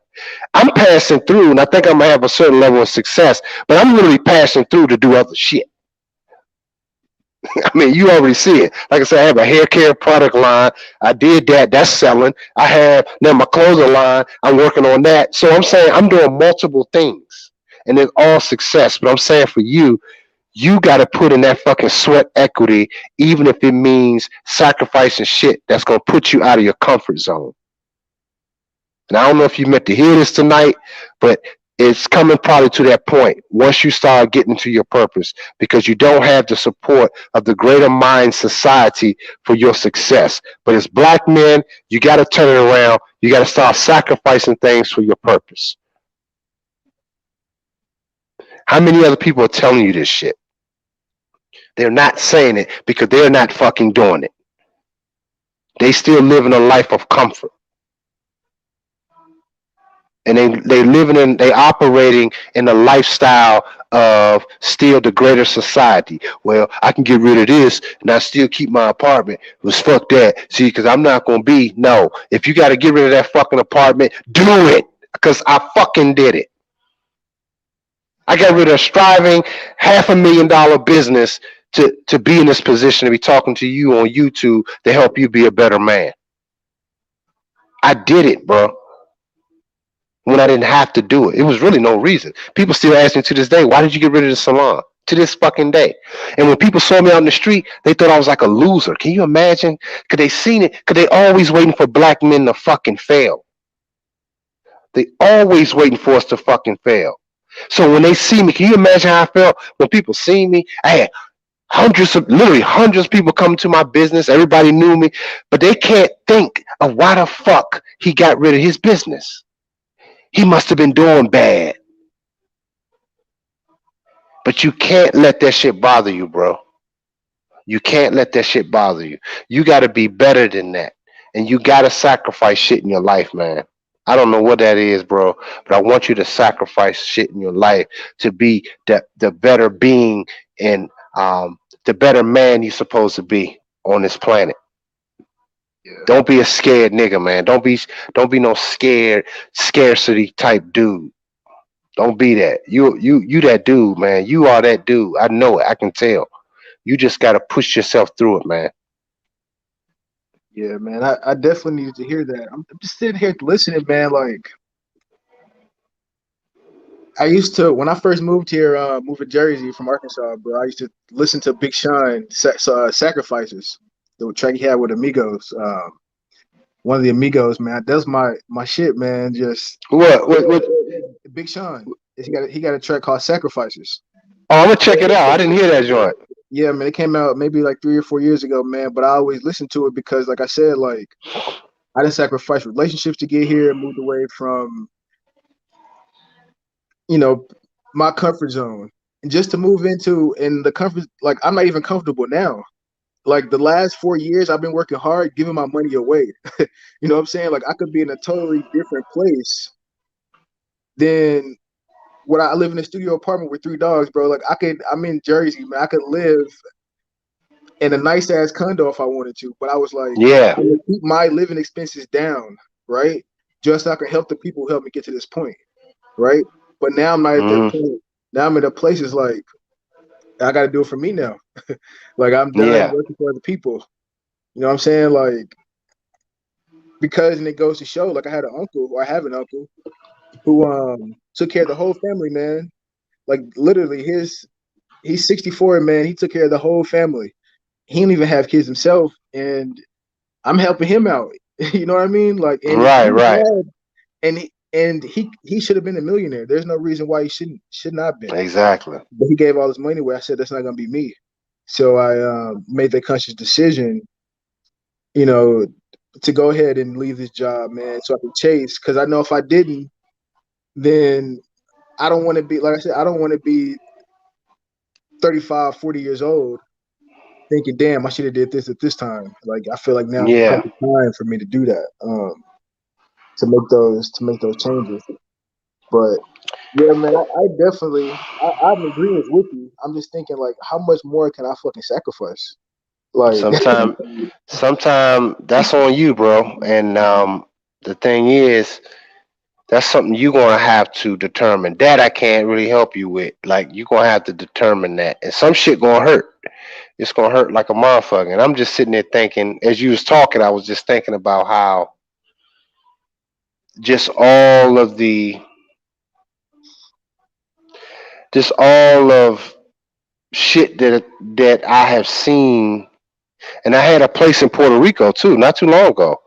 I'm passing through, and I think I'm going to have a certain level of success, but I'm literally passing through to do other shit. I mean, you already see it. Like I said, I have a hair care product line. I did that. That's selling. I have now my clothing line. I'm working on that. So I'm saying I'm doing multiple things, and it's all success. But I'm saying for you, you got to put in that fucking sweat equity, even if it means sacrificing shit that's gonna put you out of your comfort zone. And I don't know if you meant to hear this tonight, but it's coming probably to that point once you start getting to your purpose because you don't have the support of the greater mind society for your success. But as black men, you got to turn it around. You got to start sacrificing things for your purpose. How many other people are telling you this shit? They're not saying it because they're not fucking doing it. They still living a life of comfort. And they operating in a lifestyle of still the greater society. Well, I can get rid of this and I still keep my apartment. Was fuck that. See, because I'm not gonna be no. If you got to get rid of that fucking apartment, do it. Because I fucking did it. I got rid of striving $500,000 business to be in this position to be talking to you on YouTube to help you be a better man. I did it, bro. When I didn't have to do it. It was really no reason. People still ask me to this day, why did you get rid of the salon? To this fucking day. And when people saw me out in the street, they thought I was like a loser. Can you imagine? Because they seen it, because they always waiting for black men to fucking fail. They always waiting for us to fucking fail. So when they see me, can you imagine how I felt when people see me? I had literally hundreds of people come to my business. Everybody knew me, but they can't think of why the fuck he got rid of his business. He must have been doing bad. But you can't let that shit bother you, bro. You can't let that shit bother you. You got to be better than that. And you got to sacrifice shit in your life, man. I don't know what that is, bro, but I want you to sacrifice shit in your life to be the better being and the better man you're supposed to be on this planet. Yeah. Don't be a scared nigga, man. Don't be no scarcity type dude. Don't be that. You that dude, man. You are that dude. I know it. I can tell. You just gotta push yourself through it, man. Yeah, man. I definitely needed to hear that. I'm just sitting here listening, man. Like I used to when I first moved here, moved to Jersey from Arkansas, bro. I used to listen to Big Sean Sacrifices, the track he had with Amigos. One of the Amigos, man. That's my shit, man. Just what? Big Sean. He got a track called Sacrifices. Oh, I'm gonna check it out. I didn't hear that joint. Yeah, man, it came out maybe like 3 or 4 years ago, man. But I always listen to it because, like I said, like I didn't sacrifice relationships to get here. Moved away from, my comfort zone, and just to move in the comfort. Like I'm not even comfortable now. Like the last 4 years, I've been working hard, giving my money away. You know what I'm saying? Like I could be in a totally different place than what I live in a studio apartment with 3 dogs, bro. Like I'm in Jersey, man. I could live in a nice ass condo if I wanted to, but I was like, yeah, I'm gonna keep my living expenses down, right? Just so I can help the people who help me get to this point, right? But now I'm not at that point. Now I'm at a place is like I got to do it for me now. Like I'm done working for other people. You know what I'm saying? Like because and it goes to show, like I have an uncle who took care of the whole family, man. Like literally he's 64, man. He took care of the whole family. He didn't even have kids himself, and I'm helping him out. You know what I mean? Like, and right. And he should have been a millionaire. There's no reason why he should not been. Exactly. But he gave all his money away. I said that's not gonna be me. So I made that conscious decision, to go ahead and leave this job, man, so I can chase. Because I know if I didn't, then I don't want to be, like I said, I don't want to be 35, 40 years old thinking, damn, I should have did this at this time. Like I feel like now is the perfect time for me to do that, to make those changes. But yeah, man, I definitely I'm in agreement with you. I'm just thinking like, how much more can I fucking sacrifice? Like sometime that's on you, bro. And the thing is, that's something you're gonna have to determine. That I can't really help you with. Like you're gonna have to determine that, and some shit gonna hurt. it's gonna hurt like a motherfucker. And I'm just sitting there thinking, as you was talking, I was just thinking about how just all of the just all of shit that I have seen, and I had a place in Puerto Rico too, not too long ago.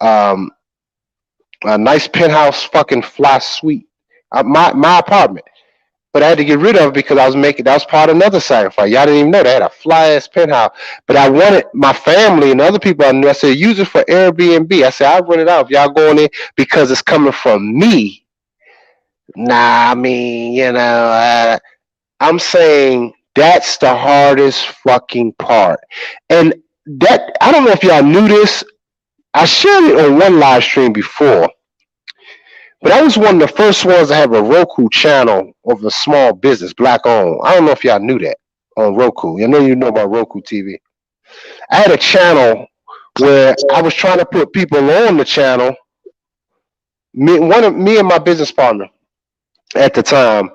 Um, a nice penthouse, fucking fly suite, my apartment. But I had to get rid of it because I was making that was part of another sacrifice. Y'all didn't even know they had a fly ass penthouse. But I wanted my family and other people I knew. I said, use it for Airbnb. I said, I'll rent it out if y'all going in because it's coming from me. Nah, I mean, I'm saying that's the hardest fucking part. And that I don't know if y'all knew this. I shared it on one live stream before. But I was one of the first ones to have a Roku channel of a small business, black owned. I don't know if y'all knew that on Roku. I know you know about Roku TV. I had a channel where I was trying to put people on the channel. Me and my business partner at the time.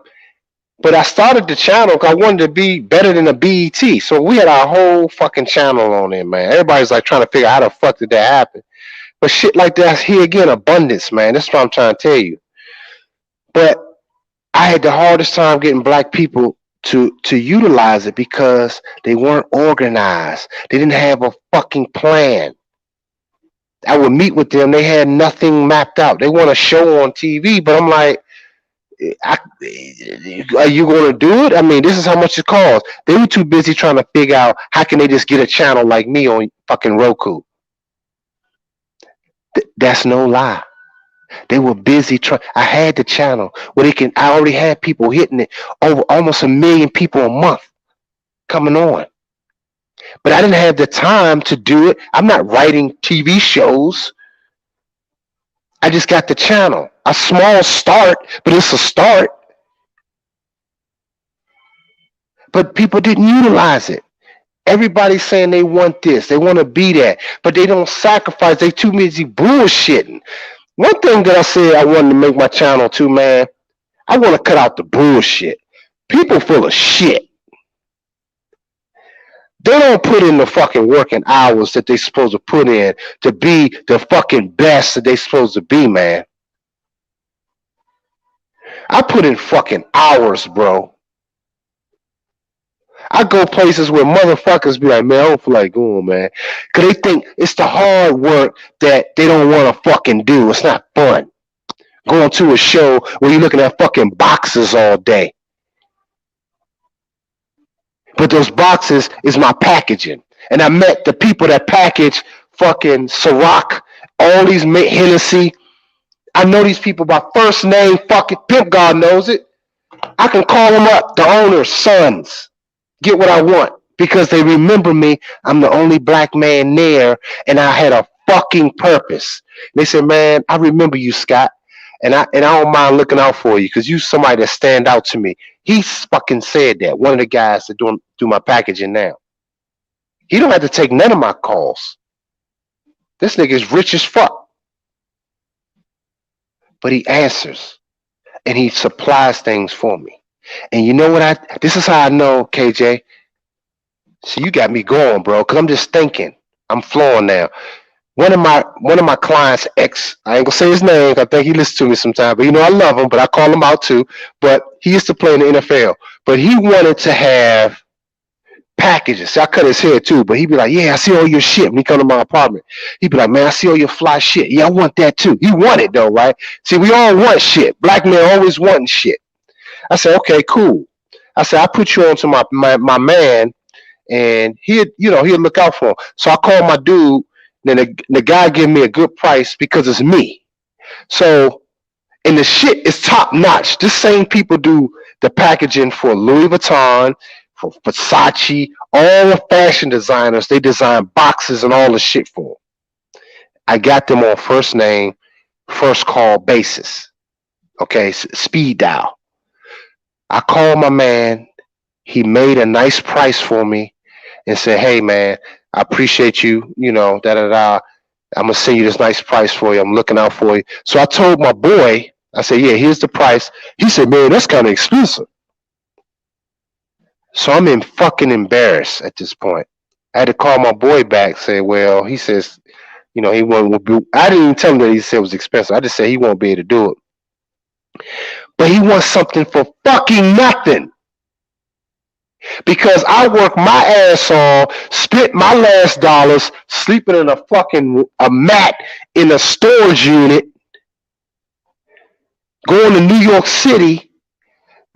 But I started the channel because I wanted to be better than a BET. So we had our whole fucking channel on there, man. Everybody's like trying to figure out how the fuck did that happen. But shit like that, here again, abundance, man. That's what I'm trying to tell you. But I had the hardest time getting black people to utilize it because they weren't organized. They didn't have a fucking plan. I would meet with them. They had nothing mapped out. They want a show on TV, but I'm like, are you going to do it? I mean, this is how much it costs. They were too busy trying to figure out how can they just get a channel like me on fucking Roku. That's no lie. They were busy trying. I had the channel where they can. I already had people hitting it over almost 1 million people a month coming on, but I didn't have the time to do it. I'm not writing TV shows. I just got the channel. A small start, but it's a start. But people didn't utilize it. Everybody's saying they want this, they want to be that, but they don't sacrifice. They too busy bullshitting. One thing that I said I wanted to make my channel too, man, I want to cut out the bullshit. People full of shit. They don't put in the fucking working hours that they supposed to put in to be the fucking best that they supposed to be, man. I put in fucking hours, bro. I go places where motherfuckers be like, man, I don't feel like going, man. Because they think it's the hard work that they don't want to fucking do. It's not fun. Going to a show where you're looking at fucking boxes all day. But those boxes is my packaging. And I met the people that package fucking Ciroc, all these Hennessy. I know these people by first name, fucking Pimp God knows it. I can call them up, the owner's sons. Get what I want because they remember me. I'm the only black man there, and I had a fucking purpose. They said, "Man, I remember you, Scott, and I don't mind looking out for you because you somebody that stand out to me." He fucking said that. One of the guys that do my packaging now. He don't have to take none of my calls. This nigga is rich as fuck, but he answers and he supplies things for me. And you know what this is how I know, KJ. So you got me going, bro, because I'm just thinking. I'm flowing now. One of my clients' ex, I ain't gonna say his name, I think he listens to me sometimes, but I love him, but I call him out too. But he used to play in the NFL. But he wanted to have packages. So I cut his hair too, but he'd be like, yeah, I see all your shit when he come to my apartment. He'd be like, man, I see all your fly shit. Yeah, I want that too. He want it though, right? See, we all want shit. Black men always wanting shit. I said, okay, cool. I said, I put you on to my man, and he'll look out for him. So I called my dude, then the guy gave me a good price because it's me. So, and the shit is top notch. This same people do the packaging for Louis Vuitton, for Versace, all the fashion designers. They design boxes and all the shit for them. I got them on first name, first call basis. Okay, speed dial. I called my man. He made a nice price for me and said, hey, man, I appreciate you, I'm going to send you this nice price for you. I'm looking out for you. So I told my boy, I said, yeah, here's the price. He said, man, that's kind of expensive. So I'm in fucking embarrassed at this point. I had to call my boy back, say, well, he says, he won't be. I didn't even tell him that he said it was expensive. I just said he won't be able to do it. But he wants something for fucking nothing. Because I worked my ass off, spent my last dollars, sleeping in a mat in a storage unit, going to New York City,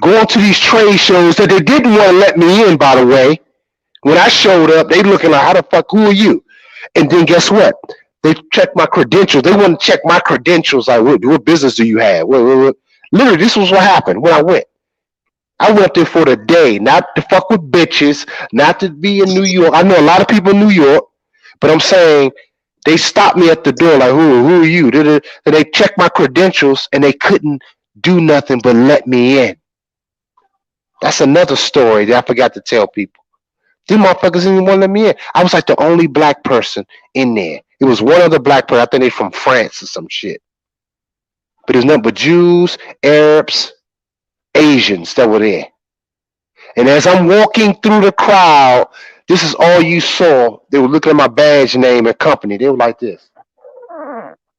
going to these trade shows that they didn't want to let me in, by the way. When I showed up, they looking like, how the fuck, who are you? And then guess what? They checked my credentials. They want to check my credentials. Like, what business do you have? What? Literally, this was what happened when I went. I went up there for the day, not to fuck with bitches, not to be in New York. I know a lot of people in New York, but I'm saying they stopped me at the door like, who are you? And they checked my credentials and they couldn't do nothing but let me in. That's another story that I forgot to tell people. These motherfuckers didn't even want to let me in. I was like the only black person in there. It was one other black person. I think they from France or some shit. But there's nothing but Jews, Arabs, Asians that were there. And as I'm walking through the crowd, this is all you saw. They were looking at my badge name and company. They were like this.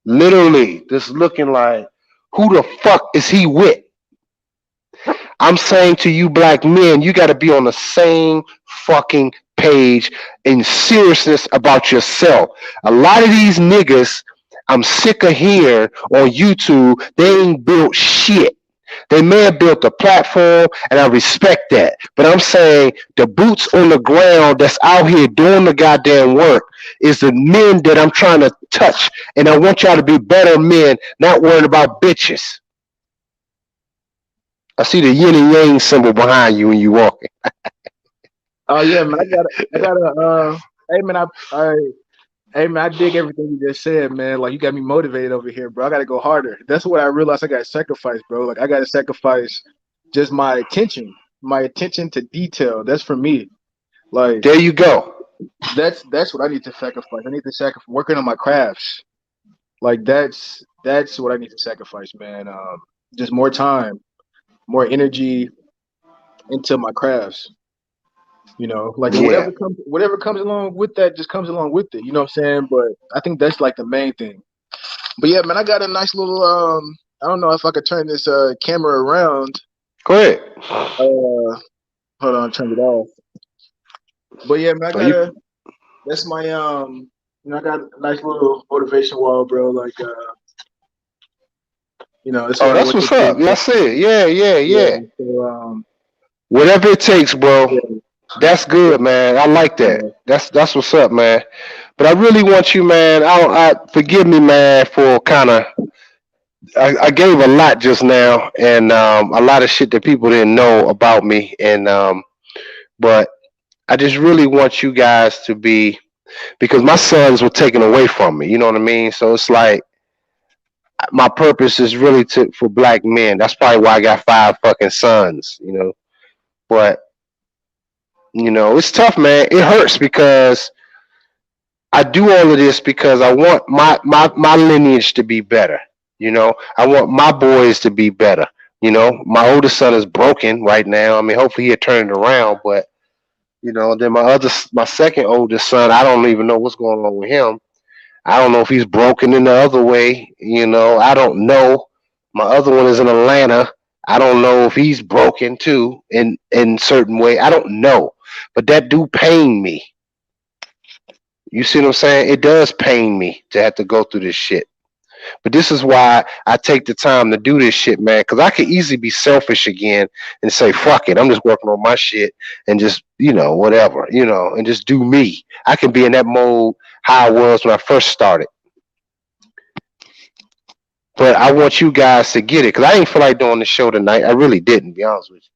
Literally, just looking like, who the fuck is he with? I'm saying to you black men, you got to be on the same fucking page in seriousness about yourself. A lot of these niggas, I'm sick of hearing on YouTube, they ain't built shit. They may have built a platform, and I respect that. But I'm saying the boots on the ground that's out here doing the goddamn work is the men that I'm trying to touch. And I want y'all to be better men, not worrying about bitches. I see the yin and yang symbol behind you when you walking. Oh yeah, man. Hey man, hey man, I dig everything you just said, man. Like you got me motivated over here, bro. I gotta go harder. That's what I realized. I gotta sacrifice, bro. Like I gotta sacrifice just my attention to detail. That's for me. Like There you go. that's what I need to sacrifice. I need to sacrifice working on my crafts. Like that's what I need to sacrifice, man. Just more time, more energy into my crafts. Like Yeah. whatever comes along with that just comes along with it. You know what I'm saying? But I think that's like the main thing. But yeah, man, I got a nice little I don't know if I could turn this camera around. Go ahead. Hold on, turn it off. But yeah, man, that's my I got a nice little motivation wall, bro. Like it's Oh, what that's what's up. Yeah, I see it. Yeah. So Whatever it takes, bro. yeah, That's good, man. I like that. yeah. That's what's up, man. But I really want you, man. I forgive me, man, for kind of I gave a lot just now, and a lot of shit that people didn't know about me, and but I just really want you guys to be because my sons were taken away from me. You know what I mean? So it's like my purpose is really for black men. That's probably why I got 5 fucking sons. But it's tough, man. It hurts because I do all of this because I want my lineage to be better. I want my boys to be better. My oldest son is broken right now. I mean, hopefully he'll turn it around. But then my second oldest son, I don't even know what's going on with him. I don't know if he's broken in the other way. I don't know. My other one is in Atlanta. I don't know if he's broken too in certain way. I don't know, but that do pain me. You see what I'm saying? It does pain me to have to go through this shit. But this is why I take the time to do this shit, man. Because I could easily be selfish again and say, fuck it. I'm just working on my shit and just, whatever, and just do me. I can be in that mode how I was when I first started. But I want you guys to get it. Because I didn't feel like doing the show tonight. I really didn't, to be honest with you.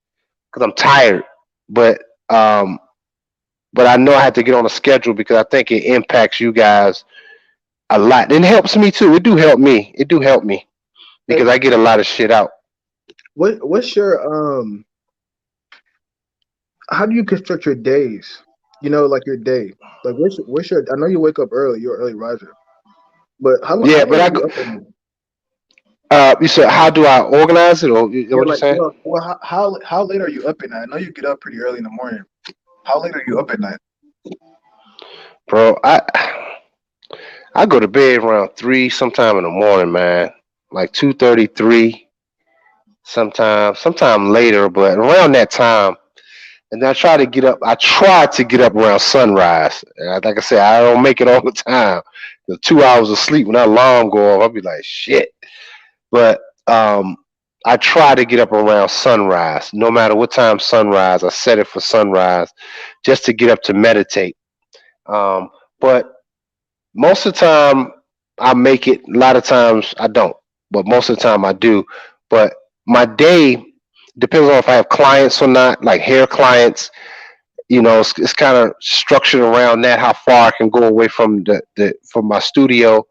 Because I'm tired. But I know I have to get on a schedule because I think it impacts you guys a lot. And it helps me too. It do help me. It do help me because I get a lot of shit out. What's your how do you construct your days? Like your day. Like what's your I know you wake up early, you're an early riser. But how long Yeah, how long but are I you go. up at night? You said how do I organize it, or Yeah, what you like saying, well, how late are you up at night? I know you get up pretty early in the morning. How late are you up at night? bro? I go to bed around 3, sometime in the morning, man. Like 2:33, sometime later, but around that time. And then I try to get up. I try to get up around sunrise. And like I said, I don't make it all the time. The 2 hours of sleep when that alarm go off, I'll be like, shit. But I try to get up around sunrise. No matter what time sunrise, I set it for sunrise, just to get up to meditate. But most of the time, I make it. A lot of times, I don't. But most of the time, I do. But my day depends on if I have clients or not, like hair clients. It's kind of structured around that, how far I can go away from from my studio.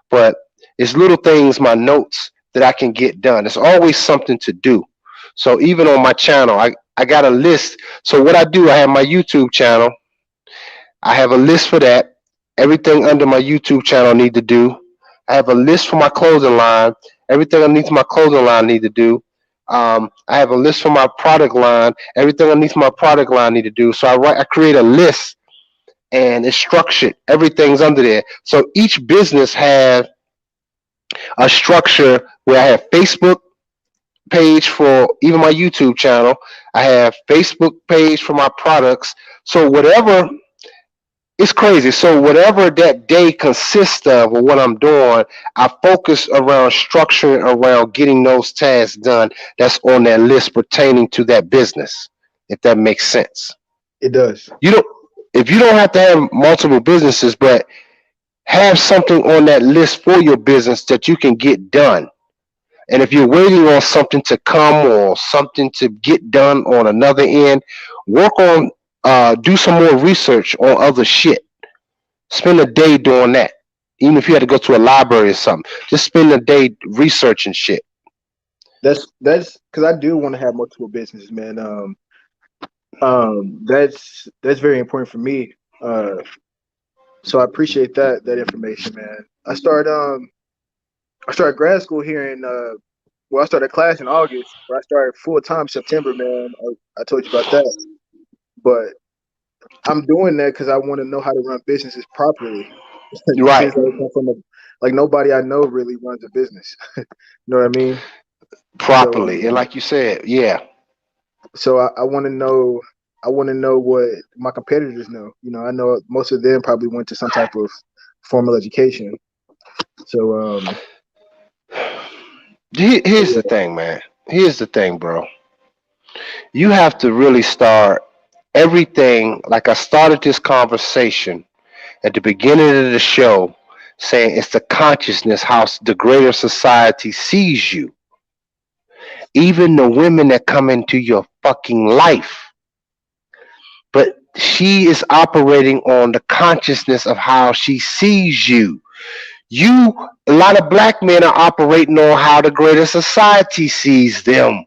But it's little things, my notes, that I can get done. It's always something to do. So even on my channel, I got a list. So what I do, I have my YouTube channel. I have a list for that. Everything under my YouTube channel I need to do. I have a list for my clothing line. Everything underneath my clothing line I need to do. I have a list for my product line. Everything underneath my product line I need to do. So I create a list, and it's structured. Everything's under there. So each business has a structure where I have Facebook page for even my YouTube channel. I have Facebook page for my products. So whatever, it's crazy. So whatever that day consists of, or what I'm doing, I focus around structuring around getting those tasks done that's on that list pertaining to that business. If that makes sense. It does. You don't if you don't have to have multiple businesses, but have something on that list for your business that you can get done. And if you're waiting on something to come or something to get done on another end, work on do some more research on other shit. Spend a day doing that. Even if you had to go to a library or something, just spend a day researching shit. That's because I do want to have multiple businesses, man. That's very important for me. So I appreciate that information, man. I started grad school here in I started class in August, but I started full time September, man. I told you about that, but I'm doing that because I want to know how to run businesses properly. Right. Since I come from like nobody I know really runs a business. You know what I mean? So Properly. And like you said, yeah. so I want to know. I want to know what my competitors know. You know, I know most of them probably went to some type of formal education. So Here's the thing, man. Here's the thing, bro. You have to really start everything. Like I started this conversation at the beginning of the show, saying it's the consciousness how the greater society sees you. Even the women that come into your fucking life. But she is operating on the consciousness of how she sees you. A lot of black men are operating on how the greater society sees them.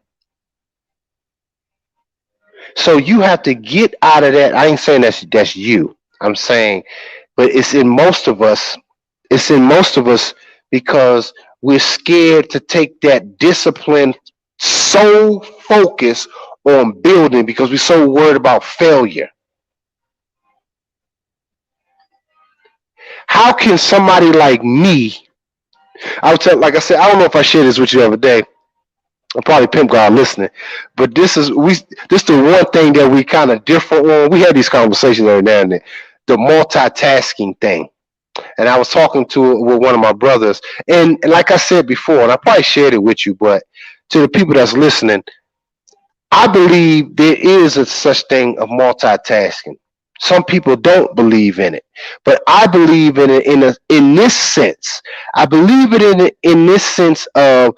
So you have to get out of that. I ain't saying that's you. I'm saying, but it's in most of us. It's in most of us because we're scared to take that discipline, so focused on building because we're so worried about failure. How can somebody like me? Like I said, I don't know if I shared this with you the other day. I'm probably Pimp God listening, but this is the one thing that we kind of differ on. We had these conversations every now and then, the multitasking thing. And I was talking with one of my brothers, and like I said before, and I probably shared it with you, but to the people that's listening, I believe there is a such thing of multitasking. Some people don't believe in it, but I believe in it in this sense. I believe in this sense of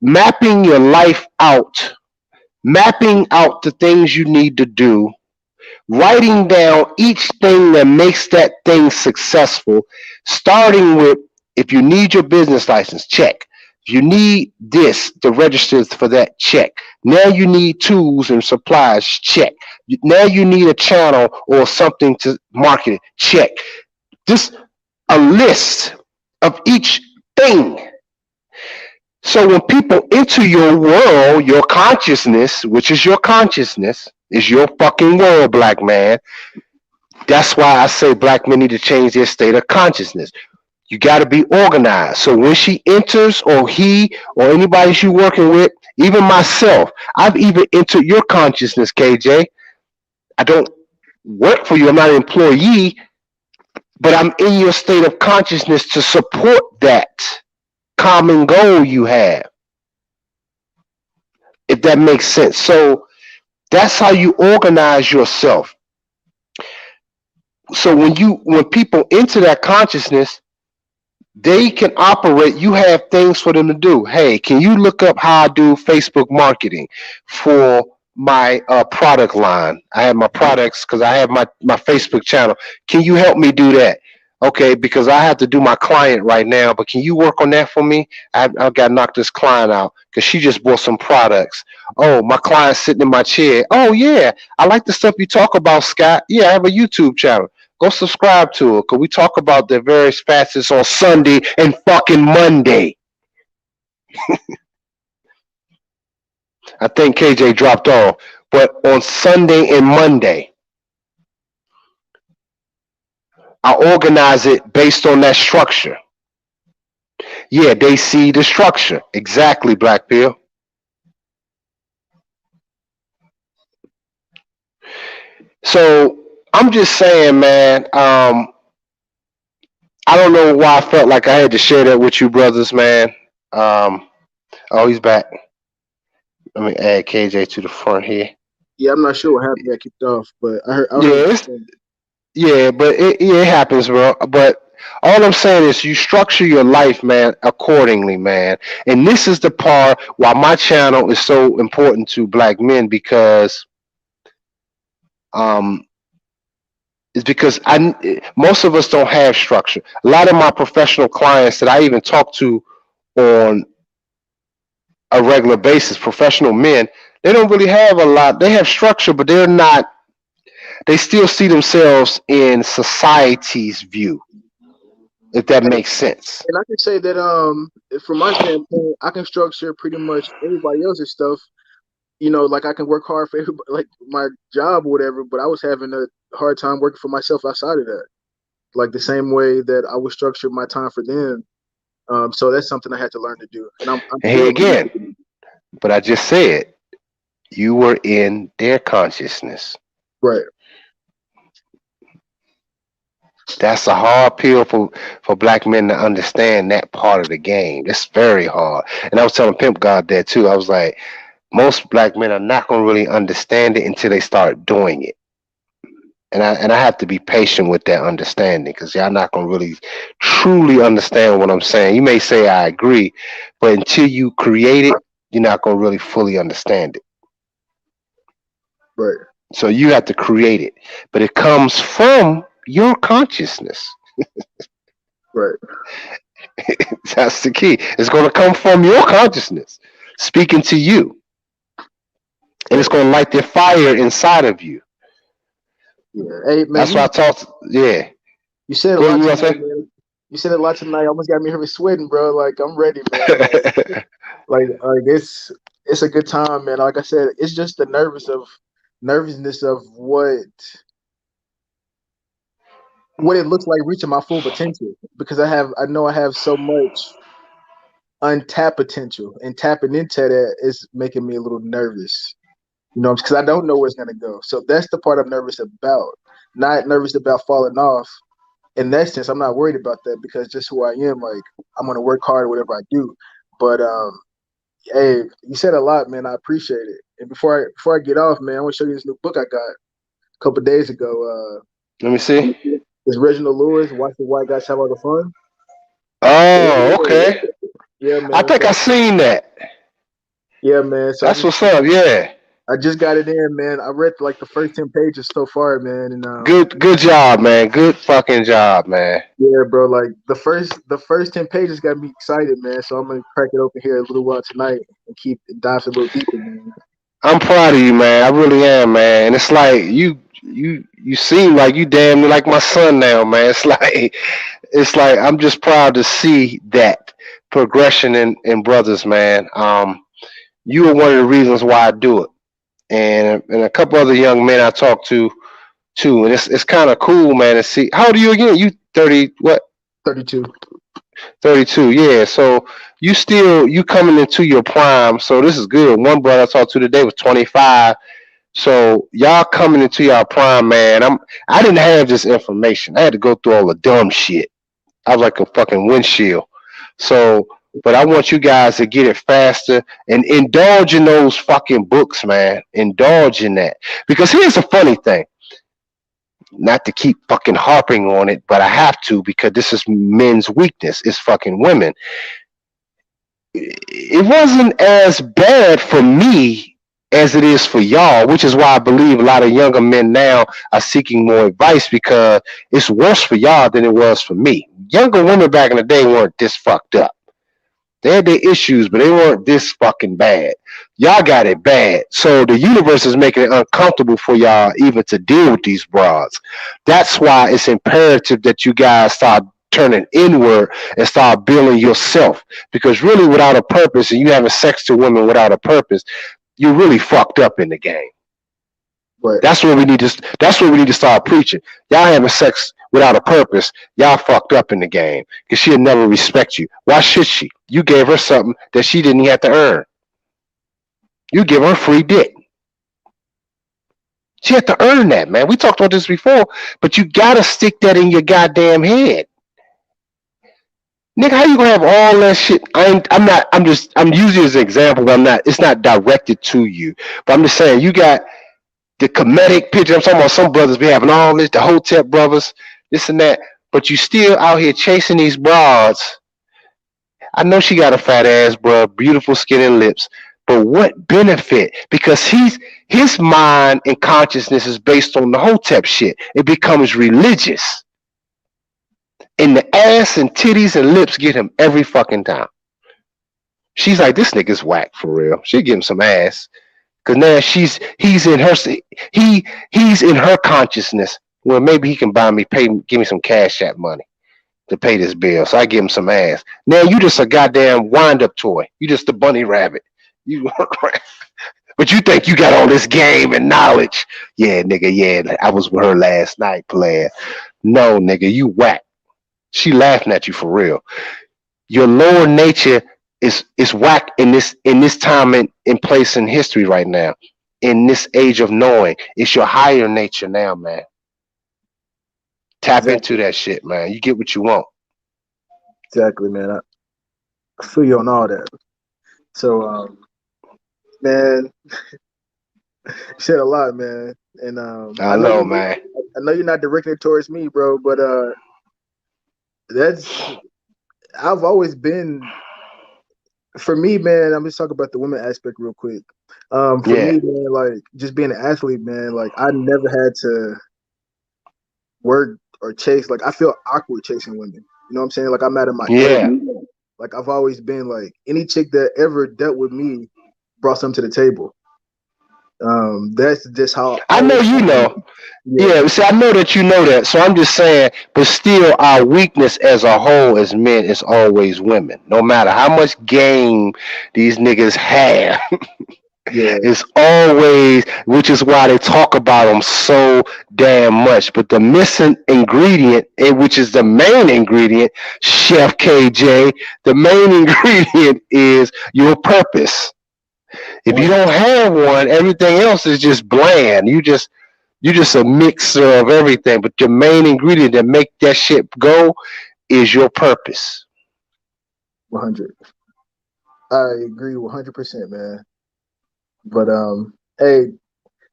mapping your life out, mapping out the things you need to do, writing down each thing that makes that thing successful, starting with if you need your business license, check. If you need this to register for that, check. Now you need tools and supplies, check. Now you need a channel or something to market it, check. Just a list of each thing. So when people enter your world, your consciousness, which is your consciousness, is your fucking world, black man. That's why I say black men need to change their state of consciousness. You got to be organized. So when she enters, or he, or anybody you working with, even myself, I've even entered your consciousness, KJ. I don't work for you. I'm not an employee, but I'm in your state of consciousness to support that common goal you have, if that makes sense. So that's how you organize yourself. So when people enter that consciousness, they can operate. You have things for them to do. Hey, can you look up how I do Facebook marketing for my product line? I have my products because I have my Facebook channel. Can you help me do that? Okay, because I have to do my client right now, but can you work on that for me? I've got to knock this client out because she just bought some products. Oh, my client's sitting in my chair. Oh, yeah, I like the stuff you talk about, Scott. Yeah, I have a YouTube channel. Go subscribe to it because we talk about the various facets on Sunday and fucking Monday. I think KJ dropped off, but on Sunday and Monday, I organize it based on that structure. Yeah, they see the structure. Exactly, Black Pill. So I'm just saying, man, I don't know why I felt like I had to share that with you brothers, man. Oh, he's back. Let me add KJ to the front here. Yeah, I'm not sure what happened. Got kicked off, but I heard. But it happens, bro. But all I'm saying is you structure your life, man, accordingly, man. And this is the part why my channel is so important to black men, because it's because most of us don't have structure. A lot of my professional clients that I even talk to on a regular basis, professional men, they don't really have a lot. They have structure, but they're not. They still see themselves in society's view, if that makes sense. And I can say that from my standpoint, I can structure pretty much everybody else's stuff. You know, like I can work hard for everybody, like my job or whatever, but I was having a hard time working for myself outside of that. Like the same way that I would structure my time for them. So that's something I had to learn to do. And I'm And here again, but I just said you were in their consciousness. right. That's a hard pill for black men to understand that part of the game. It's very hard. And I was telling Pimp God that too. I was like, most black men are not going to really understand it until they start doing it. And I have to be patient with that understanding, because y'all not going to really truly understand what I'm saying. You may say I agree, but until you create it, you're not going to really fully understand it. Right. So you have to create it, but it comes from your consciousness. Right. That's the key. It's going to come from your consciousness speaking to you, and it's going to light the fire inside of you. Yeah. Hey, man, that's why I talked. Yeah. You said a lot tonight, man. You said a lot tonight. Almost got me here sweating, bro. Like I'm ready, man. like it's a good time, man. Like I said, it's just the nervousness of what it looks like reaching my full potential, because I know I have so much untapped potential, and tapping into that is making me a little nervous. You know, because I don't know where it's gonna go. So that's the part I'm nervous about. Not nervous about falling off. In that sense, I'm not worried about that, because just who I am. Like I'm gonna work hard whatever I do. But hey, you said a lot, man. I appreciate it. And before I get off, man, I want to show you this new book I got a couple days ago. Let me see. It's Reginald Lewis, Watch the White Guys Have All the Fun. Oh, okay. Yeah, man. I think I seen that. Yeah, man. So that's what's up. Yeah. I just got it in, man. I read like the first 10 pages so far, man. And good job, man. Good fucking job, man. Yeah, bro. Like the first 10 pages got me excited, man. So I'm gonna crack it open here a little while tonight and keep dive a little deeper, man. I'm proud of you, man. I really am, man. And it's like you seem like you damn near like my son now, man. It's like I'm just proud to see that, progression in brothers, man. You are one of the reasons why I do it, and a couple other young men I talk to too, and it's kind of cool, man, to see. How old are you again? You 30 what? 32. 32, yeah. So you coming into your prime. So this is good. One brother I talked to today was 25. So y'all coming into your prime, man. I didn't have this information. I had to go through all the dumb shit. I was like a fucking windshield. So, but I want you guys to get it faster and indulge in those fucking books, man. Indulge in that. Because here's the funny thing. Not to keep fucking harping on it, but I have to because this is men's weakness. It's fucking women. It wasn't as bad for me as it is for y'all, which is why I believe a lot of younger men now are seeking more advice because it's worse for y'all than it was for me. Younger women back in the day weren't this fucked up. They had their issues, but they weren't this fucking bad. Y'all got it bad. So the universe is making it uncomfortable for y'all even to deal with these broads. That's why it's imperative that you guys start turning inward and start building yourself. Because really without a purpose, and you having sex to women without a purpose, you're really fucked up in the game. Right. That's what we need to start preaching. Y'all having sex without a purpose, y'all fucked up in the game because she'll never respect you. Why should she? You gave her something that she didn't have to earn. You give her free dick. She had to earn that, man. We talked about this before, but you gotta stick that in your goddamn head. Nigga, how you gonna have all that shit? I'm using it as an example, but it's not directed to you. But I'm just saying, you got the comedic picture. I'm talking about some brothers be having all this, the Hotep brothers, this and that, but you still out here chasing these broads. I know she got a fat ass, bro, beautiful skin and lips, but what benefit? Because his mind and consciousness is based on the Hotep shit. It becomes religious. And the ass and titties and lips get him every fucking time. She's like, this nigga's whack for real. She give him some ass. Cause now he's in her consciousness. Well, maybe he can give me some Cashapp money to pay this bill. So I give him some ass. Now you just a goddamn wind-up toy. You just a bunny rabbit. You but you think you got all this game and knowledge. Yeah, nigga, yeah. I was with her last night, player. No, nigga, you whack. She laughing at you for real. Your lower nature is whack in this time and place in history right now. In this age of knowing. It's your higher nature now, man. Tap into that shit, man. You get what you want. Exactly, man. I feel you on all that. So, man, you said a lot, man. And I know, man. I know you're not directing it towards me, bro, but I've always been, for me, man, I'm just talking about the women aspect real quick. For me, man, like just being an athlete, man, like I never had to work or chase. Like I feel awkward chasing women. You know what I'm saying? Like I'm out of my head. Like I've always been like any chick that ever dealt with me brought something to the table. That's just how I know you know. Yeah, see, I know that you know that. So I'm just saying, but still our weakness as a whole as men is always women. No matter how much game these niggas have. It's always, which is why they talk about them so damn much. But the missing ingredient, which is the main ingredient, Chef KJ, the main ingredient is your purpose. If you don't have one, everything else is just bland. You just a mixer of everything. But your main ingredient that make that shit go is your purpose. 100. I agree 100%, man. But hey,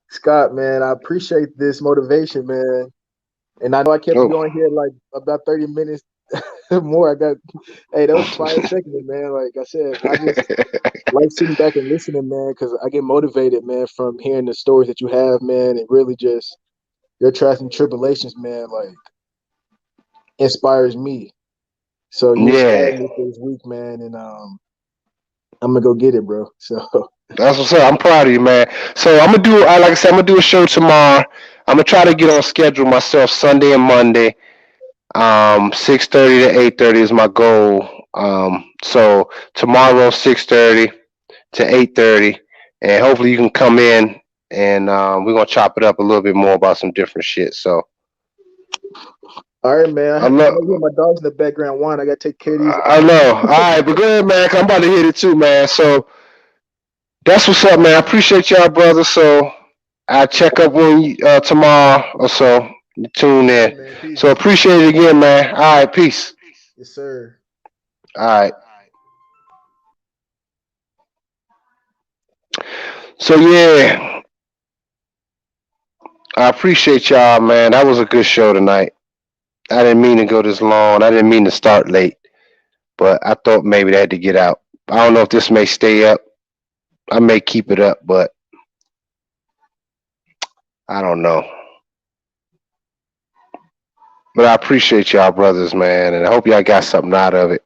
Scott, man, I appreciate this motivation, man. And I know I kept you on here like about 30 minutes more. That was 5 seconds, man. Like I said, I just like sitting back and listening, man, because I get motivated, man, from hearing the stories that you have, man, and really just your trials and tribulations, man, like inspires me. So you inspired me for this week, man, and I'm gonna go get it, bro. So that's what's up. I'm proud of you, man. So I'm gonna do, like I said, I'm gonna do a show tomorrow. I'm gonna try to get on schedule myself Sunday and Monday. 6:30 to 8:30 is my goal. So tomorrow 6:30 to 8:30, and hopefully you can come in and we're gonna chop it up a little bit more about some different shit. So All right, man. I I love. hear my dogs in the background whine. I gotta take care of these. I know. All right, but go ahead, man. 'Cause I'm about to hit it too, man. So that's what's up, man. I appreciate y'all, brother. So I'll check up on you tomorrow or so. You tune All right, in. man. Peace. So appreciate it again, man. All right, peace. Yes, sir. All right. So yeah, I appreciate y'all, man. That was a good show tonight. I didn't mean to go this long. I didn't mean to start late, but I thought maybe they had to get out. I don't know if this may stay up. I may keep it up, but I don't know. But I appreciate y'all, brothers, man, and I hope y'all got something out of it.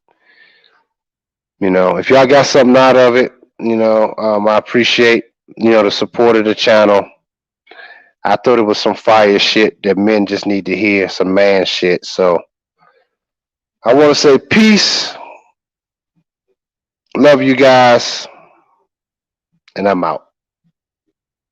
You know, if y'all got something out of it, I appreciate the support of the channel. I thought it was some fire shit that men just need to hear, some man shit. So I want to say peace, love you guys, and I'm out.